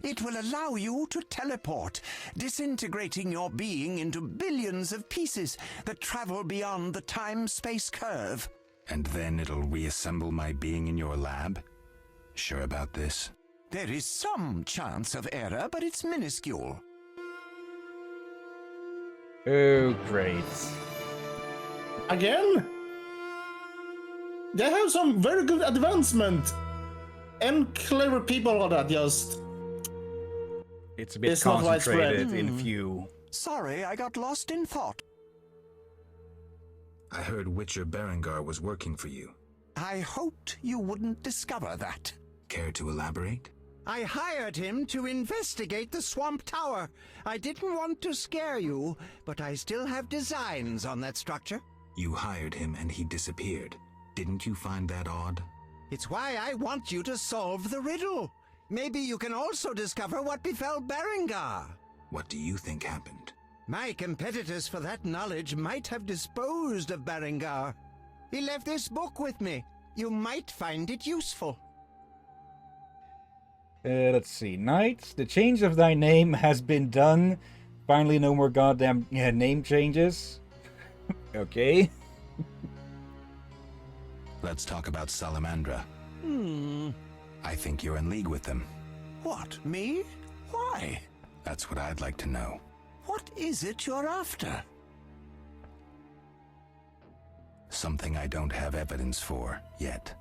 It will allow you to teleport, disintegrating your being into billions of pieces that travel beyond the time-space curve. And then it'll reassemble my being in your lab? Sure about this? There is some chance of error, but it's minuscule. Oh, great. Again? They have some very good advancement. And clever people are that just... It's a bit It's not concentrated widespread. in few. Sorry, I got lost in thought. I heard Witcher Berengar was working for you. I hoped you wouldn't discover that. Care to elaborate? I hired him to investigate the Swamp Tower. I didn't want to scare you, but I still have designs on that structure. You hired him and he disappeared. Didn't you find that odd? It's why I want you to solve the riddle. Maybe you can also discover what befell Berengar. What do you think happened? My competitors for that knowledge might have disposed of Berengar. He left this book with me. You might find it useful. Let's see. Knight, the change of thy name has been done. Finally, no more goddamn name changes. Okay. Let's talk about Salamandra. I think you're in league with them. What, me? Why? That's what I'd like to know. What is it you're after? Something I don't have evidence for yet.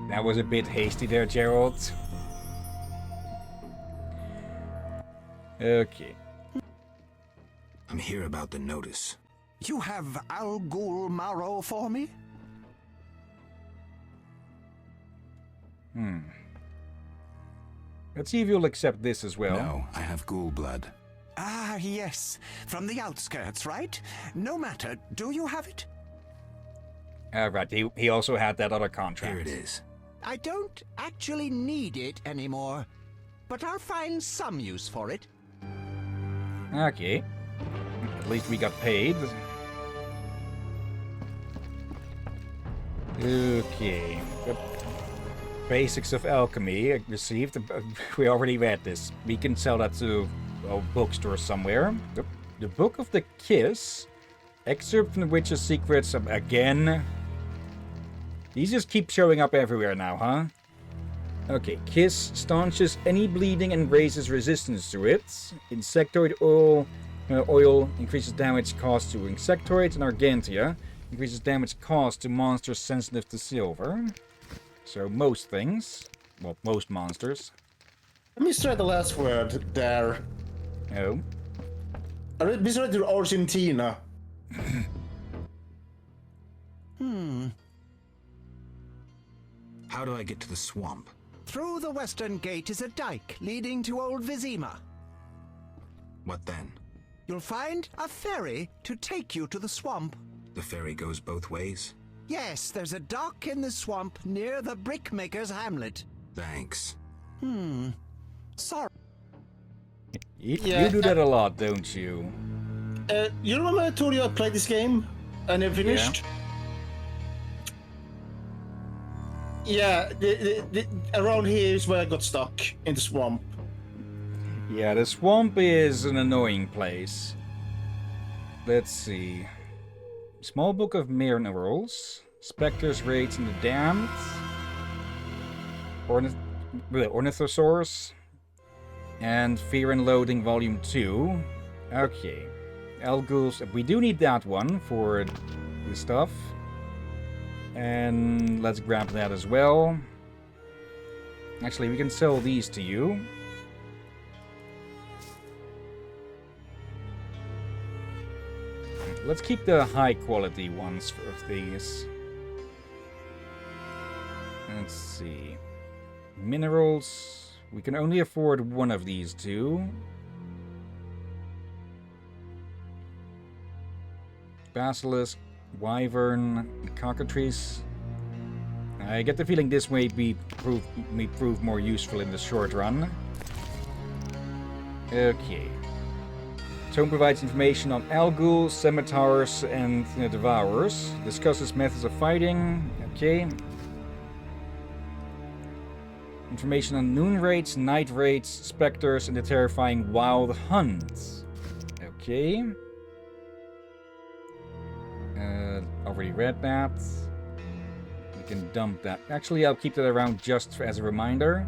That was a bit hasty there, Gerald. Okay. I'm here about the notice. You have Al Ghul Marrow for me? Let's see if you'll accept this as well. No, I have ghoul blood. Ah, yes. From the outskirts, right? No matter. Do you have it? Right, he also had that other contract. Here it is. I don't actually need it anymore, but I'll find some use for it. Okay. At least we got paid. Okay. The basics of alchemy received. We already read this. We can sell that to a bookstore somewhere. The Book of the Kiss. Excerpt from the Witcher's Secrets. Again. These just keep showing up everywhere now, huh? Okay, Kiss staunches any bleeding and raises resistance to it. Insectoid oil increases damage caused to insectoids, and Argentia increases damage caused to monsters sensitive to silver. So most things. Well, most monsters. Let me try the last word there. Oh. I misread to Argentina. How do I get to the swamp? Through the western gate is a dike leading to Old Vizima. What then? You'll find a ferry to take you to the swamp. The ferry goes both ways? Yes, there's a dock in the swamp near the brickmaker's hamlet. Thanks. Sorry. You do that a lot, don't you? You remember I told you I played this game and I finished? Yeah, around here is where I got stuck in the swamp. Yeah, the swamp is an annoying place. Let's see. Small Book of Minerals. Spectres, Raids, and the Damned. Ornithosaurus. And Fear and Loathing Volume 2. Okay. Al Ghul's. We do need that one for the stuff. And let's grab that as well. Actually, we can sell these to you. Let's keep the high quality ones of these. Let's see. Minerals. We can only afford one of these two. Basilisk, Wyvern, Cockatrice. I get the feeling this may prove more useful in the short run. Okay. Tome provides information on Algul, Scimitars, and Devourers. Discusses methods of fighting. Okay. Information on Noon Raids, Night Raids, Spectres, and the terrifying Wild Hunt. Okay. Already read that. We can dump that. Actually, I'll keep that around just as a reminder.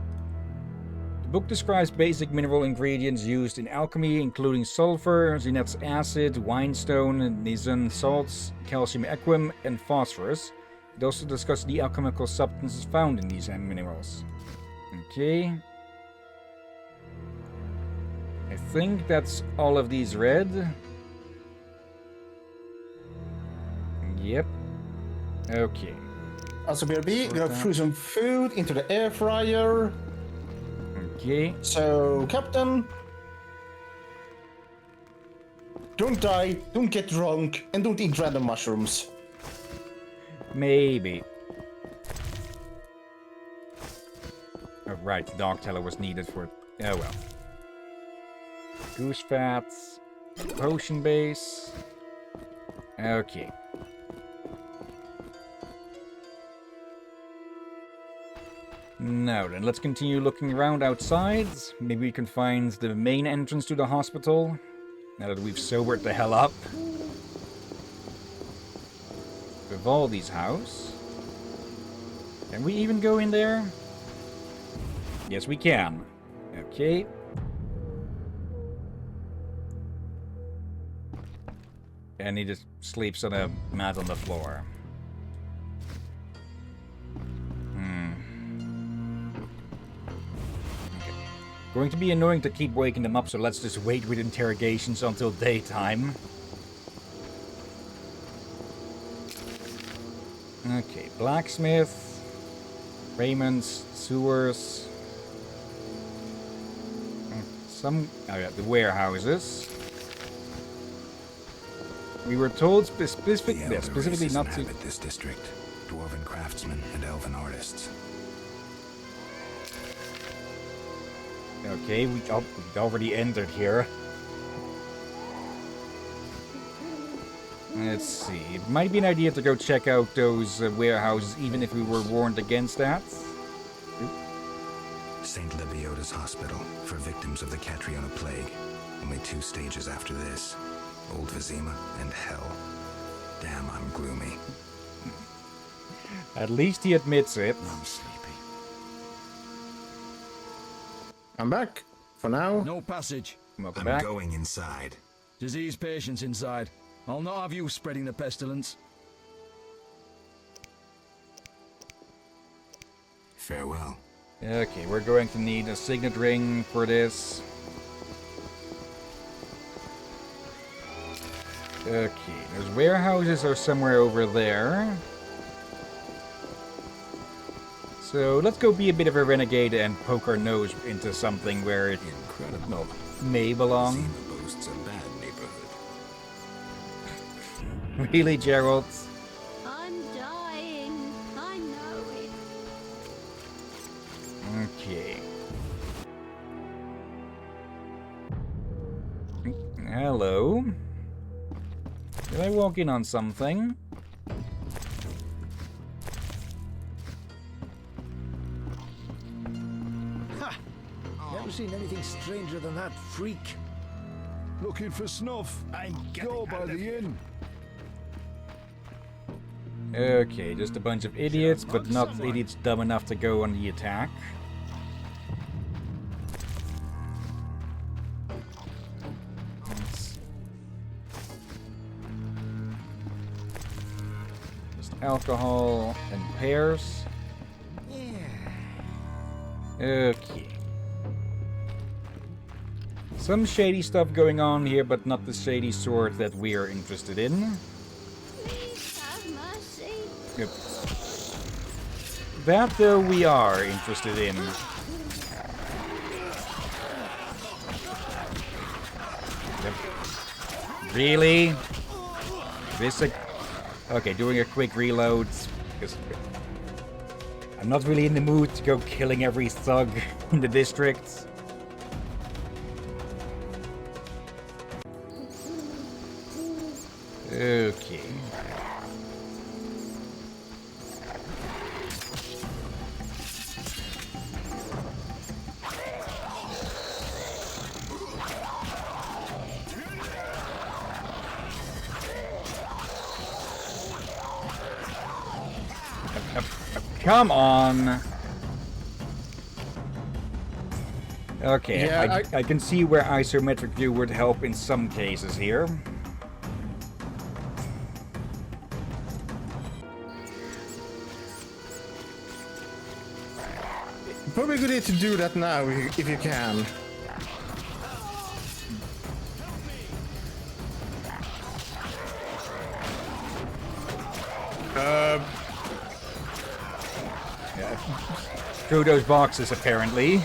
The book describes basic mineral ingredients used in alchemy, including sulfur, Zinet's acid, winestone, Nizan salts, calcium equum, and phosphorus. It also discusses the alchemical substances found in these minerals. Okay. I think that's all of these read. Yep. Okay. Also, BRB, gonna throw some food into the air fryer. Okay. So, Captain, don't die, don't get drunk, and don't eat random mushrooms. Maybe. Oh, right, the dog teller was needed for... Oh well. Goose fats. Potion base. Okay. Now then, let's continue looking around outside. Maybe we can find the main entrance to the hospital. Now that we've sobered the hell up. Vivaldi's house. Can we even go in there? Yes, we can. Okay. And he just sleeps on a mat on the floor. Going to be annoying to keep waking them up, so let's just wait with interrogations until daytime. Okay, blacksmith, Raymond's, sewers, oh yeah, the warehouses. We were told specifically not to. This district, dwarven craftsmen and elven artists. Okay, we already entered here. Let's see. It might be an idea to go check out those warehouses, even if we were warned against that. St. Lebioda's hospital for victims of the Catriona plague. Only 2 stages after this. Old Vizima and hell. Damn, I'm gloomy. At least he admits it. I'm sleepy. I'm back. For now. No passage. Welcome I'm back. going inside. Disease patients inside. I'll not have you spreading the pestilence. Farewell. Okay, we're going to need a signet ring for this. Okay, those warehouses are somewhere over there. So let's go be a bit of a renegade and poke our nose into something where it may belong. Vizima boasts a bad neighborhood. Really, Gerald? I'm dying. I know it. Okay. Hello. Did I walk in on something? Ha! Never seen anything stranger than that freak. Looking for snuff? Go by the inn. Okay, just a bunch of idiots, but not idiots dumb enough to go on the attack. Just alcohol and pears. Okay. Some shady stuff going on here, but not the shady sort that we are interested in. Please have mercy. Yep. That, though, we are interested in. Yep. Really? This okay, doing a quick reload, because I'm not really in the mood to go killing every thug in the district. Okay. Come on. Okay, Yeah, I can see where isometric view would help in some cases here. Probably good idea to do that now if you can. Through those boxes, apparently.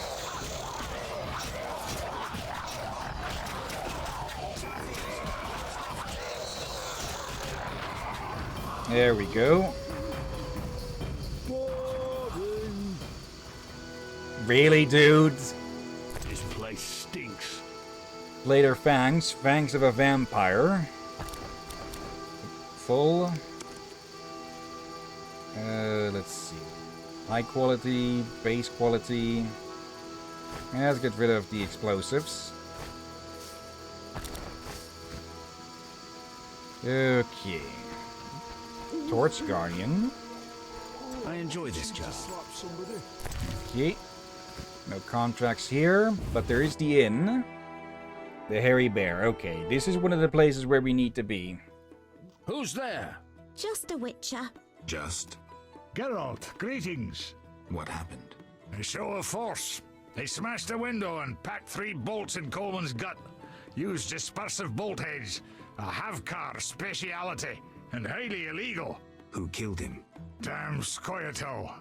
There we go. Really, dudes? This place stinks. Later fangs. Fangs of a vampire. Full. Let's see. High quality, base quality. Let's get rid of the explosives. Okay. Torch Guardian. I enjoy this job. Okay. No contracts here, but there is the inn. The Hairy Bear. Okay, this is one of the places where we need to be. Who's there? Just a witcher. Just? Geralt, greetings. What happened? A show of force. They smashed a window and packed 3 bolts in Coleman's gut. Used dispersive bolt heads. A Havkar speciality. And highly illegal. Who killed him? Damn Scoia'tael.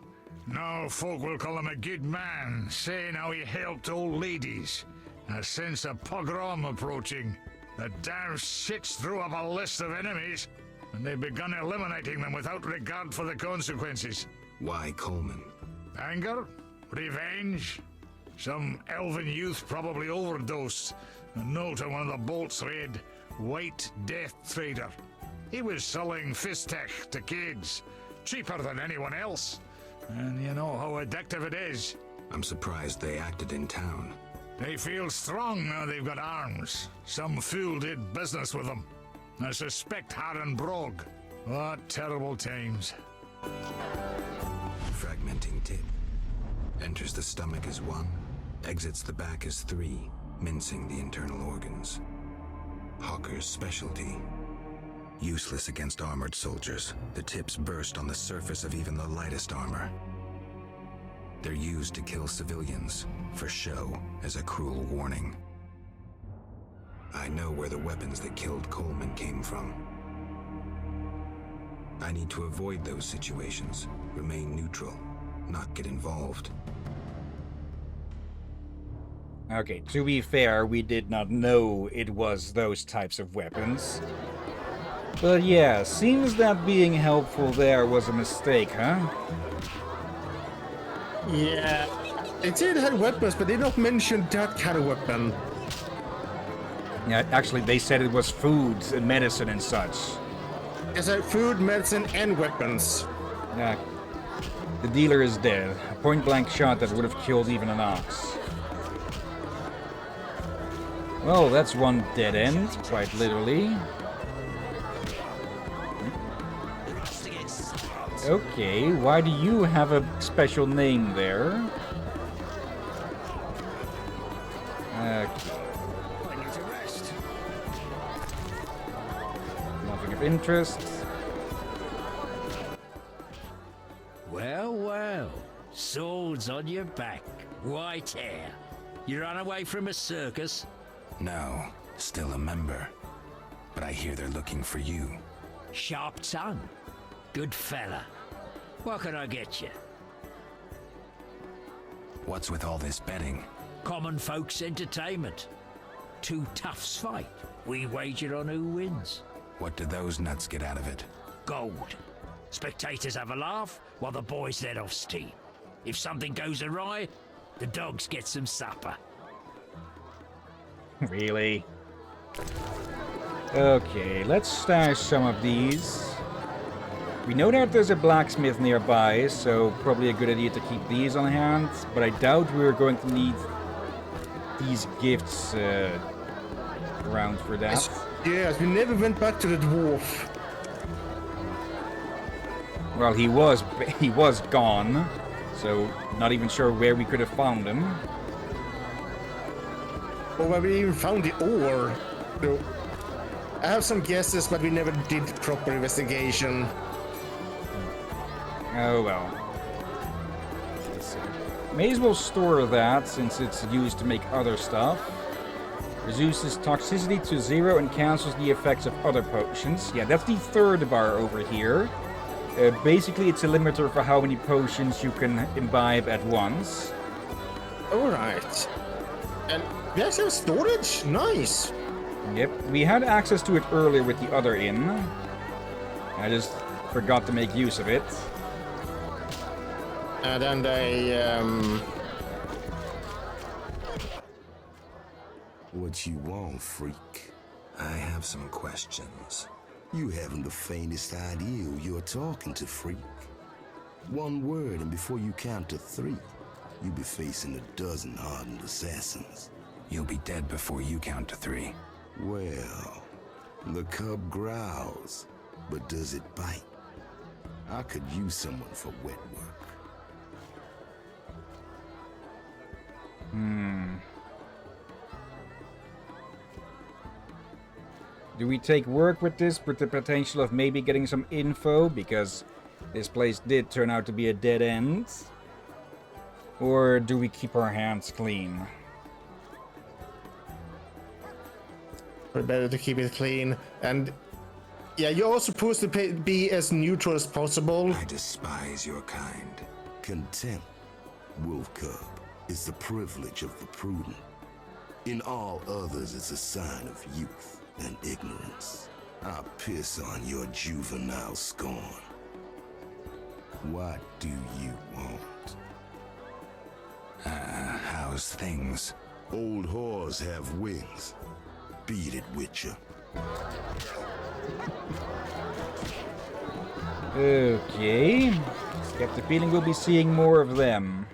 Now folk will call him a good man, saying how he helped old ladies. A sense of pogrom approaching. The damn shits threw up a list of enemies, and they've begun eliminating them without regard for the consequences. Why Coleman? Anger? Revenge? Some elven youth probably overdosed. A note on one of the bolts read, White Death Trader. He was selling Fistech to kids, cheaper than anyone else. And you know how addictive it is. I'm surprised they acted in town. They feel strong now they've got arms. Some fool did business with them. I suspect Harren Brog. What terrible times. Fragmenting tip. Enters the stomach as 1, exits the back as 3, mincing the internal organs. Hawker's specialty. Useless against armored soldiers, the tips burst on the surface of even the lightest armor. They're used to kill civilians, for show, as a cruel warning. I know where the weapons that killed Coleman came from. I need to avoid those situations, remain neutral, not get involved. Okay, to be fair, we did not know it was those types of weapons. But yeah, seems that being helpful there was a mistake, huh? Yeah. It did have weapons, but they did not mention that kind of weapon. Yeah, actually, they said it was food and medicine and such. It's like food, medicine, and weapons. Yeah. The dealer is dead. A point-blank shot that would have killed even an ox. Well, that's one dead end, quite literally. Okay, why do you have a special name there? Okay. Nothing of interest. clothes on your back. White hair. You run away from a circus? No, still a member. But I hear they're looking for you. Sharp tongue. Good fella. What can I get you? What's with all this betting? Common folks' entertainment. Two toughs fight. We wager on who wins. What do those nuts get out of it? Gold. Spectators have a laugh while the boys let off steam. If something goes awry, the dogs get some supper. Really? Okay, let's stash some of these. We know that there's a blacksmith nearby, so probably a good idea to keep these on hand, but I doubt we're going to need these gifts around for that. Yes, we never went back to the dwarf. Well, he was gone, so not even sure where we could have found him. Or where we even found the ore. So, I have some guesses, but we never did proper investigation. Oh well. Let's see. May as well store that since it's used to make other stuff. Reduces toxicity to 0 and cancels the effects of other potions. Yeah, that's the third bar over here. Basically, it's a limiter for how many potions you can imbibe at once. Alright. And we actually have storage? Nice! Yep, we had access to it earlier with the other inn. I just forgot to make use of it. And then they, What you want, freak? I have some questions. You haven't the faintest idea who you're talking to, freak. One word, and before you count to 3, you'll be facing a dozen hardened assassins. You'll be dead before you count to 3. Well, the cub growls, but does it bite? I could use someone for wet work. Do we take work with this with the potential of maybe getting some info? Because this place did turn out to be a dead end. Or do we keep our hands clean? Better to keep it clean. And yeah, you're all supposed to be as neutral as possible. I despise your kind. Contempt, wolf cub, is the privilege of the prudent. In all others, it's a sign of youth and ignorance. I piss on your juvenile scorn. What do you want? How's things? Old whores have wings. Beat it, Witcher. Okay. Get the feeling we'll be seeing more of them.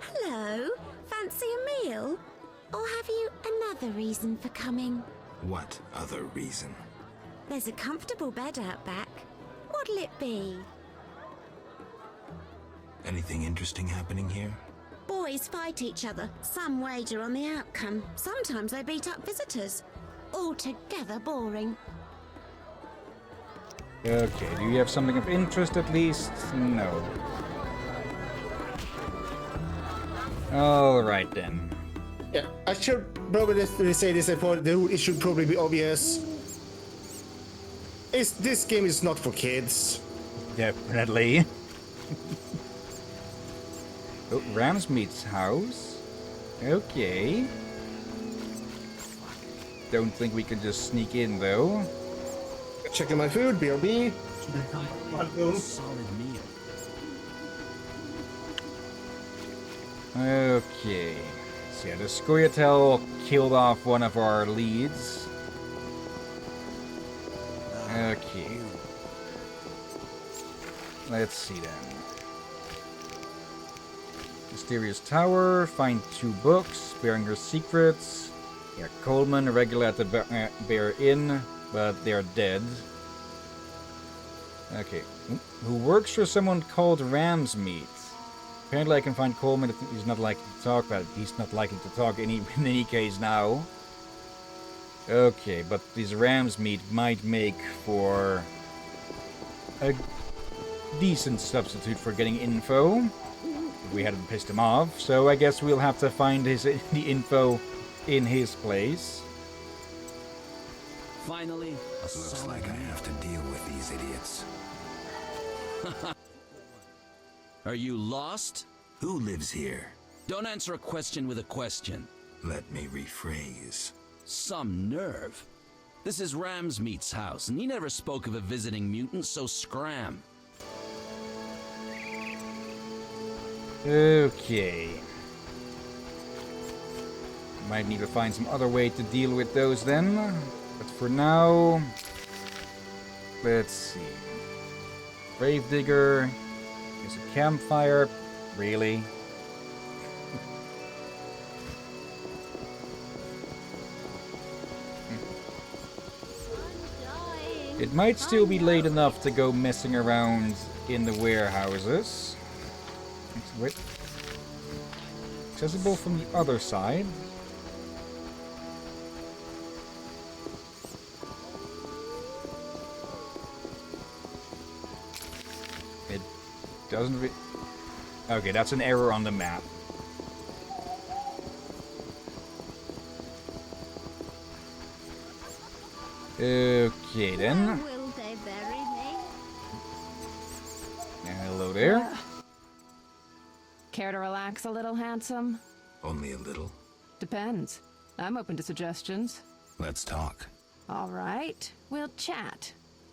Hello? Fancy a meal? Or have you another reason for coming? What other reason? There's a comfortable bed out back. What'll it be? Anything interesting happening here? Boys fight each other. Some wager on the outcome. Sometimes they beat up visitors. Altogether boring. Okay, do you have something of interest at least? No. Alright then. Yeah, I should probably say this before. It should probably be obvious. This game is not for kids. Definitely. Oh, Ramsmeat's house. Okay. Don't think we can just sneak in though. Checking my food, BRB. Solid meal. Okay. So yeah, the Scoia'tael killed off one of our leads. Okay. Let's see then. Mysterious Tower, find 2 books, bearing her secrets. Yeah, Coleman, a regular at the Bear Inn, but they are dead. Okay. Who works for someone called Ramsmeat? Apparently I can find Coleman. He's not likely to talk about it. He's not likely to talk in any case now. Okay, but this Ramsmeat might make for a decent substitute for getting info. We hadn't pissed him off, so I guess we'll have to find the info in his place. Finally, looks like I have to deal with these idiots. Are you lost? Who lives here? Don't answer a question with a question. Let me rephrase. Some nerve. This is Ramsmeat's house, and he never spoke of a visiting mutant, so scram. Okay. Might need to find some other way to deal with those then. But for now, let's see. Gravedigger. There's a campfire. Really? It might still be late enough to go messing around in the warehouses. Wait. Accessible from the other side. It doesn't okay, that's an error on the map. Okay then. Will they bury me? Hello there. Care to relax a little, handsome? Only a little. Depends. I'm open to suggestions. Let's talk. All right, we'll chat.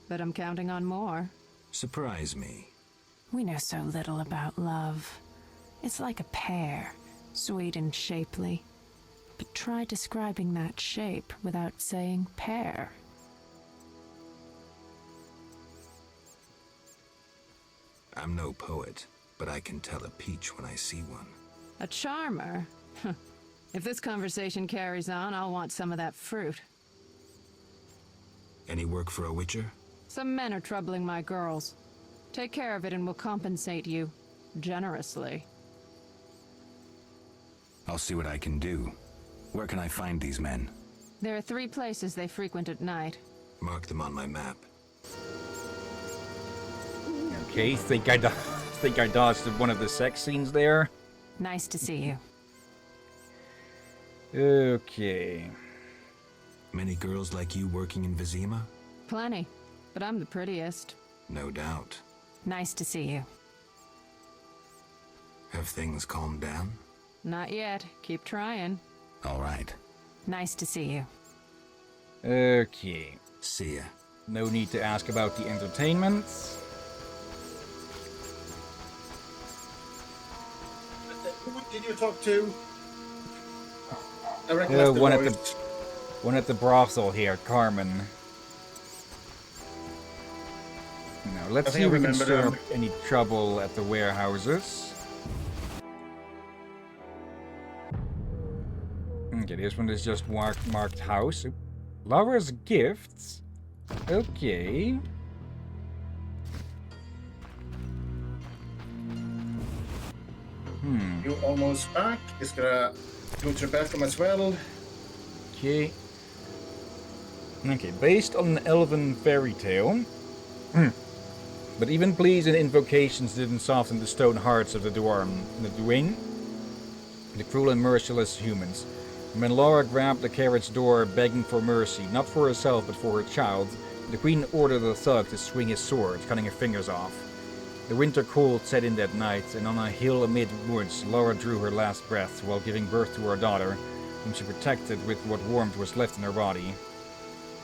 But I'm counting on more. Surprise me. We know so little about love. It's like a pear, sweet and shapely. But try describing that shape without saying pear. I'm no poet, but I can tell a peach when I see one. A charmer? If this conversation carries on, I'll want some of that fruit. Any work for a witcher? Some men are troubling my girls. Take care of it and we'll compensate you. Generously. I'll see what I can do. Where can I find these men? There are 3 places they frequent at night. Mark them on my map. Okay, think I dodged one of the sex scenes there. Nice to see you. Okay. Many girls like you working in Vizima? Plenty, but I'm the prettiest. No doubt. Nice to see you. Have things calmed down? Not yet. Keep trying. All right. Nice to see you. Okay. See ya. No need to ask about the entertainment. Who did you talk to? I one at the brothel here, Carmen. Now let's see if we can stir up any trouble at the warehouses. Okay, this one is just marked house. Laura's gifts. Okay. You almost back. Is gonna go to the bathroom as well. Okay. Okay, based on an elven fairy tale. But even pleas and invocations didn't soften the stone hearts of the Dwayne, the cruel and merciless humans. When Laura grabbed the carriage door begging for mercy, not for herself but for her child, the queen ordered the thug to swing his sword, cutting her fingers off. The winter cold set in that night, and on a hill amid woods, Laura drew her last breath while giving birth to her daughter, whom she protected with what warmth was left in her body.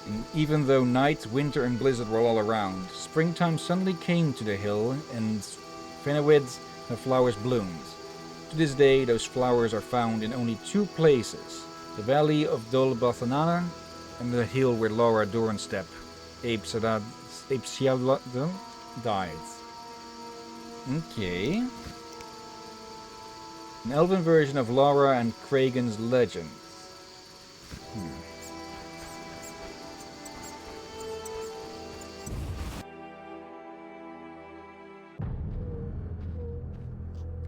And even though night, winter, and blizzard were all around, springtime suddenly came to the hill, and Fenawid, the flowers bloomed. To this day, those flowers are found in only 2 places, the valley of Dol Bathanana and the hill where Laura Doornstep, Apesiada, died. Okay. An elven version of Laura and Kragan's legend.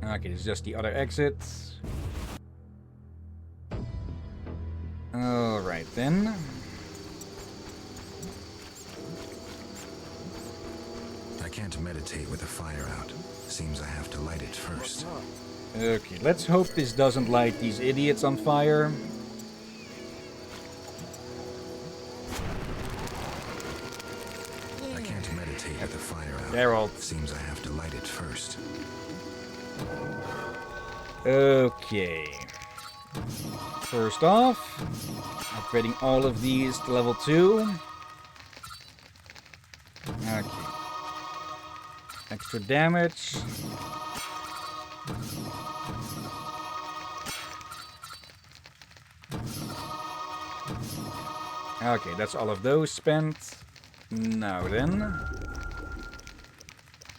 Okay, it's just the other exits. Alright then. I can't meditate with the fire out. Seems I have to light it first. Okay, let's hope this doesn't light these idiots on fire. I can't meditate with the fire out. Geralt. Seems I have to light it first. Okay. First off, upgrading all of these to level 2. Okay. Extra damage. Okay, that's all of those spent. Now then.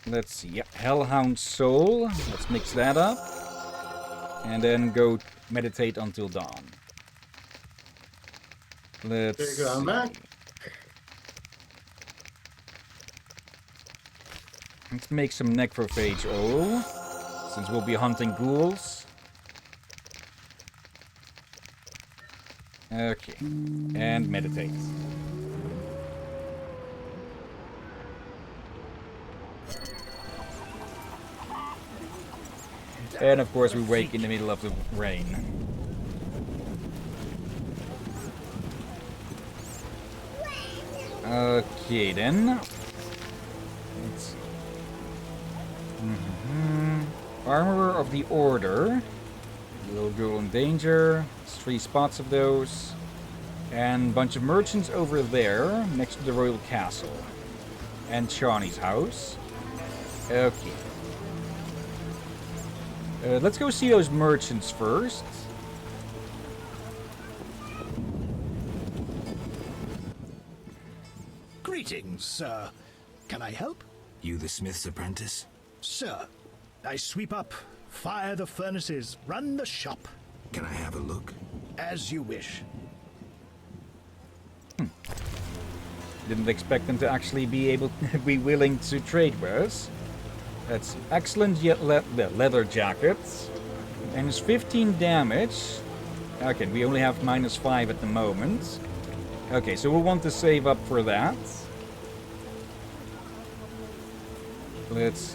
Let's see. Yep, Hellhound Soul. Let's mix that up. And then go meditate until dawn. Let's There you go, I'm back. Let's make some necrophage oil, since we'll be hunting ghouls. Okay, and meditate. And of course we wake in the middle of the rain. Okay then. Let's see. Armorer of the Order. Little girl in danger. There's 3 spots of those. And a bunch of merchants over there, next to the royal castle. And Shawnee's house. Okay. Let's go see those merchants first. Greetings, sir. Can I help? You the smith's apprentice? Sir, I sweep up, fire the furnaces, run the shop. Can I have a look? As you wish. Didn't expect them to actually be willing to trade with us. That's excellent leather jackets. And it's 15 damage. Okay, we only have -5 at the moment. Okay, so we'll want to save up for that. Let's...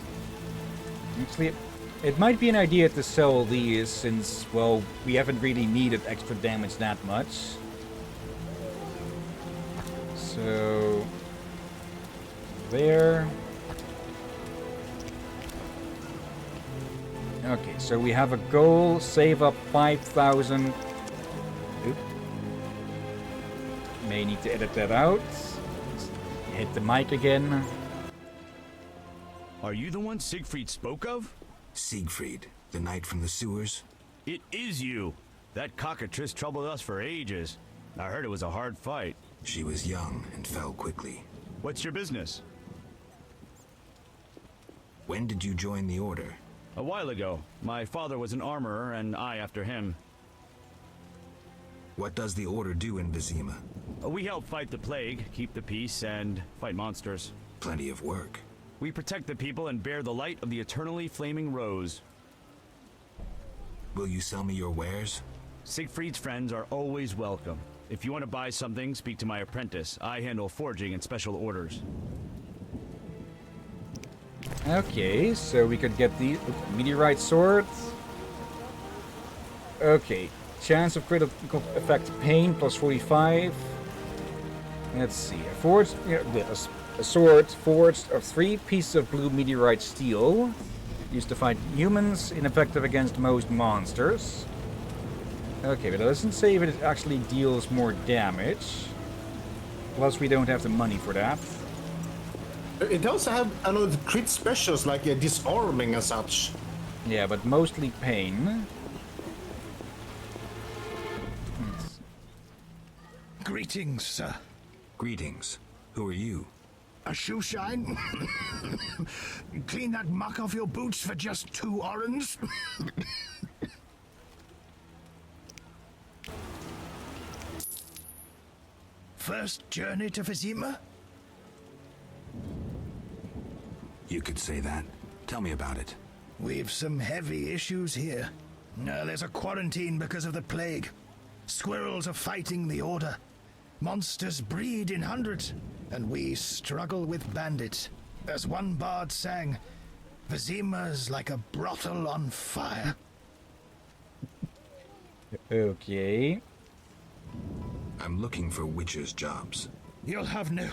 Actually, it might be an idea to sell these since, well, we haven't really needed extra damage that much. So... There... Okay, so we have a goal, save up 5,000. Oop. May need to edit that out. Hit the mic again. Are you the one Siegfried spoke of? Siegfried, the knight from the sewers? It is you. That cockatrice troubled us for ages. I heard it was a hard fight. She was young and fell quickly. What's your business? When did you join the order? A while ago. My father was an armorer, and I after him. What does the order do in Vizima? We help fight the plague, keep the peace, and fight monsters. Plenty of work. We protect the people and bear the light of the eternally flaming rose. Will you sell me your wares? Siegfried's friends are always welcome. If you want to buy something, speak to my apprentice. I handle forging and special orders. Okay, so we could get the meteorite swords. Okay, chance of critical effect pain plus 45. Let's see, a sword forged of 3 pieces of blue meteorite steel, used to fight humans, ineffective against most monsters. Okay, but it doesn't say if it actually deals more damage. Plus, we don't have the money for that. It does have another crit specials like disarming and such. Yeah, but mostly pain. Greetings, sir. Greetings. Who are you? A shoe shine? Clean that muck off your boots for just 2 orens? First journey to Vizima? You could say that. Tell me about it. We've some heavy issues here. There's a quarantine because of the plague. Squirrels are fighting the Order. Monsters breed in hundreds, and we struggle with bandits. As one bard sang, Vizima's like a brothel on fire. Okay. I'm looking for witcher's jobs. You'll have no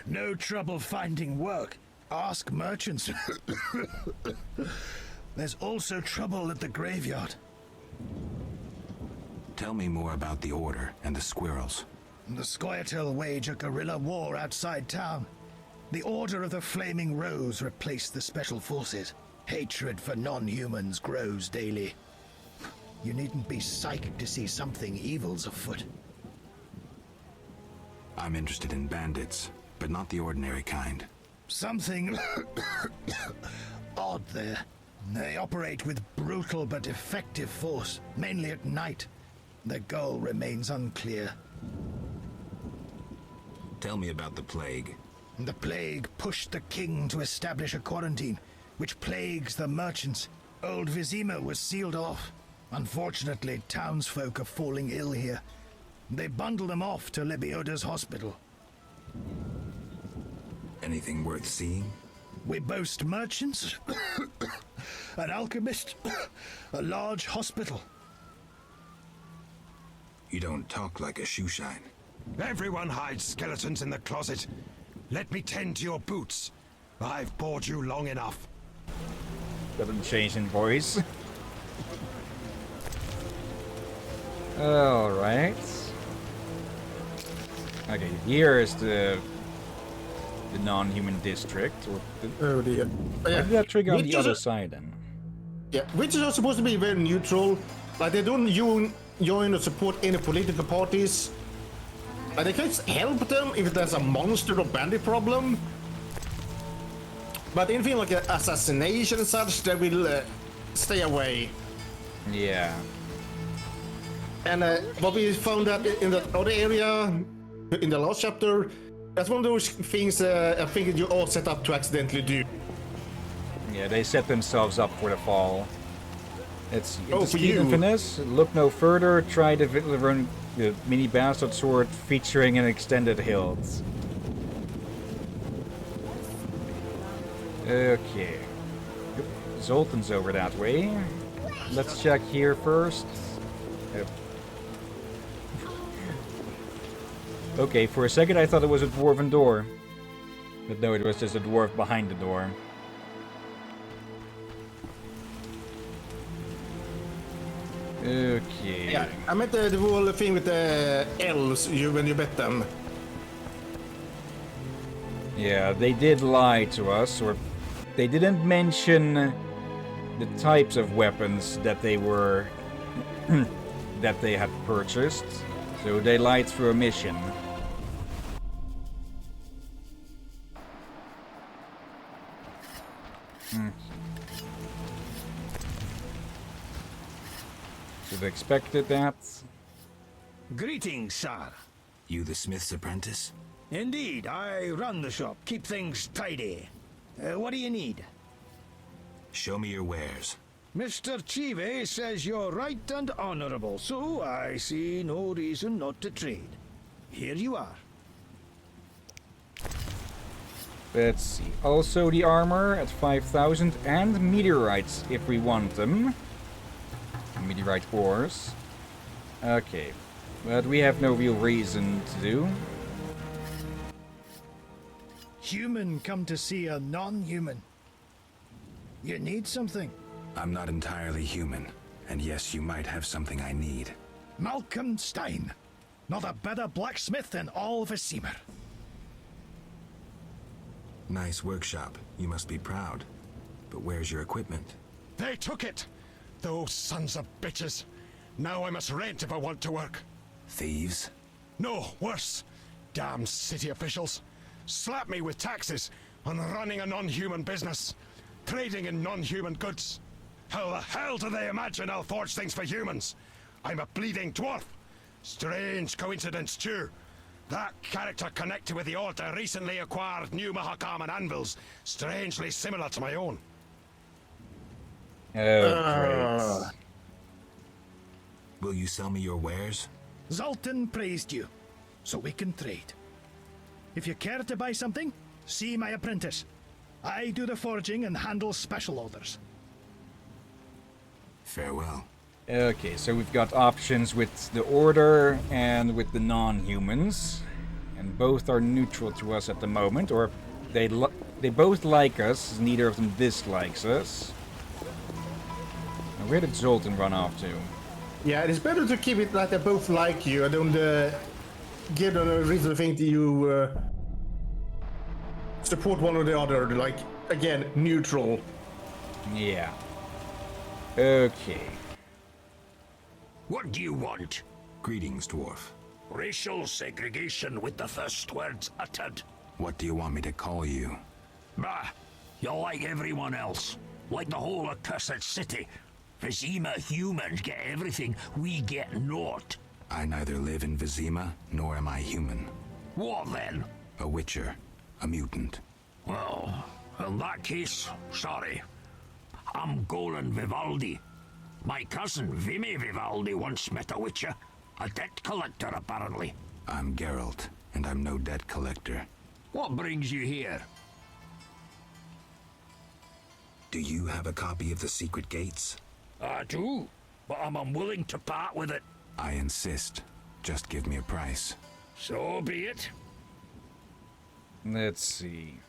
no trouble finding work. Ask merchants. There's also trouble at the graveyard. Tell me more about the Order and the squirrels. The Scoia'tael wage a guerrilla war outside town. The Order of the Flaming Rose replaced the Special Forces. Hatred for non-humans grows daily. You needn't be psychic to see something evil's afoot. I'm interested in bandits, but not the ordinary kind. Something odd there. They operate with brutal but effective force, mainly at night. Their goal remains unclear. Tell me about the plague. The plague pushed the king to establish a quarantine, which plagues the merchants. Old Vizima was sealed off. Unfortunately, townsfolk are falling ill here. They bundle them off to Lebioda's hospital. Anything worth seeing? We boast merchants, an alchemist, a large hospital. You don't talk like a shoeshine. Everyone hides skeletons in the closet. Let me tend to your boots. I've bored you long enough. Doesn't change in voice. Alright. Okay, here is the non-human district. Or Oh dear. why did that trigger on the other side then? Yeah, witches are supposed to be very neutral. Like they don't join or support any political parties. Like they can't help them if there's a monster or bandit problem. But anything like an assassination and such, they will stay away. Yeah. And what we found out in that other area, in the last chapter, that's one of those things I think you all set up to accidentally do. Yeah, they set themselves up for the fall. It's Oh, for speed and you. finesse. Look no further. Try the run the mini bastard sword featuring an extended hilt. Okay. Yep. Zoltan's over that way. Let's check here first. Yep. Okay, for a second I thought it was a dwarven door. But no, it was just a dwarf behind the door. Okay. Yeah, I meant the whole thing with the elves when you met them. Yeah, they did lie to us, or they didn't mention the types of weapons that they were that they had purchased. So they lied through a mission. Should have expected that. Greetings, sir. You the smith's apprentice? Indeed, I run the shop, keep things tidy. What do you need? Show me your wares. Mr. Chive says you're right and honorable, so I see no reason not to trade. Here you are. Let's see. Also the armor at 5,000 and meteorites if we want them. Meteorite ores. Okay. But we have no real reason to do. Human come to see a non-human. You need something. I'm not entirely human. And yes, you might have something I need. Malcolm Stein. Not a better blacksmith than all Vizima. Nice workshop. You must be proud. But where's your equipment? They took it! Those sons of bitches. Now I must rent if I want to work. Thieves? No, worse. Damn city officials. Slap me with taxes on running a non-human business. Trading in non-human goods. How the hell do they imagine I'll forge things for humans? I'm a bleeding dwarf. Strange coincidence, too. That character connected with the Order recently acquired new Mahakaman anvils, strangely similar to my own. Oh, great. Will you sell me your wares? Zoltan praised you, so we can trade. If you care to buy something, see my apprentice. I do the forging and handle special orders. Farewell. Okay, so we've got options with the Order and with the non-humans. And both are neutral to us at the moment, or they both like us, neither of them dislikes us. Now, where did Zoltan run off to? Yeah, it's better to keep it like they both like you. I don't give them a reason to think that you support one or the other. Like, again, neutral. Yeah. Okay. What do you want? Greetings, dwarf. Racial segregation with the first words uttered. What do you want me to call you? Bah, you're like everyone else. Like the whole accursed city. Vizima humans get everything, we get naught. I neither live in Vizima, nor am I human. What then? A witcher. A mutant. Well, in that case, sorry. I'm Golan Vivaldi. My cousin Vimy Vivaldi once met a witcher. A debt collector, apparently. I'm Geralt, and I'm no debt collector. What brings you here? Do you have a copy of the Secret Gates? I do, but I'm unwilling to part with it. I insist. Just give me a price. So be it. Let's see.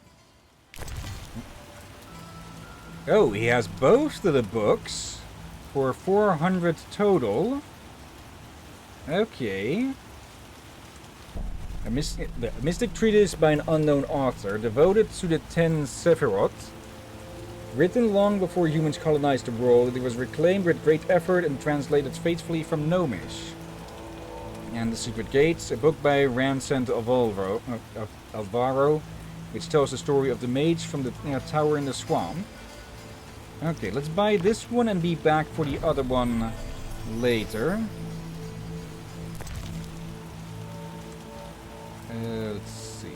Oh, he has both of the books for 400 total. Okay. A mystic treatise by an unknown author devoted to the 10 Sephiroth. Written long before humans colonized the world, it was reclaimed with great effort and translated faithfully from Gnomish. And The Secret Gates, a book by Rancent Alvaro, which tells the story of the mage from the tower in the swamp. Okay, let's buy this one and be back for the other one later. Let's see.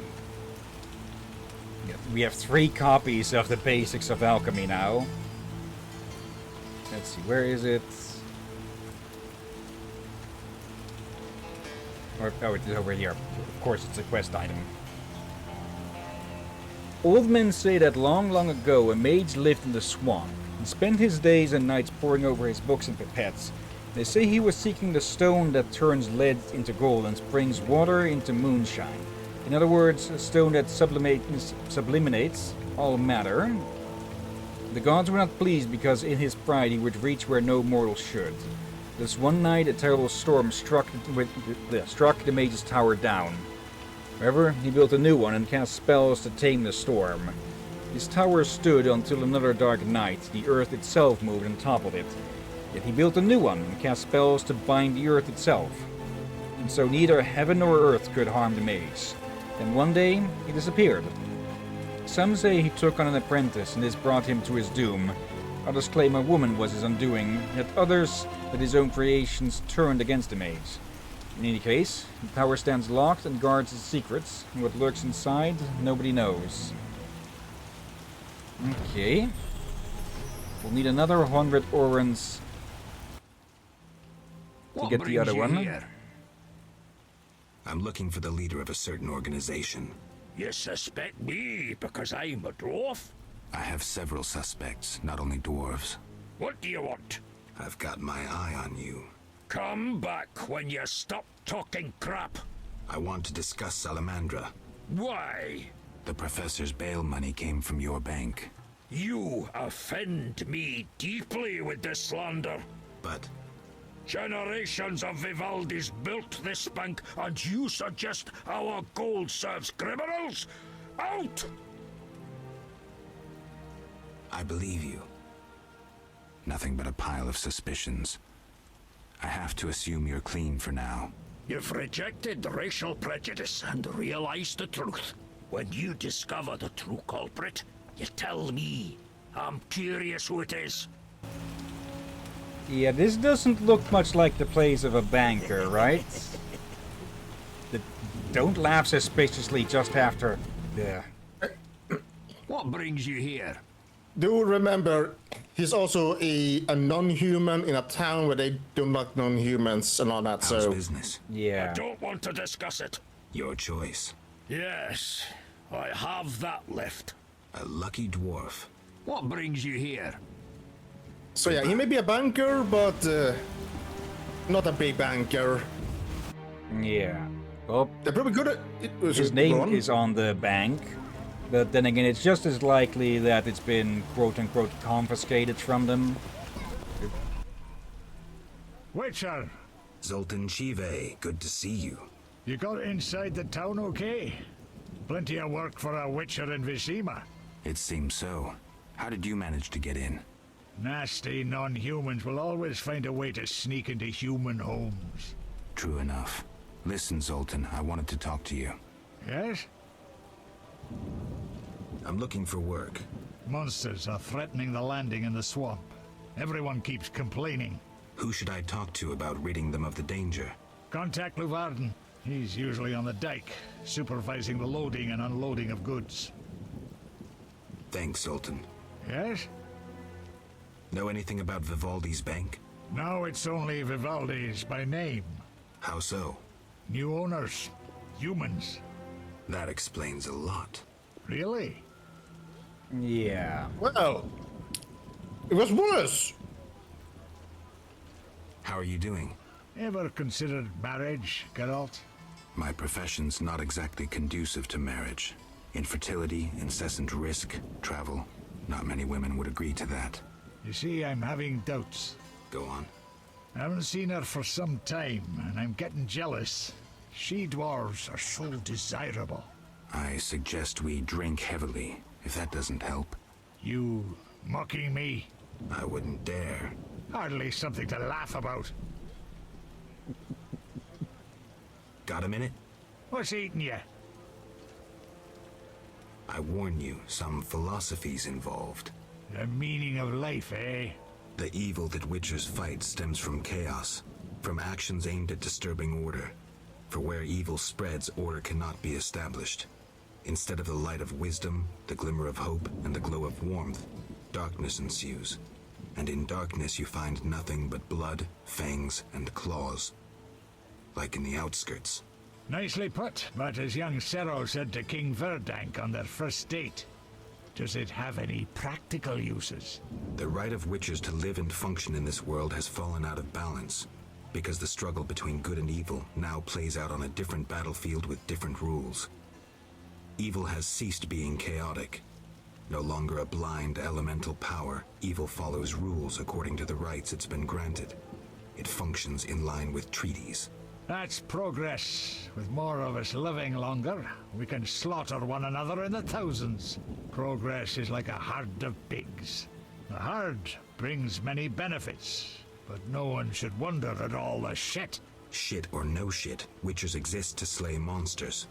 Yeah, we have 3 copies of the basics of alchemy now. Let's see, where is it? Oh, it's over here. Of course, it's a quest item. Old men say that long, long ago, a mage lived in the swamp and spent his days and nights poring over his books and pipettes. They say he was seeking the stone that turns lead into gold and springs water into moonshine. In other words, a stone that sublimates all matter. The gods were not pleased because in his pride he would reach where no mortal should. This one night, a terrible storm struck the mage's tower down. However, he built a new one and cast spells to tame the storm. His tower stood until another dark night. The earth itself moved and toppled it. Yet he built a new one and cast spells to bind the earth itself. And so neither heaven nor earth could harm the mage. Then one day, he disappeared. Some say he took on an apprentice and this brought him to his doom. Others claim a woman was his undoing, yet others that his own creations turned against the mage. In any case, the tower stands locked and guards its secrets, and what lurks inside, nobody knows. Okay. We'll need another 100 orans to get the other one. Here? I'm looking for the leader of a certain organization. You suspect me because I'm a dwarf? I have several suspects, not only dwarves. What do you want? I've got my eye on you. Come back when you stop talking crap. I want to discuss Salamandra. Why? The professor's bail money came from your bank. You offend me deeply with this slander. But generations of Vivaldis built this bank, and you suggest our gold serves criminals? Out! I believe you. Nothing but a pile of suspicions. I have to assume you're clean for now. You've rejected racial prejudice and realized the truth. When you discover the true culprit, you tell me. I'm curious who it is. Yeah, this doesn't look much like the place of a banker, right? Don't laugh suspiciously just after... Yeah. What brings you here? Do remember, he's also a non-human in a town where they do not non-humans and all that, How's so... business? Yeah. I don't want to discuss it. Your choice. Yes, I have that left. A lucky dwarf. What brings you here? So yeah, he may be a banker, but not a big banker. Yeah. Well, they're probably good at his name is on the bank, but then again, it's just as likely that it's been quote-unquote confiscated from them. Witcher! Zoltan Chive, good to see you. You got inside the town okay? Plenty of work for a Witcher in Vizima. It seems so. How did you manage to get in? Nasty non-humans will always find a way to sneak into human homes. True enough. Listen, Zoltan, I wanted to talk to you. Yes? I'm looking for work. Monsters are threatening the landing in the swamp. Everyone keeps complaining. Who should I talk to about ridding them of the danger? Contact Luvarden. He's usually on the dike, supervising the loading and unloading of goods. Thanks, Zoltan. Yes? Know anything about Vivaldi's bank? No, it's only Vivaldi's by name. How so? New owners. Humans. That explains a lot. Really? Yeah. Well, it was worse. How are you doing? Ever considered marriage, Geralt? My profession's not exactly conducive to marriage. Infertility, incessant risk, travel. Not many women would agree to that. You see, I'm having doubts. Go on. I haven't seen her for some time, and I'm getting jealous. She-dwarves are so desirable. I suggest we drink heavily, if that doesn't help. You mocking me? I wouldn't dare. Hardly something to laugh about. Got a minute? What's eating you? I warn you, some philosophy's involved. The meaning of life, eh? The evil that Witchers fight stems from chaos, from actions aimed at disturbing order. For where evil spreads, order cannot be established. Instead of the light of wisdom, the glimmer of hope, and the glow of warmth, darkness ensues. And in darkness you find nothing but blood, fangs, and claws. Like in the outskirts. Nicely put, but as young Cero said to King Verdank on their first date, does it have any practical uses? The right of Witchers to live and function in this world has fallen out of balance, because the struggle between good and evil now plays out on a different battlefield with different rules. Evil has ceased being chaotic. No longer a blind elemental power, evil follows rules according to the rights it's been granted. It functions in line with treaties. That's progress. With more of us living longer, we can slaughter one another in the thousands. Progress is like a herd of pigs. The herd brings many benefits, but no one should wonder at all the shit. Shit or no shit, Witchers exist to slay monsters.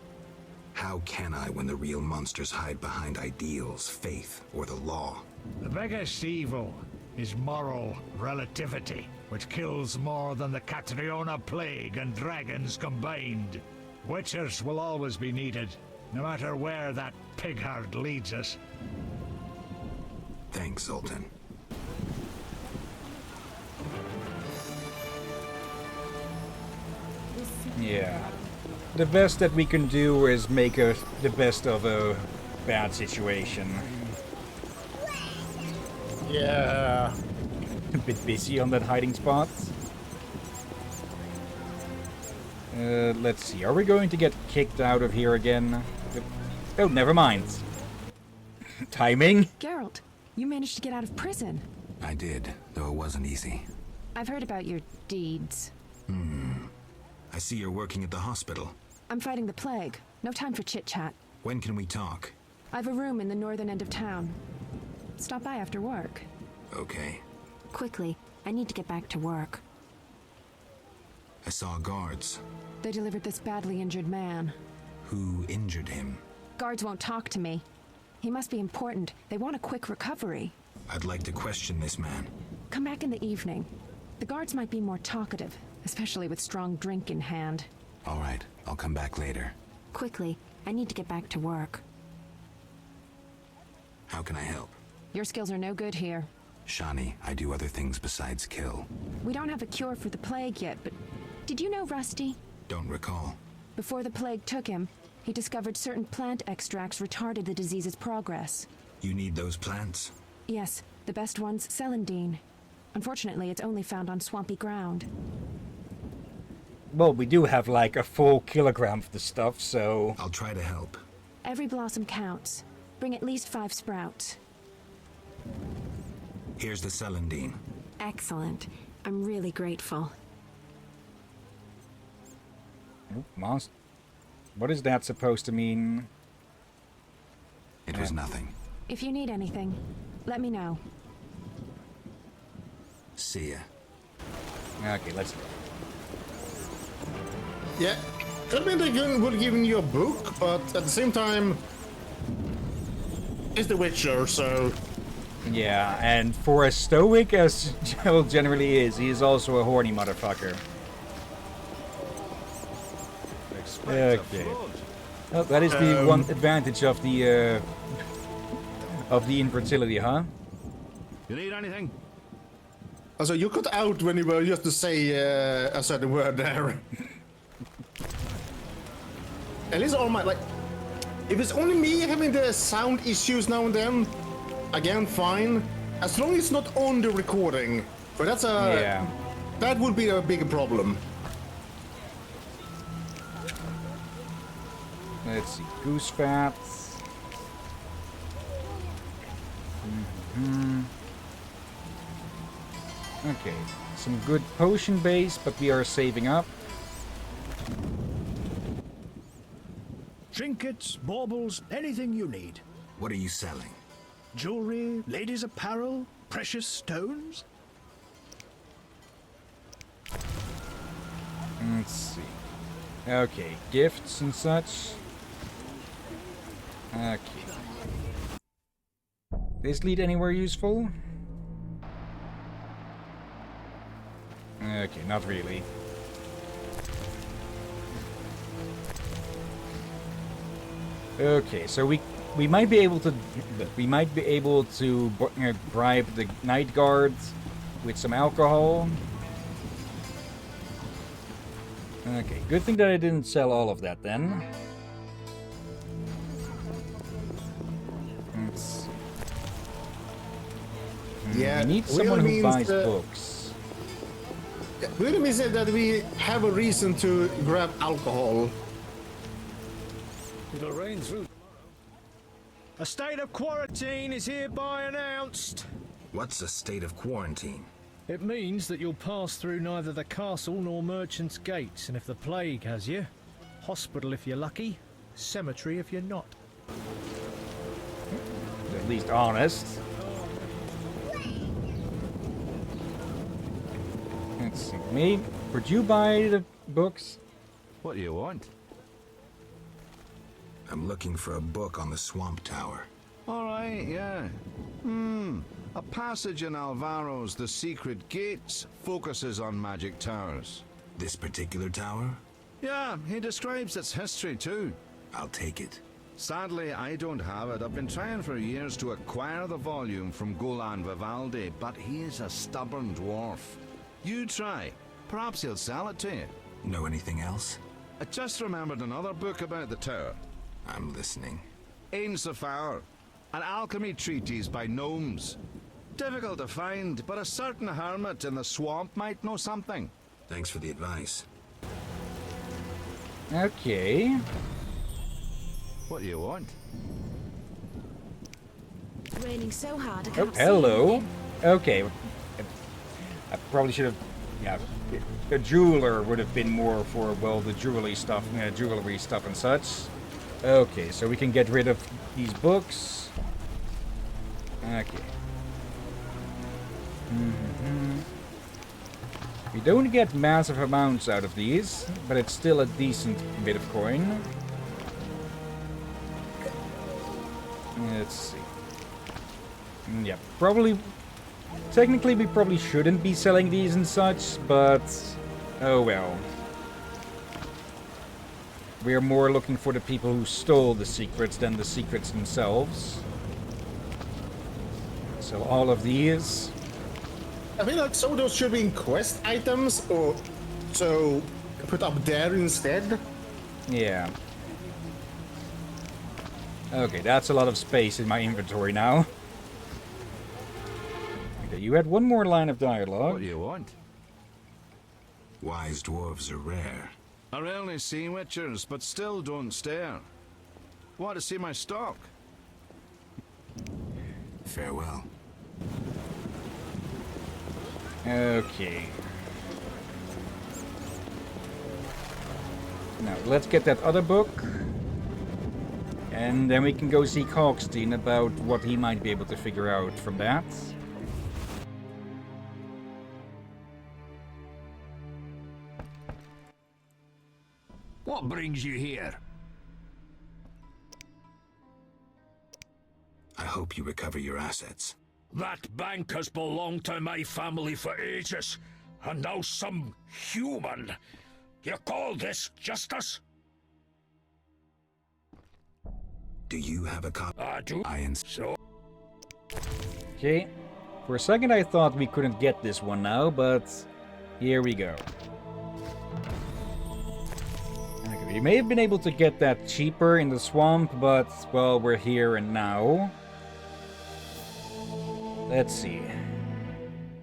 How can I when the real monsters hide behind ideals, faith, or the law? The biggest evil is moral relativity, which kills more than the Catriona plague and dragons combined. Witchers will always be needed, no matter where that pig herd leads us. Thanks, Zoltan. Yeah. The best that we can do is make the best of a bad situation. Yeah. A bit busy on that hiding spot. Let's see. Are we going to get kicked out of here again? Oh, never mind. Timing? Geralt, you managed to get out of prison. I did, though it wasn't easy. I've heard about your deeds. I see you're working at the hospital. I'm fighting the plague. No time for chit-chat. When can we talk? I've a room in the northern end of town. Stop by after work. Okay. Quickly, I need to get back to work. I saw guards. They delivered this badly injured man. Who injured him? Guards won't talk to me. He must be important. They want a quick recovery. I'd like to question this man. Come back in the evening. The guards might be more talkative, especially with strong drink in hand. All right, I'll come back later. Quickly, I need to get back to work. How can I help? Your skills are no good here. Shani, I do other things besides kill. We don't have a cure for the plague yet, but did you know Rusty? Don't recall. Before the plague took him, he discovered certain plant extracts retarded the disease's progress. You need those plants? Yes, the best one's celandine. Unfortunately, it's only found on swampy ground. Well, we do have like a full kilogram of the stuff, so... I'll try to help. Every blossom counts. Bring at least 5 sprouts. Here's the celandine. Excellent. I'm really grateful. Monster. What is that supposed to mean? It was nothing. If you need anything, let me know. See ya. Okay, let's go. Yeah, I mean they would have given you a book, but at the same time, it's The Witcher, so... Yeah, and for as stoic as Joel generally is, he is also a horny motherfucker. Okay. Well, that is the one advantage of the infertility, huh? You need anything? Also, you cut out when you were just to say a certain word there. At least all my, like, if it's only me having the sound issues now and then, again, fine. As long as it's not on the recording. But that's a... Yeah. That would be a bigger problem. Let's see. Goose fat. Okay. Some good potion base, but we are saving up. Trinkets, baubles, anything you need. What are you selling? Jewelry, ladies' apparel, precious stones. Let's see. Okay, gifts and such. Okay. This lead anywhere useful? Okay, not really. Okay, so we might be able to bribe the night guards with some alcohol. Okay, good thing that I didn't sell all of that then. Let's see. Yeah, we need someone who buys books. Really means that we have a reason to grab alcohol. It'll rain through tomorrow. A state of quarantine is hereby announced. What's a state of quarantine? It means that you'll pass through neither the castle nor merchant's gates, and if the plague has you, hospital if you're lucky, cemetery if you're not. At least honest. Let's see. Me? Would you buy the books? What do you want? I'm looking for a book on the Swamp Tower. All right, yeah. A passage in Alvaro's The Secret Gates focuses on magic towers. This particular tower? Yeah, he describes its history too. I'll take it. Sadly, I don't have it. I've been trying for years to acquire the volume from Golan Vivaldi, but he is a stubborn dwarf. You try. Perhaps he'll sell it to you. Know anything else? I just remembered another book about the tower. I'm listening. Ain Safar, an alchemy treatise by gnomes. Difficult to find, but a certain hermit in the swamp might know something. Thanks for the advice. Okay. What do you want? It's raining so hard I Oh, can't see hello. anything. Okay. I probably should have... Yeah, a jeweler would have been more for, well, the jewelry stuff and such. Okay, so we can get rid of these books. Okay. We don't get massive amounts out of these, but it's still a decent bit of coin. Let's see. Yeah, probably... Technically, we probably shouldn't be selling these and such, but... Oh well. We are more looking for the people who stole the secrets than the secrets themselves. So all of these... I feel like some of those should be in quest items, or so put up there instead. Yeah. Okay, that's a lot of space in my inventory now. Okay, Okay, you had one more line of dialogue. What do you want? Wise dwarves are rare. I rarely see witchers, but still don't stare. Want to see my stock? Farewell. Okay. Now, let's get that other book. And then we can go see Kalkstein about what he might be able to figure out from that. What brings you here? I hope you recover your assets. That bank has belonged to my family for ages, and now some human. You call this justice? Do you have a copy? I do. So. Okay. For a second I thought we couldn't get this one now, but here we go. Okay, we may have been able to get that cheaper in the swamp, but, well, we're here and now. Let's see.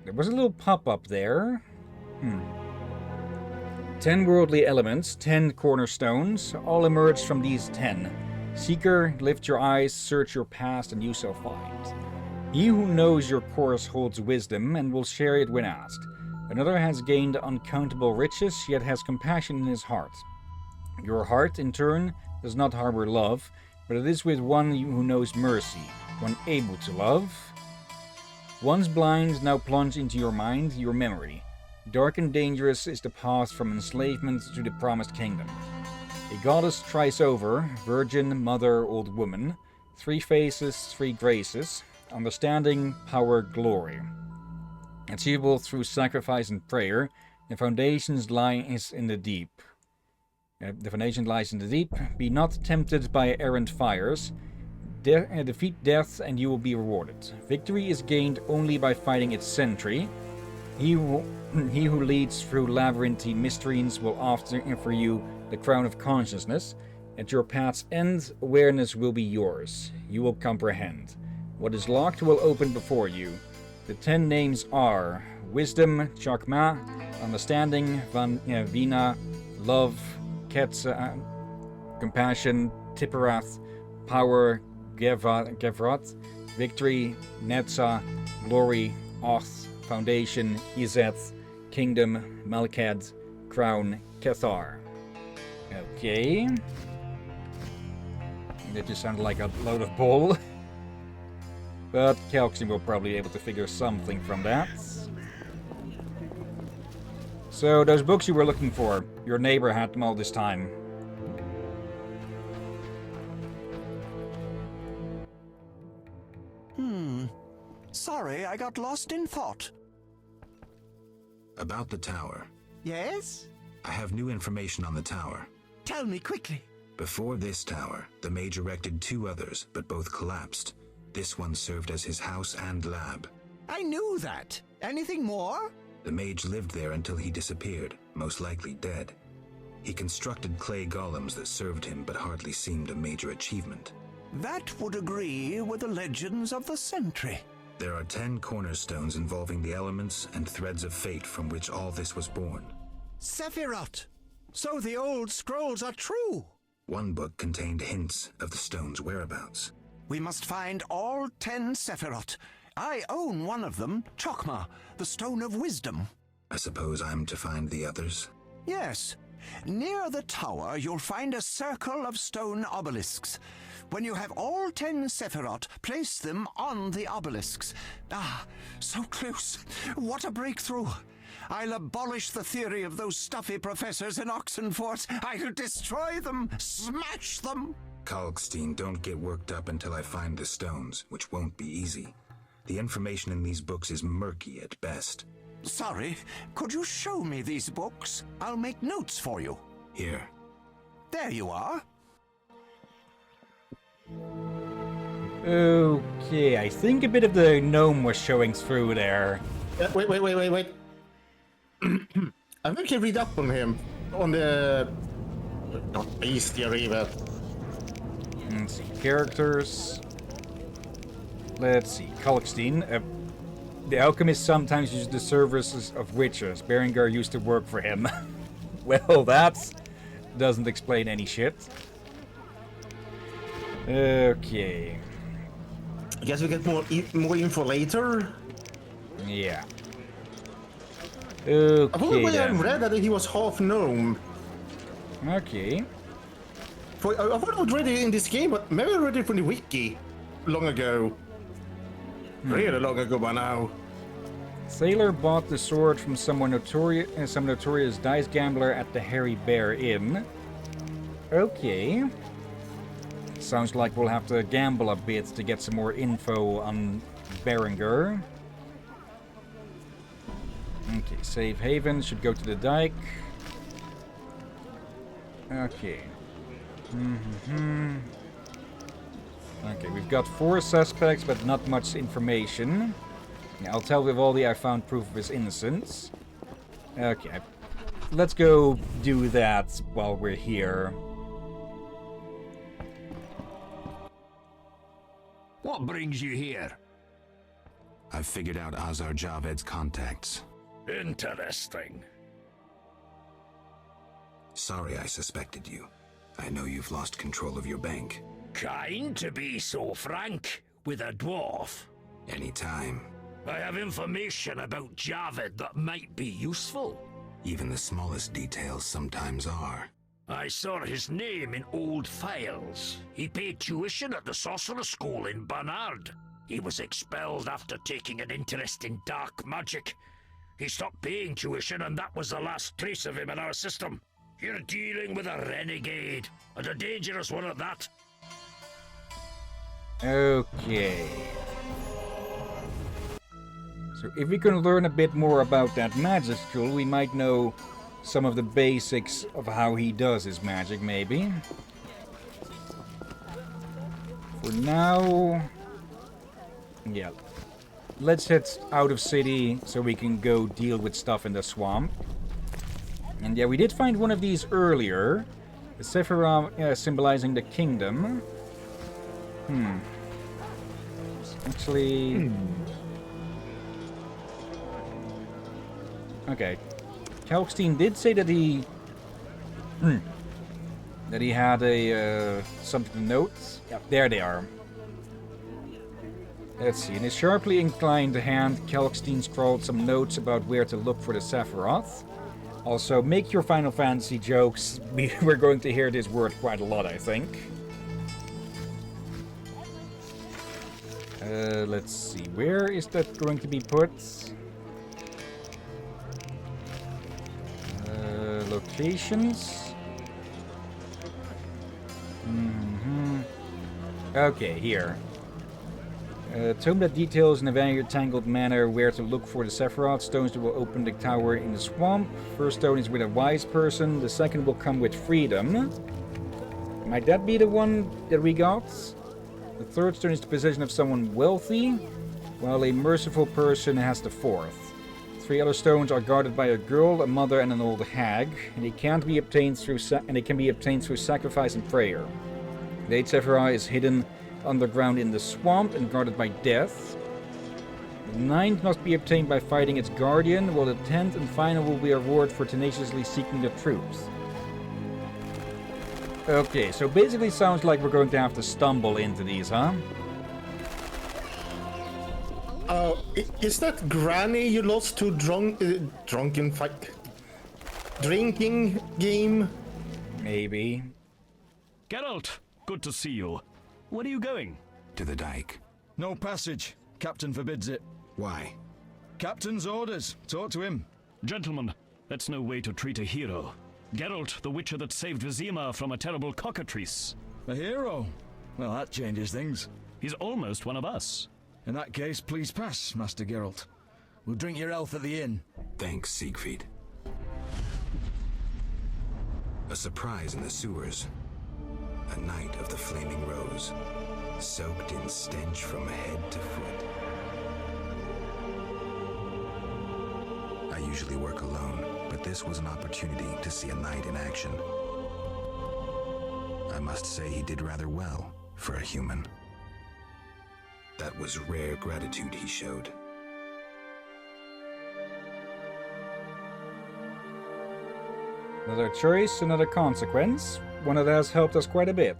There was a little pop-up there. 10 worldly elements, 10 cornerstones, all emerged from these 10. Seeker, lift your eyes, search your past, and you shall find. He who knows your course holds wisdom, and will share it when asked. Another has gained uncountable riches, yet has compassion in his heart. Your heart, in turn, does not harbor love, but it is with one who knows mercy, one able to love. Once blind, now plunge into your mind, your memory. Dark and dangerous is the path from enslavement to the promised kingdom. A goddess tries over, virgin, mother, old woman. 3 faces, 3 graces. Understanding, power, glory. Achievable through sacrifice and prayer. The foundations lies in the deep. The foundation lies in the deep. Be not tempted by errant fires. Defeat death and you will be rewarded. Victory is gained only by fighting its sentry. He who leads through labyrinthine mysteries will offer you the crown of consciousness. At your path's end, awareness will be yours. You will comprehend. What is locked will open before you. The 10 names are Wisdom, Chakma, Understanding, Vina, Love, Ketsa, Compassion, Tipperath, Power, Gevrat, Victory, Netza, Glory, Oth, Foundation, Izeth, Kingdom, Malkad, Crown, Kethar. Okay. That just sounded like a load of bull. But Kalkstein will probably be able to figure something from that. So, those books you were looking for, your neighbor had them all this time. Sorry, I got lost in thought. About the tower. Yes? I have new information on the tower. Tell me quickly. Before this tower, the mage erected 2 others, but both collapsed. This one served as his house and lab. I knew that. Anything more? The mage lived there until he disappeared, most likely dead. He constructed clay golems that served him, but hardly seemed a major achievement. That would agree with the legends of the Sentry. There are 10 cornerstones involving the elements and threads of fate from which all this was born. Sephiroth! So the old scrolls are true! One book contained hints of the stone's whereabouts. We must find all 10 Sephiroth. I own one of them, Chokmah, the Stone of Wisdom. I suppose I'm to find the others? Yes. Near the tower, you'll find a circle of stone obelisks. When you have all 10 Sephiroth, place them on the obelisks. Ah, so close. What a breakthrough. I'll abolish the theory of those stuffy professors in Oxenfort. I'll destroy them, smash them. Kalkstein, don't get worked up until I find the stones, which won't be easy. The information in these books is murky at best. Sorry, could you show me these books? I'll make notes for you. Here. There you are. Okay, I think a bit of the gnome was showing through there. Wait. I think I read up on him. On the... Not bestiary, but... Let's see, characters. Let's see, Kalkstein. The alchemist sometimes uses the services of witchers. Berengar used to work for him. Well, that doesn't explain any shit. Okay. I guess we get more info later. Yeah. Okay. I've already read that he was half gnome. Okay. I've read it in this game, but maybe I read it from the wiki long ago. Really long ago by now. Sailor bought the sword from some notorious dice gambler at the Hairy Bear Inn. Okay. Sounds like we'll have to gamble a bit to get some more info on Berengar. Okay, Safe Haven should go to the dike. Okay. Okay, we've got 4 suspects, but not much information. I'll tell Vivaldi I found proof of his innocence. Okay, let's go do that while we're here. What brings you here? I've figured out Azar Javed's contacts. Interesting. Sorry I suspected you. I know you've lost control of your bank. Kind to be so frank with a dwarf. Anytime. I have information about Javed that might be useful. Even the smallest details sometimes are. I saw his name in old files. He paid tuition at the sorcerer school in Barnard. He was expelled after taking an interest in dark magic. He stopped paying tuition, and that was the last trace of him in our system. You're dealing with a renegade, and a dangerous one at that. Okay. So if we can learn a bit more about that magic school, we might know some of the basics of how he does his magic, maybe. For now... yeah. Let's head out of city so we can go deal with stuff in the swamp. And yeah, we did find one of these earlier. The Sephiroth symbolizing the kingdom. Actually... Okay. Kalkstein did say that he... that he had a... something to note. Yeah, there they are. Let's see. In his sharply inclined hand, Kalkstein scrawled some notes about where to look for the Sephiroth. Also, make your Final Fantasy jokes. We're going to hear this word quite a lot, I think. Let's see. Where is that going to be put? Locations. Okay, here. Tome that details in a very tangled manner where to look for the Sephiroth stones that will open the tower in the swamp. First stone is with a wise person, the second will come with freedom. Might that be the one that we got? The third stone is the possession of someone wealthy, while a merciful person has the fourth. 3 other stones are guarded by a girl, a mother, and an old hag, and they can be obtained through sacrifice and prayer. The 8th Sephiroth is hidden underground in the swamp and guarded by death. The 9th must be obtained by fighting its guardian, while the 10th and final will be a reward for tenaciously seeking the truth. Okay, so basically sounds like we're going to have to stumble into these, huh? Is that Granny you lost to drunken fight? Drinking game? Maybe. Geralt, good to see you. Where are you going? To the dike. No passage. Captain forbids it. Why? Captain's orders. Talk to him. Gentlemen, that's no way to treat a hero. Geralt, the witcher that saved Vizima from a terrible cockatrice. A hero? Well, that changes things. He's almost one of us. In that case, please pass, Master Geralt. We'll drink your health at the inn. Thanks, Siegfried. A surprise in the sewers. A night of the Flaming Rose, soaked in stench from head to foot. I usually work alone, but this was an opportunity to see a knight in action. I must say he did rather well for a human. That was rare gratitude he showed. Another choice, another consequence. One that has helped us quite a bit.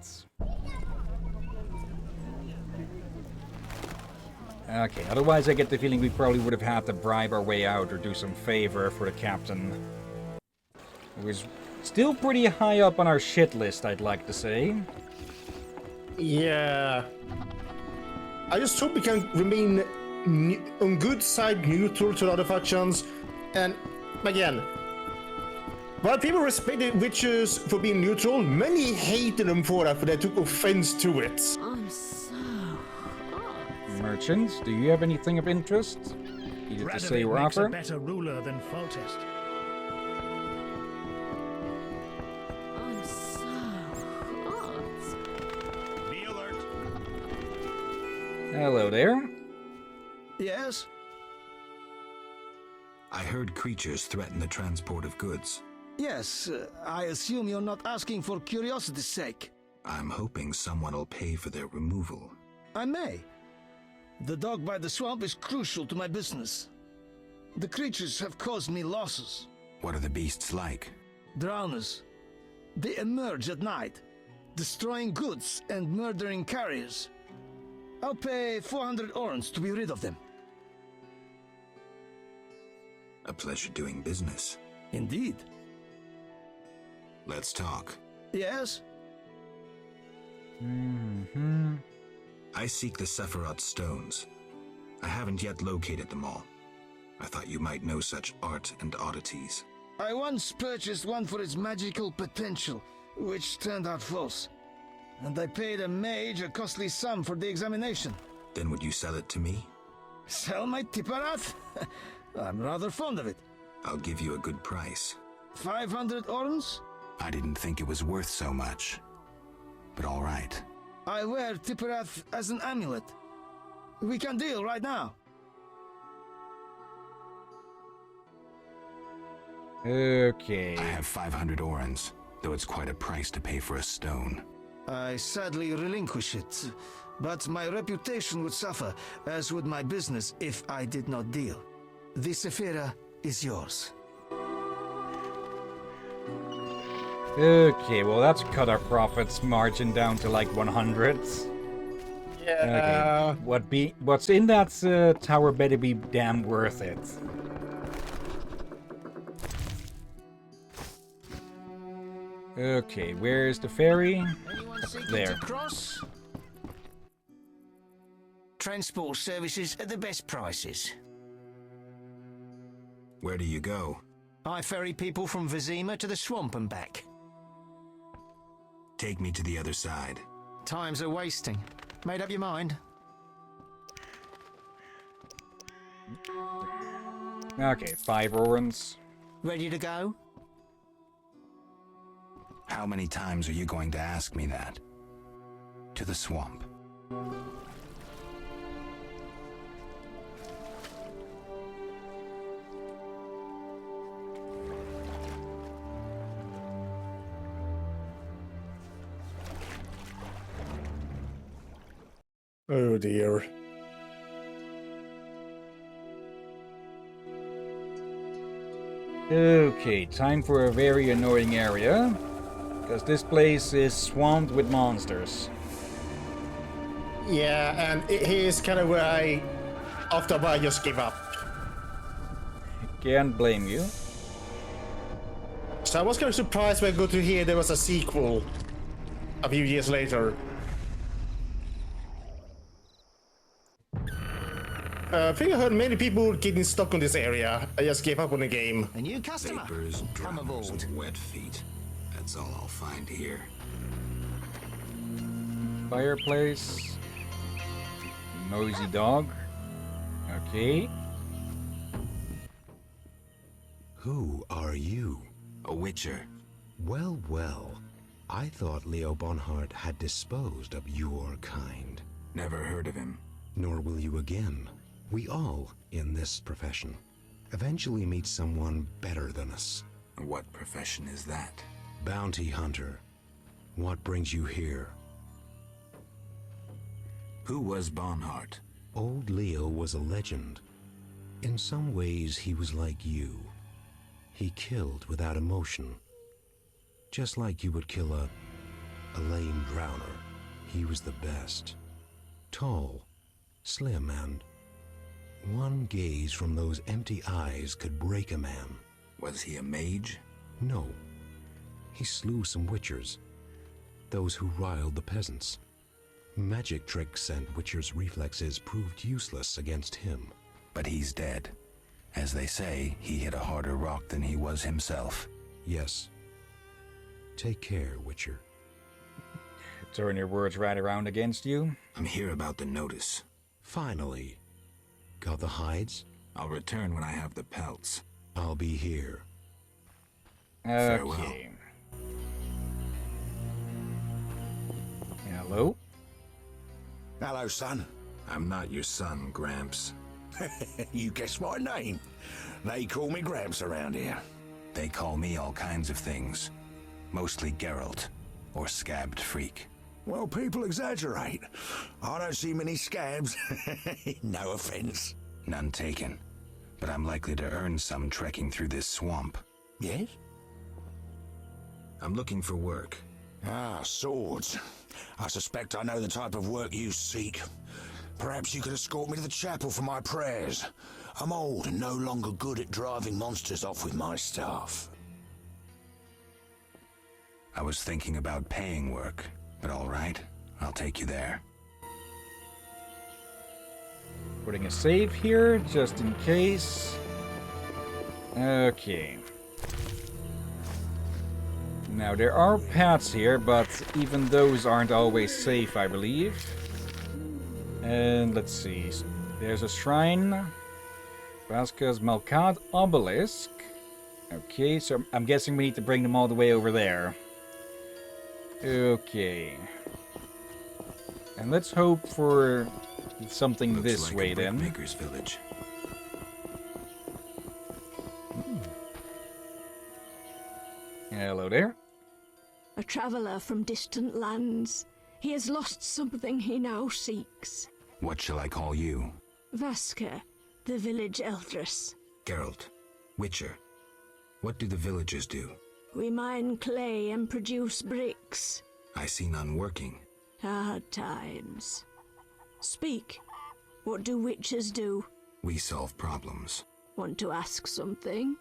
Okay, otherwise I get the feeling we probably would have had to bribe our way out or do some favor for the captain. Who is still pretty high up on our shit list, I'd like to say. Yeah. I just hope we can remain on good side neutral to the other factions. And again, while people respected witches for being neutral, many hated them for that, for they took offense to it. I'm so hot. Merchants, do you have anything of interest? Either to say or makes offer? a better ruler than Foltest. I'm so hot. Be alert. Hello there. Yes? I heard creatures threaten the transport of goods. Yes, I assume you're not asking for curiosity's sake. I'm hoping someone will pay for their removal. I may. The dog by the swamp is crucial to my business. The creatures have caused me losses. What are the beasts like? Drowners. They emerge at night, destroying goods and murdering carriers. I'll pay 400 orens to be rid of them. A pleasure doing business. Indeed. Let's talk. Yes? I seek the Sephiroth stones. I haven't yet located them all. I thought you might know such art and oddities. I once purchased one for its magical potential, which turned out false. And I paid a mage a costly sum for the examination. Then would you sell it to me? Sell my Tipparath? I'm rather fond of it. I'll give you a good price. 500 orens? I didn't think it was worth so much. But all right. I wear Tipparath as an amulet. We can deal right now. Okay. I have 500 orens, though it's quite a price to pay for a stone. I sadly relinquish it, but my reputation would suffer, as would my business if I did not deal. The Sephira is yours. Okay, well that's cut our profits margin down to like 100. Yeah. Okay. What's in that tower better be damn worth it. Okay, where's the ferry? Anyone seeking There. to cross? Transport services at the best prices. Where do you go? I ferry people from Vizima to the swamp and back. Take me to the other side. Times are wasting. Made up your mind? Okay, 5 orens. Ready to go? How many times are you going to ask me that? To the swamp. Oh dear. Okay, time for a very annoying area. Because this place is swamped with monsters. Yeah, and here's kind of where I, after a while, just give up. Can't blame you. So I was kind of surprised when I got to hear there was a sequel a few years later. I think I heard many people getting stuck on this area. I just gave up on the game. A new customer. Vapors, Come drowners, aboard. and wet feet. That's all I'll find here. Fireplace. Noisy dog. Okay. Who are you? A witcher. Well, well. I thought Leo Bonhart had disposed of your kind. Never heard of him. Nor will you again. We all, in this profession, eventually meet someone better than us. What profession is that? Bounty hunter. What brings you here? Who was Bonhart? Old Leo was a legend. In some ways, he was like you. He killed without emotion, Just like you would kill a lame drowner. He was the best. Tall, slim, and one gaze from those empty eyes could break a man. Was he a mage? No. He slew some witchers. Those who riled the peasants. Magic tricks and witchers' reflexes proved useless against him. But he's dead. As they say, he hit a harder rock than he was himself. Yes. Take care, Witcher. Turn your words right around against you. I'm here about the notice. Finally. Got the hides? I'll return when I have the pelts. I'll be here. Farewell. Okay. Hello? Hello, son. I'm not your son, Gramps. You guessed my name. They call me Gramps around here. They call me all kinds of things. Mostly Geralt, or Scabbed Freak. Well, people exaggerate. I don't see many scabs. No offense. None taken. But I'm likely to earn some trekking through this swamp. Yes? I'm looking for work. Ah, swords. I suspect I know the type of work you seek. Perhaps you could escort me to the chapel for my prayers. I'm old and no longer good at driving monsters off with my staff. I was thinking about paying work, but all right, I'll take you there. Putting a save here, just in case. Okay. Now, there are paths here, but even those aren't always safe, I believe. And let's see. There's a shrine. Vasquez Malkat Obelisk. Okay, so I'm guessing we need to bring them all the way over there. Okay. And let's hope for something Looks this like way a then. Brickmaker's village. Hello there. A traveller from distant lands. He has lost something he now seeks. What shall I call you? Vaska, the village eldress. Geralt. Witcher. What do the villagers do? We mine clay and produce bricks. I see none working. Hard times. Speak. What do witchers do? We solve problems. Want to ask something?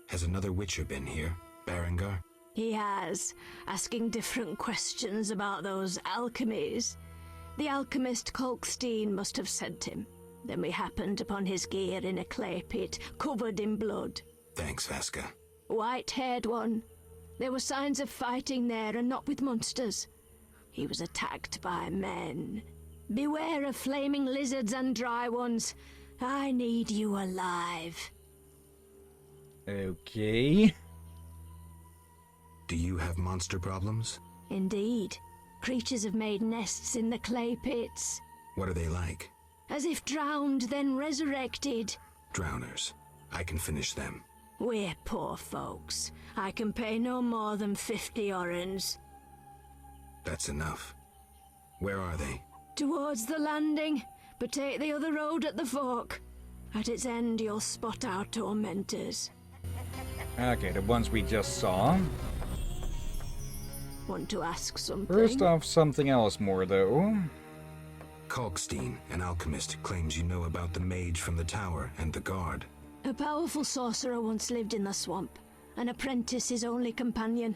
Has another Witcher been here? Berengar? He has, asking different questions about those alchemies. The alchemist Kolkstein must have sent him. Then we happened upon his gear in a clay pit, covered in blood. Thanks, Vaska. White-haired one. There were signs of fighting there, and not with monsters. He was attacked by men. Beware of flaming lizards and dry ones. I need you alive. Okay. Do you have monster problems? Indeed. Creatures have made nests in the clay pits. What are they like? As if drowned, then resurrected. Drowners. I can finish them. We're poor folks. I can pay no more than 50 orens. That's enough. Where are they? Towards the landing, but take the other road at the fork. At its end, you'll spot our tormentors. Okay, the ones we just saw. Want to ask something? First off, something else more, though. Kalkstein, an alchemist, claims you know about the mage from the tower and the guard. A powerful sorcerer once lived in the swamp, an apprentice his only companion.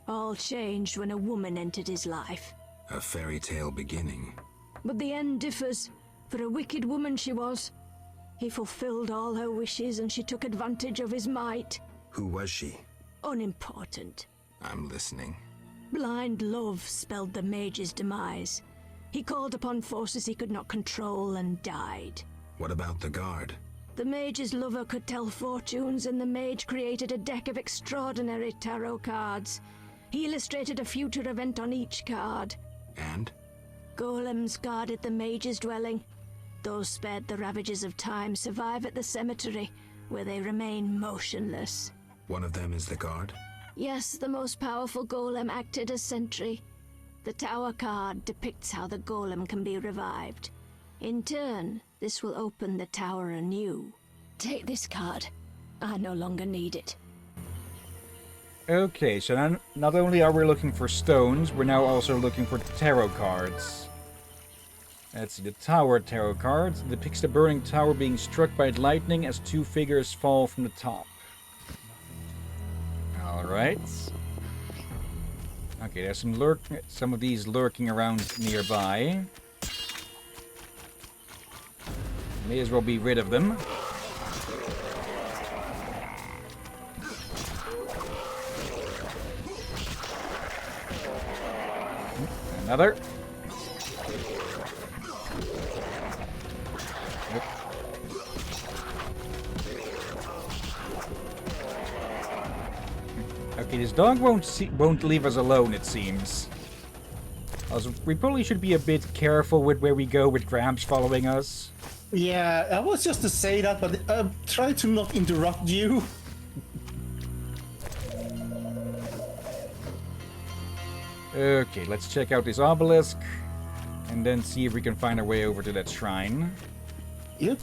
All changed when a woman entered his life. A fairy tale beginning. But the end differs, for a wicked woman she was. He fulfilled all her wishes and she took advantage of his might. Who was she? Unimportant. I'm listening. Blind love spelled the mage's demise. He called upon forces he could not control and died. What about the guard? The mage's lover could tell fortunes, and the mage created a deck of extraordinary tarot cards. He illustrated a future event on each card. And? Golems guarded the mage's dwelling. Those spared the ravages of time survive at the cemetery, where they remain motionless. One of them is the guard? Yes, the most powerful golem acted as sentry. The tower card depicts how the golem can be revived. In turn, this will open the tower anew. Take this card. I no longer need it. Okay, so not only are we looking for stones, we're now also looking for tarot cards. Let's see, the Tower tarot card depicts the burning tower being struck by lightning as two figures fall from the top. Alright. Okay, there's some of these lurking around nearby. May as well be rid of them. Another. Yep. Okay, this dog won't leave us alone, it seems. Also, we probably should be a bit careful with where we go with Gramps following us. Yeah, I was just to say that, but try to not interrupt you. Okay, let's check out this obelisk and then see if we can find our way over to that shrine. Yep.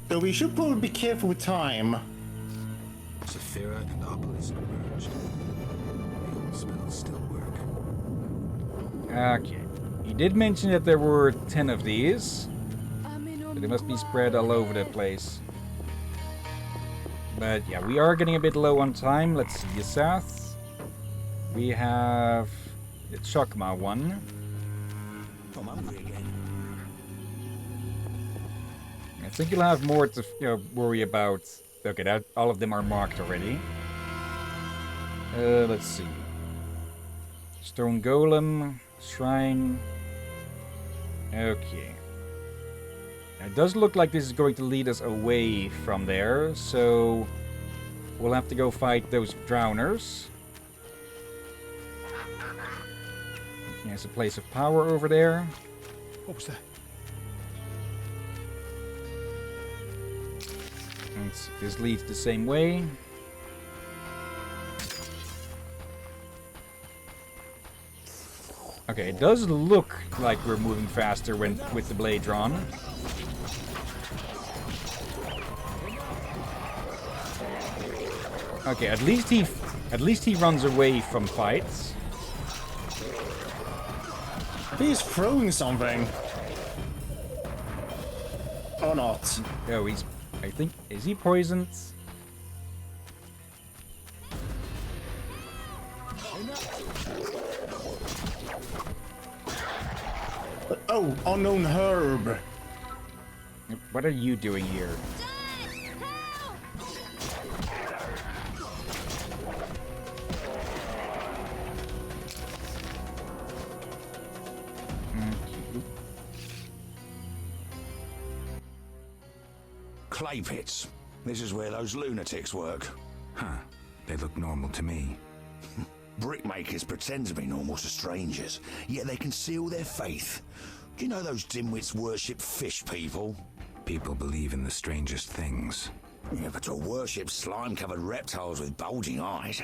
So we should probably be careful with time. Saphira and obelisk merged. The old spells still work. Okay. He did mention that there were 10 of these. So they must be spread all over the place. But yeah, we are getting a bit low on time. Let's see, south. We have the Chokma one. I'm hungry again. I think you'll have more to worry about. Okay, all of them are marked already. Let's see. Stone Golem, Shrine. Okay. It does look like this is going to lead us away from there, so we'll have to go fight those drowners. There's a place of power over there. What was that? This leads the same way. Okay, it does look like we're moving faster with the blade drawn. Okay, at least he runs away from fights. He's throwing something. Or not. Oh, I think, is he poisoned? Oh, unknown herb. What are you doing here? Clay pits. This is where those lunatics work. Huh. They look normal to me. Brickmakers pretend to be normal to strangers, yet they conceal their faith. Do you know those dimwits worship fish people? People believe in the strangest things. Yeah, but to worship slime-covered reptiles with bulging eyes,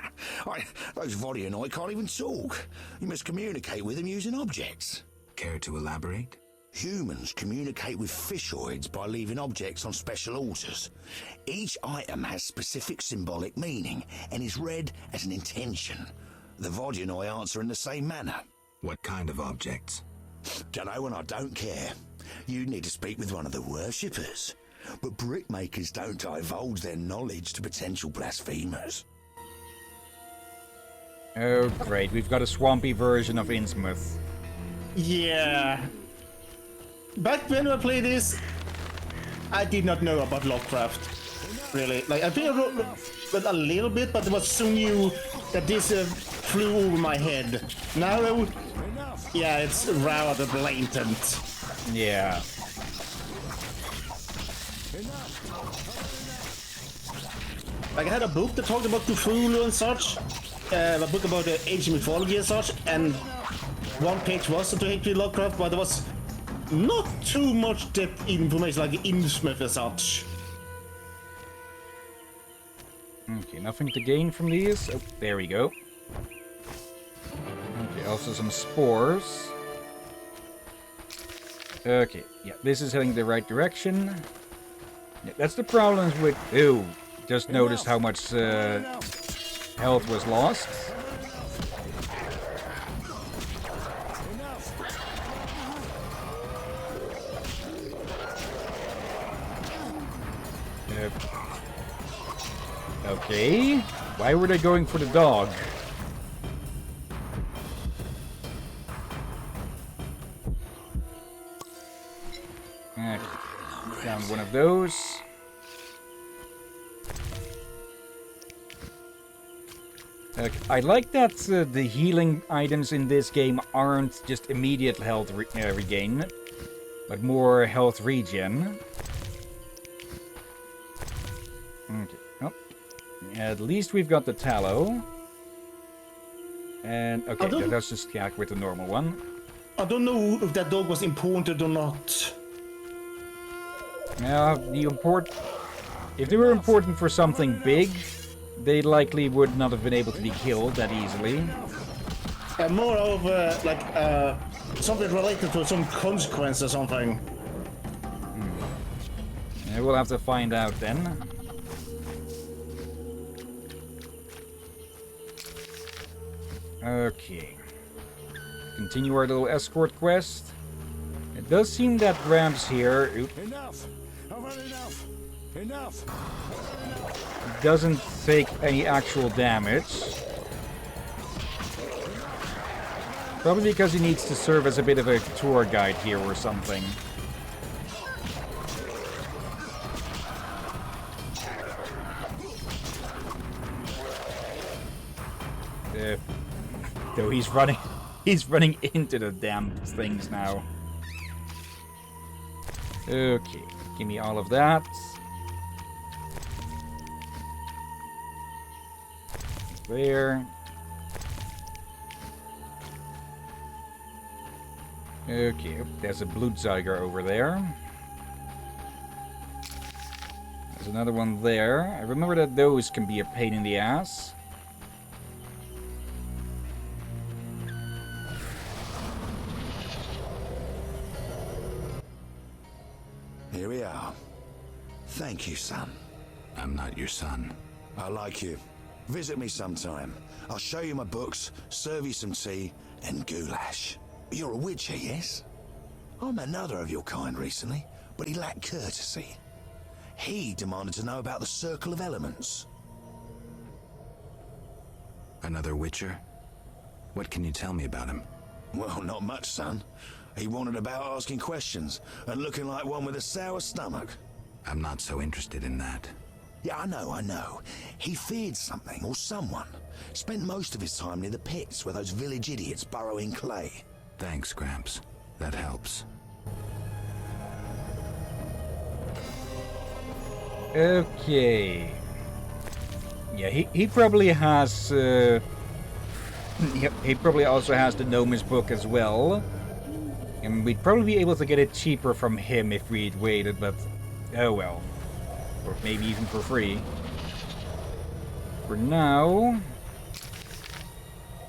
those Vodianoi can't even talk. You must communicate with them using objects. Care to elaborate? Humans communicate with fishoids by leaving objects on special altars. Each item has specific symbolic meaning and is read as an intention. The Vodianoi answer in the same manner. What kind of objects? Dunno, and I don't care. You need to speak with one of the worshippers. But brickmakers don't divulge their knowledge to potential blasphemers. Oh, great. We've got a swampy version of Innsmouth. Yeah. Back when I played this, I did not know about Lovecraft. Really. Like, I think I read a little bit, but I so knew that this flew over my head. Now, yeah, it's rather blatant. Yeah. Like, I had a book that talked about Cthulhu and such, a book about ancient mythology and such, and one page was to H.P. Lovecraft, but there was not too much depth information like Innsmouth and such. Okay, nothing to gain from these. Oh, there we go. Okay, also some spores. Okay, yeah, this is heading the right direction. Yeah, that's the problems with... Ew, just noticed how much health was lost. Okay. Why were they going for the dog? Down one of those. I like that the healing items in this game aren't just immediate health regain, but more health regen. Okay. Oh. At least we've got the tallow. And okay, let's just stack with the normal one. I don't know if that dog was imported or not. Yeah, if they were important for something big, they likely would not have been able to be killed that easily. More of something related to some consequence or something. Yeah, we'll have to find out then. Okay. Continue our little escort quest. It does seem that Gramps here... Enough! I've had enough! Enough! Doesn't take any actual damage. Probably because he needs to serve as a bit of a tour guide here or something. Though he's running into the damn things now. Okay, give me all of that. There. Okay, there's a Blutzeiger over there. There's another one there. I remember that those can be a pain in the ass. Here we are. Thank you, son. I'm not your son. I like you. Visit me sometime. I'll show you my books, serve you some tea, and goulash. You're a witcher, yes? I met another of your kind recently, but he lacked courtesy. He demanded to know about the Circle of Elements. Another witcher? What can you tell me about him? Well, not much, son. He wanted about asking questions, and looking like one with a sour stomach. I'm not so interested in that. Yeah, I know. He feared something or someone. Spent most of his time near the pits where those village idiots burrow in clay. Thanks, Gramps. That helps. Okay. Yeah, he probably has... he probably also has the Gnome's book as well. And we'd probably be able to get it cheaper from him if we'd waited, but... oh well. Or maybe even for free. For now...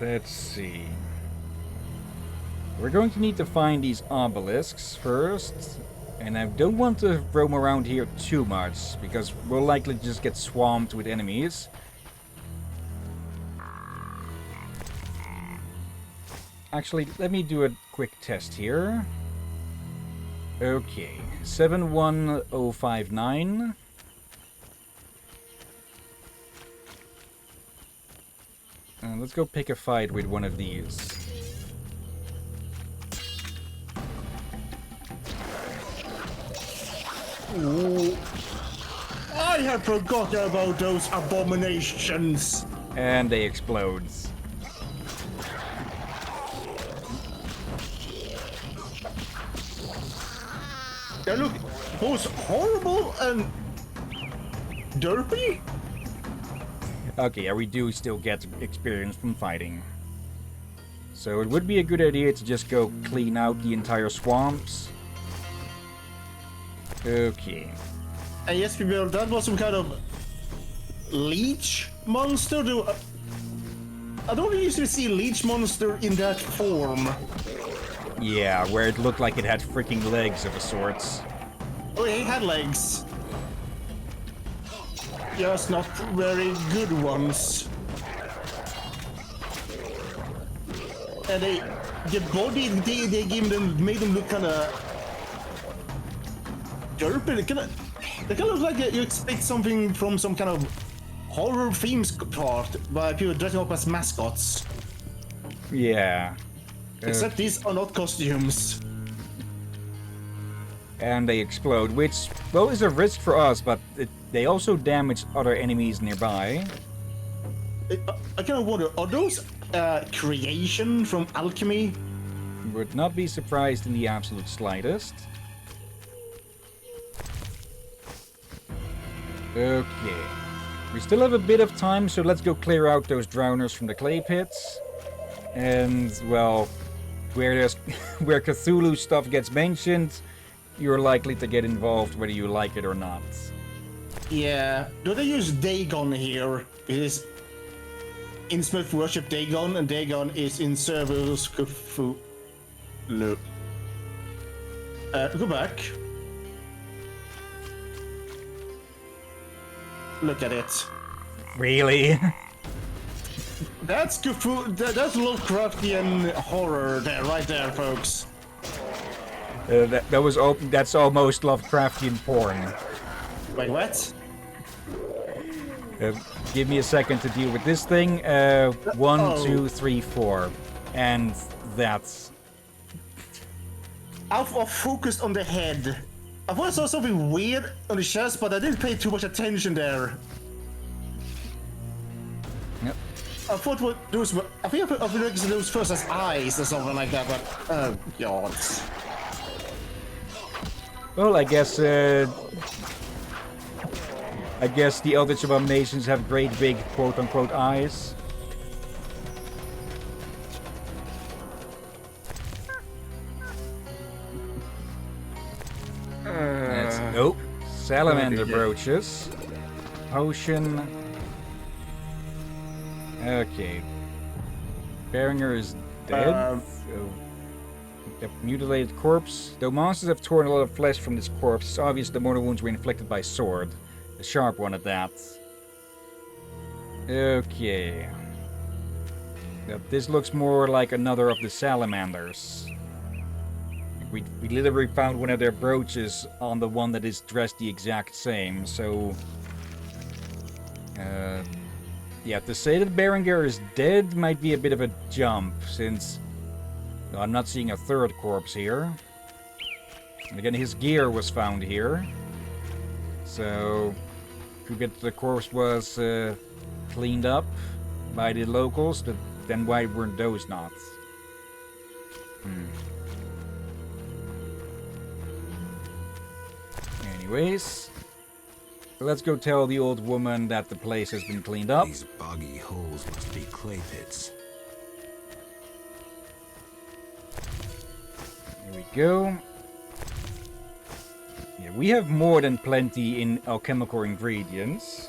let's see... we're going to need to find these obelisks first. And I don't want to roam around here too much, because we'll likely just get swamped with enemies. Actually, let me do a quick test here. Okay, 71059. Let's go pick a fight with one of these. Ooh. I had forgotten about those abominations. And they explode. They look both horrible and derpy. Okay, yeah, we do still get experience from fighting. So it would be a good idea to just go clean out the entire swamps. Okay. And yes, people, that was some kind of leech monster. I don't usually see leech monster in that form. Yeah, where it looked like it had freaking legs of a sorts. Oh, he had legs. Just not very good ones. and the body they made them look kind of derpy. They kind of look like you expect something from some kind of horror themes part by people dressing up as mascots. Yeah. Except these are not costumes. And they explode, which, well, is a risk for us, but they also damage other enemies nearby. I kind of wonder, are those creation from alchemy? Would not be surprised in the absolute slightest. Okay. We still have a bit of time, so let's go clear out those drowners from the clay pits. And, well, where Cthulhu stuff gets mentioned, you're likely to get involved whether you like it or not. Yeah. Do they use Dagon here? It is Innsmouth worship Dagon, and Dagon is in Cerberus Cthulhu. Go back. Look at it. Really? That's Cthulhu. That's Lovecraftian horror there, right there, folks. That was open. That's almost Lovecraftian porn. Wait, what? Give me a second to deal with this thing. 1, 2, 3, 4, and that's. I've focused on the head. I thought I saw something weird on the chest, but I didn't pay too much attention there. Yep. I thought what those were. I think I recognized those first as eyes or something like that, but oh god. Well, I guess the Eldritch Abominations have great big quote-unquote eyes. Nope. Salamander brooches. Potion. Okay. Beringer is dead. A mutilated corpse. Though monsters have torn a lot of flesh from this corpse, it's obvious the mortal wounds were inflicted by sword. A sharp one at that. Okay. This looks more like another of the salamanders. We literally found one of their brooches on the one that is dressed the exact same, so... yeah, to say that Berengar is dead might be a bit of a jump, since... I'm not seeing a third corpse here. And again, his gear was found here. So... could get the corpse was cleaned up by the locals, but then why weren't those not? Anyways, let's go tell the old woman that the place has been cleaned up. These boggy holes must be clay pits. Here we go. Yeah, we have more than plenty in alchemical ingredients.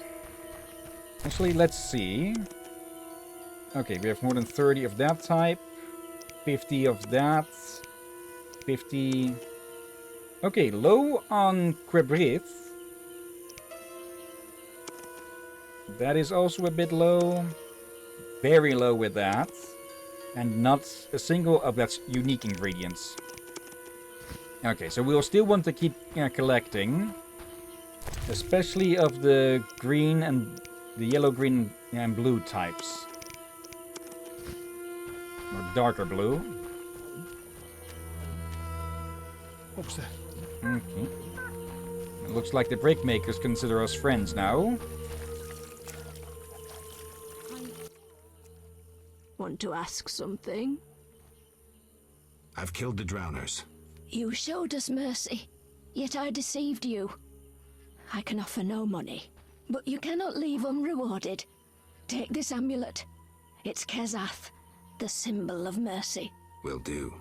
Actually, let's see. Okay, we have more than 30 of that type. 50 of that. 50... Okay, low on Quebrit. That is also a bit low. Very low with that. And not a single of that's unique ingredients. Okay, so we'll still want to keep collecting. Especially of the green and the yellow, green, and blue types. Or darker blue. What was that? Okay. It looks like the brickmakers consider us friends now. Want to ask something? I've killed the drowners. You showed us mercy, yet I deceived you. I can offer no money, but you cannot leave unrewarded. Take this amulet. It's Kezath, the symbol of mercy. Will do.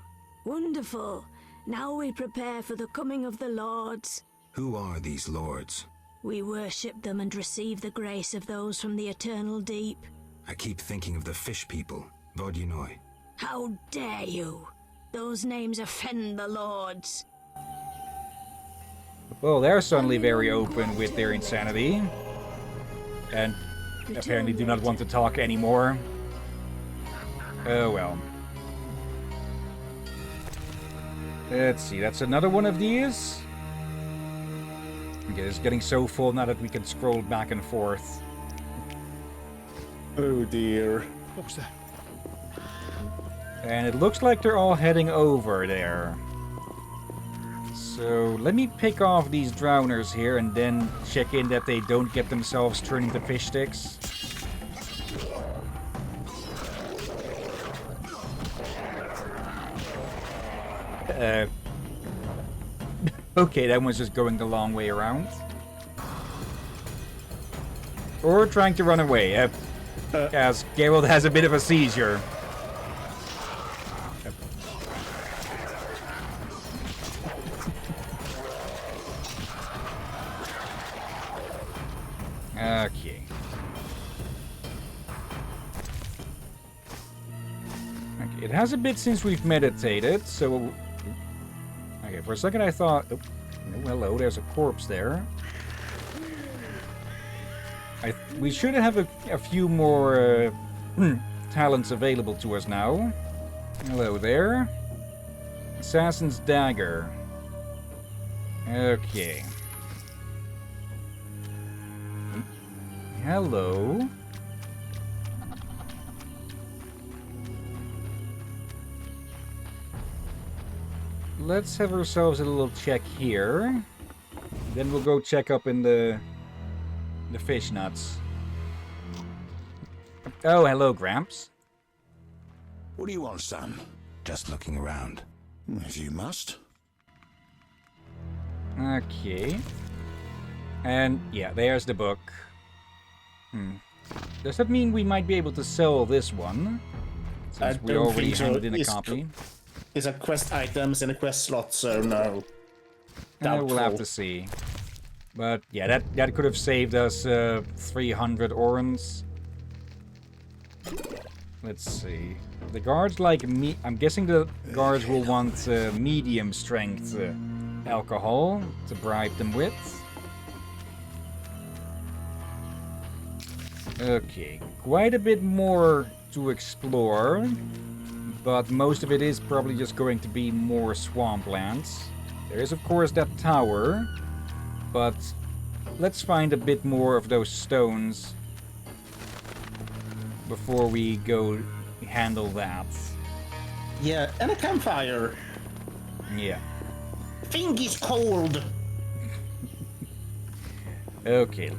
Wonderful. Now we prepare for the coming of the lords. Who are these lords? We worship them and receive the grace of those from the eternal deep. I keep thinking of the fish people. Vodunoi. How dare you? Those names offend the lords. Well, they're suddenly very open with their insanity. And apparently do not want to talk anymore. Oh well. Let's see, that's another one of these. Okay, it's getting so full now that we can scroll back and forth. Oh dear. What was that? And it looks like they're all heading over there. So let me pick off these drowners here and then check in that they don't get themselves turned into fish sticks. Okay, that one's just going the long way around. Or trying to run away, as Geralt has a bit of a seizure. Okay. Okay, it has a bit since we've meditated, so... Okay, for a second I thought... Oh, hello, there's a corpse there. We should have a few more talents available to us now. Hello there. Assassin's Dagger. Okay. Hello. Let's have ourselves a little check here. Then we'll go check up in the fish nuts. Oh, hello, Gramps. What do you want, son? Just looking around. If you must. Okay. And yeah, there's the book. Does that mean we might be able to sell this one? Since we already handed in a copy. It's a quest items in a quest slot, so no. We'll have to see. But yeah, that could have saved us 300 orens. Let's see. The guards like me. I'm guessing the guards will want medium strength alcohol to bribe them with. Okay, quite a bit more to explore, but most of it is probably just going to be more swamplands. There is, of course, that tower, but let's find a bit more of those stones before we go handle that. Yeah, and a campfire. Yeah. Thing is cold. Okay.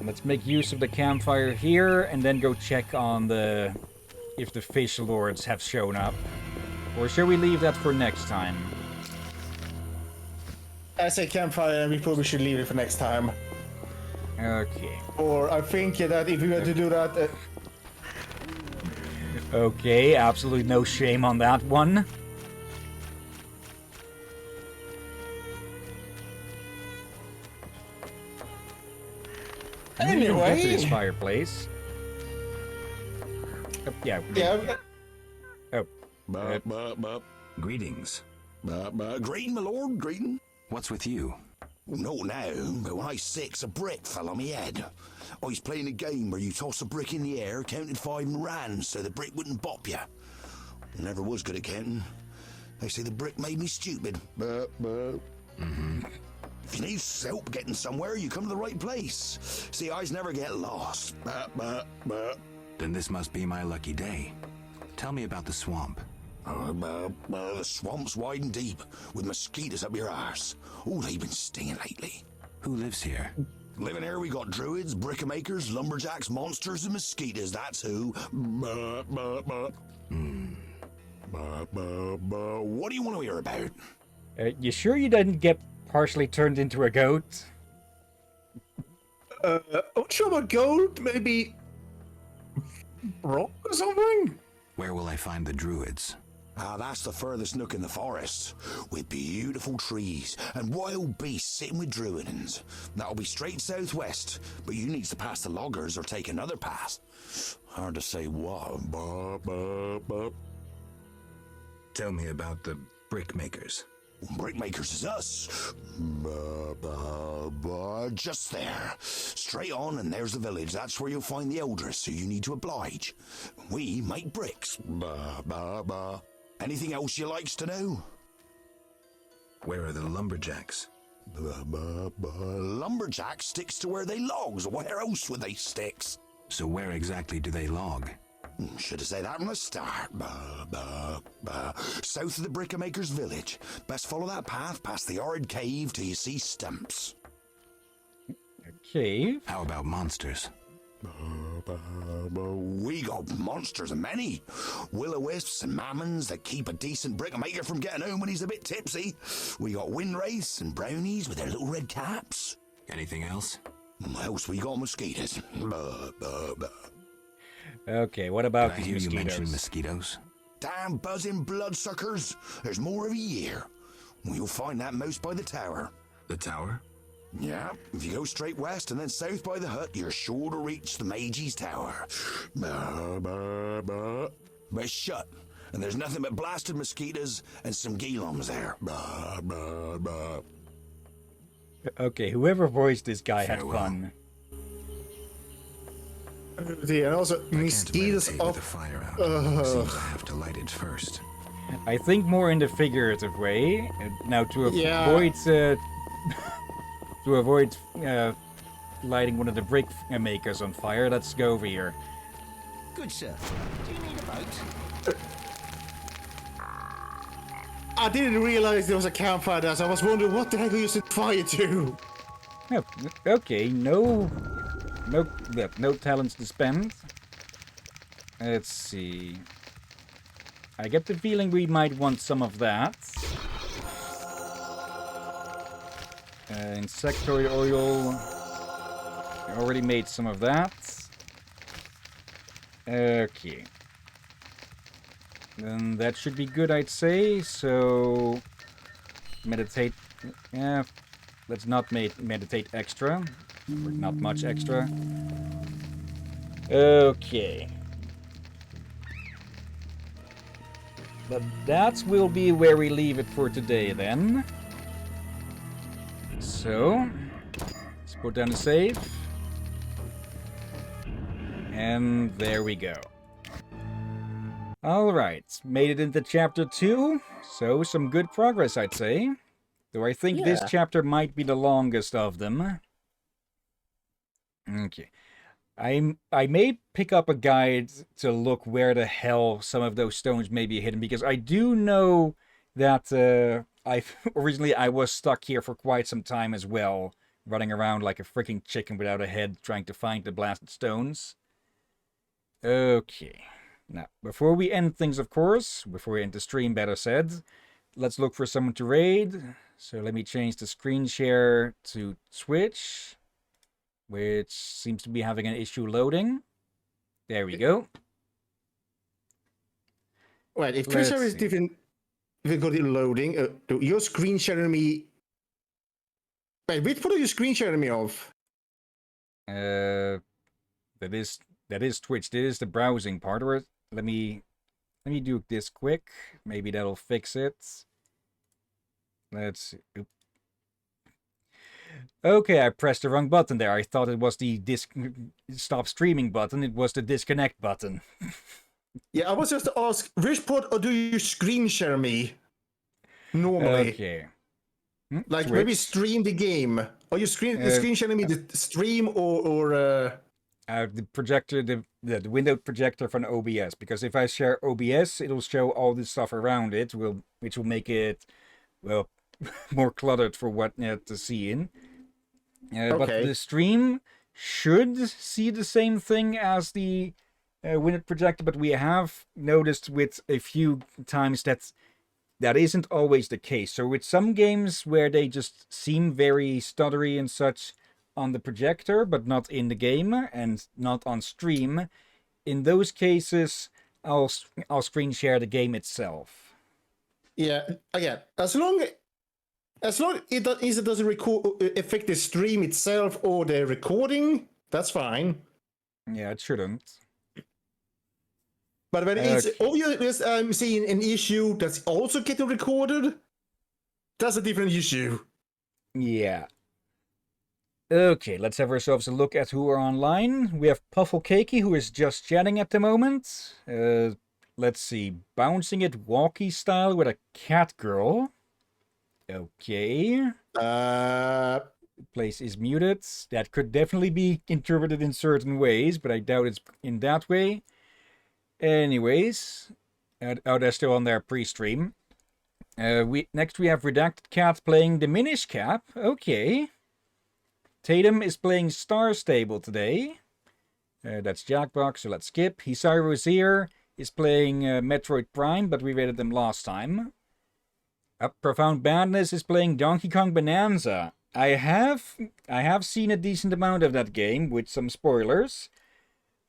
Let's make use of the campfire here and then go check on if the fish lords have shown up. Or shall we leave that for next time? I say campfire and we probably should leave it for next time. Okay. Or I think that if we were to do that... Okay, absolutely no shame on that one. Anyway, to this fireplace. Yeah. Oh. Greetings. Greeting, my lord, greeting. What's with you? No, now, but when I was 6, a brick fell on me head. I was playing a game where you toss a brick in the air, counted 5 and ran so the brick wouldn't bop you. I never was good at counting. They say the brick made me stupid. If you need help getting somewhere, you come to the right place. See, I never get lost. Then this must be my lucky day. Tell me about the swamp. The swamp's wide and deep, with mosquitoes up your arse. Oh, they've been stinging lately. Who lives here? Living here, we got druids, brickmakers, lumberjacks, monsters, and mosquitoes. That's who. What do you want to hear about? You sure you didn't get partially turned into a goat? I'm not sure about gold, maybe rock or something? Where will I find the druids? That's the furthest nook in the forest, with beautiful trees and wild beasts sitting with druidins. That'll be straight southwest, but you need to pass the loggers or take another path. Hard to say what. Tell me about the brickmakers. Brickmakers is us. Just there. Straight on and there's the village. That's where you'll find the elders, so you need to oblige. We make bricks. Anything else you likes to know? Where are the lumberjacks? Lumberjack sticks to where they logs. Where else would they sticks? So where exactly do they log? Should have said that from the start. South of the Brickmaker's village. Best follow that path past the horrid cave till you see stumps. Cave? How about monsters? We got monsters, many. Will-o-wisps and mammons that keep a decent brickmaker from getting home when he's a bit tipsy. We got windwraiths and brownies with their little red caps. Anything else? Else we got mosquitoes. Okay, what about Did I these hear mosquitoes? you mention mosquitoes? Damn buzzing bloodsuckers. There's more every year. You'll find that most by the tower. The tower? Yeah, if you go straight west and then south by the hut, you're sure to reach the Mage's Tower. But it's shut, and there's nothing but blasted mosquitoes and some geelums there. Okay, whoever voiced this guy had fun. And also, mosquitoes With of... the fire out. Seems I have to light it first. I think more in the figurative way. Now to Yeah. avoid to avoid lighting one of the brick makers on fire, let's go over here. Good sir. Do you need a boat? I didn't realize there was a campfire there, so I was wondering what the heck are you using fire to? Oh, okay, no talents to spend. Let's see. I get the feeling we might want some of that. Insectoid oil. I already made some of that. Okay. Then that should be good, I'd say. So meditate. Yeah, let's not meditate extra. Or not much extra. Okay. But that will be where we leave it for today then. So, let's put down the save. And there we go. Alright, made it into chapter 2. So, some good progress, I'd say. Though I think this Yeah. chapter might be the longest of them. Okay. I may pick up a guide to look where the hell some of those stones may be hidden, because I do know that originally I was stuck here for quite some time as well, running around like a freaking chicken without a head trying to find the blasted stones. Okay. Now, before we end things, of course, before we end the stream, better said, let's look for someone to raid. So let me change the screen share to Twitch, which seems to be having an issue loading. There we go. Right, if Twitch is different, if you got it loading, your screen sharing me. Wait, which part are you screen sharing me of? That is Twitch. This is the browsing part. Or let me do this quick. Maybe that'll fix it. Let's see. Oop. Okay, I pressed the wrong button there. I thought it was the stop streaming button. It was the disconnect button. Yeah, I was just to ask, which part or do you screen share me? Normally. Okay. Like Twitch. maybe stream the game. Are you screen sharing me the stream or the projector, the window projector from OBS? Because if I share OBS, it'll show all this stuff around it, which will make it, well, more cluttered for what to see in. But the stream should see the same thing as the window projector, but we have noticed with a few times that isn't always the case. So with some games where they just seem very stuttery and such on the projector, but not in the game and not on stream, in those cases, I'll screen share the game itself. yeah, again, as long as it doesn't affect the stream itself or the recording, that's fine. Yeah, it shouldn't. But when it's obvious I'm seeing an issue that's also getting recorded, that's a different issue. Yeah. Okay, let's have ourselves a look at who are online. We have Puffle Cakey, who is just chatting at the moment. let's see. Bouncing it walkie style with a cat girl. Okay. Place is muted. That could definitely be interpreted in certain ways, but I doubt it's in that way. Anyways. Oh, they're still on their pre-stream. Next we have Redacted Cat playing the Minish Cap. Okay. Tatum is playing Star Stable today. That's Jackbox, so let's skip. Hisaru Zir is playing Metroid Prime, but we rated them last time. Profound Badness is playing Donkey Kong Bonanza. I have seen a decent amount of that game with some spoilers,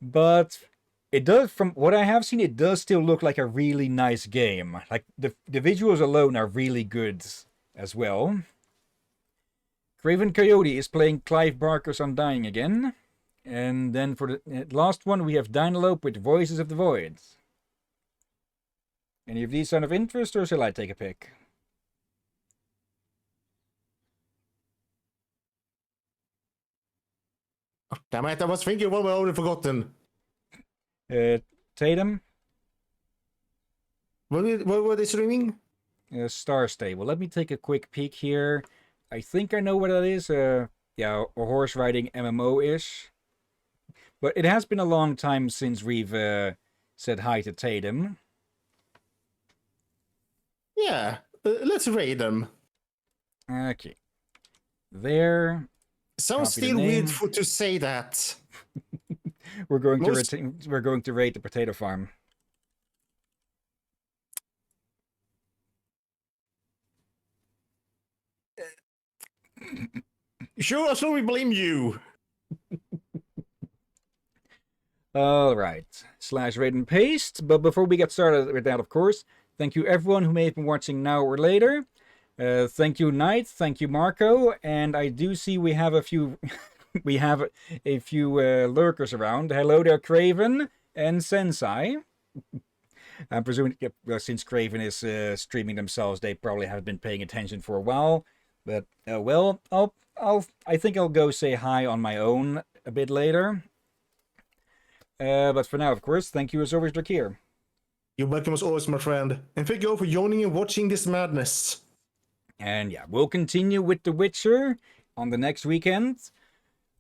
but it does, from what I have seen, it does still look like a really nice game. Like the visuals alone are really good as well. Craven Coyote is playing Clive Barker's Undying again. And then for the last one, we have Dynalope with Voices of the Void. Any of these sound of interest, or shall I take a pick? Oh, damn it, I was thinking one, but I already forgotten. Tatum? What were they streaming? Star Stable. Let me take a quick peek here. I think I know what that is. Yeah, a horse riding MMO-ish. But it has been a long time since we've said hi to Tatum. Yeah, let's raid them. Okay. There. Sounds still weird to say that. We're going to raid the potato farm. Sure, so we blame you. Alright, /raid and paste. But before we get started with that, of course, thank you everyone who may have been watching now or later. Thank you, Knight. Thank you, Marco. And I do see we have a few lurkers around. Hello there, Craven and Sensei. I'm presuming, since Craven is streaming themselves, they probably have been paying attention for a while. But well, I think I'll go say hi on my own a bit later. But for now, of course, thank you as always, Drakir. You're welcome as always, my friend. And thank you all for joining and watching this madness. And yeah, we'll continue with The Witcher on the next weekend.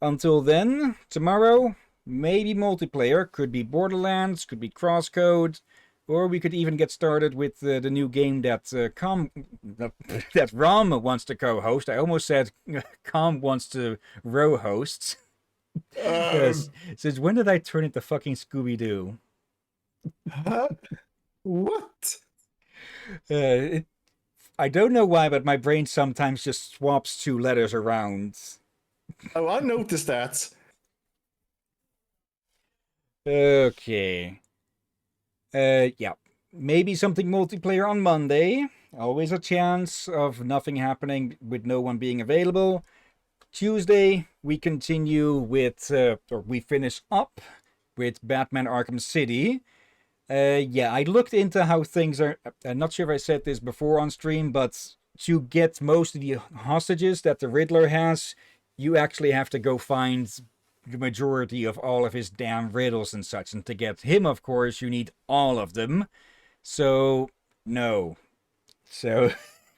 Until then, tomorrow, maybe multiplayer. Could be Borderlands, could be Crosscode, or we could even get started with the new game that that Rom wants to co-host. I almost said Com wants to row-host. Since when did I turn into fucking Scooby-Doo? What? I don't know why, but my brain sometimes just swaps two letters around. Oh, I noticed that. Okay. Yeah. Maybe something multiplayer on Monday. Always a chance of nothing happening with no one being available. Tuesday, we continue with, or we finish up with Batman Arkham City. Yeah, I looked into how things are. I'm not sure if I said this before on stream, but to get most of the hostages that the Riddler has, you actually have to go find the majority of all of his damn riddles and such. And to get him, of course, you need all of them. So, no. So,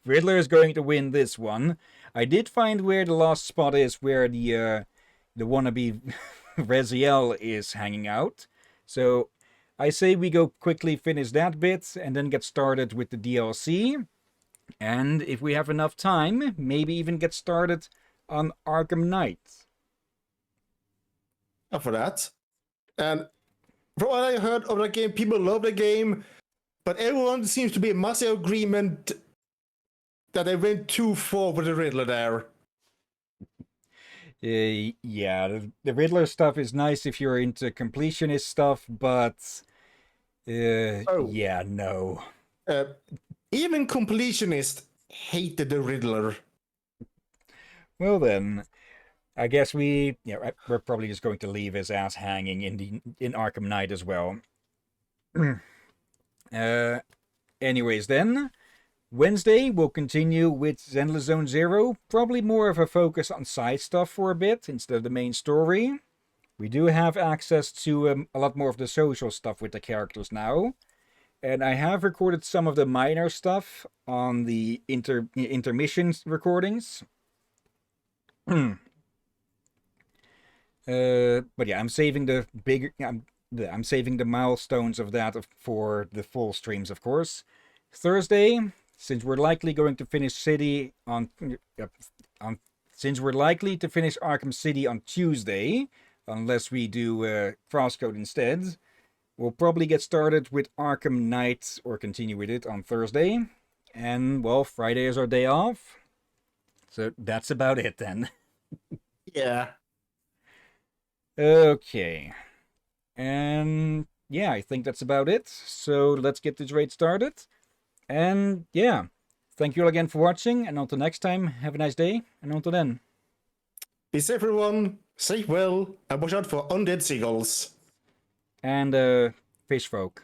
Riddler is going to win this one. I did find where the last spot is where the wannabe Raziel is hanging out. So, I say we go quickly finish that bit and then get started with the DLC. And if we have enough time, maybe even get started on Arkham Knight. Up for that. And from what I heard of the game, people love the game, but everyone seems to be a massive agreement that they went too far with the Riddler there. Yeah, the Riddler stuff is nice if you're into completionist stuff, but yeah, no. Even completionists hated the Riddler. Well then, I guess we're probably just going to leave his ass hanging in Arkham Knight as well. Anyways then, Wednesday we'll continue with Zenless Zone Zero. Probably more of a focus on side stuff for a bit instead of the main story. We do have access to a lot more of the social stuff with the characters now. And I have recorded some of the minor stuff on the intermission recordings. But yeah, I'm saving the bigger. I'm saving the milestones of that for the full streams, of course. Thursday, since we're likely going to finish since we're likely to finish Arkham City on Tuesday, unless we do Crosscode instead, we'll probably get started with Arkham Knight or continue with it on Thursday. And, well, Friday is our day off. So that's about it then. Yeah. Okay. And yeah, I think that's about it. So let's get this raid started. And yeah, thank you all again for watching. And until next time, have a nice day. And until then. Be safe, everyone. Sleep well. And watch out for undead seagulls. And fish folk.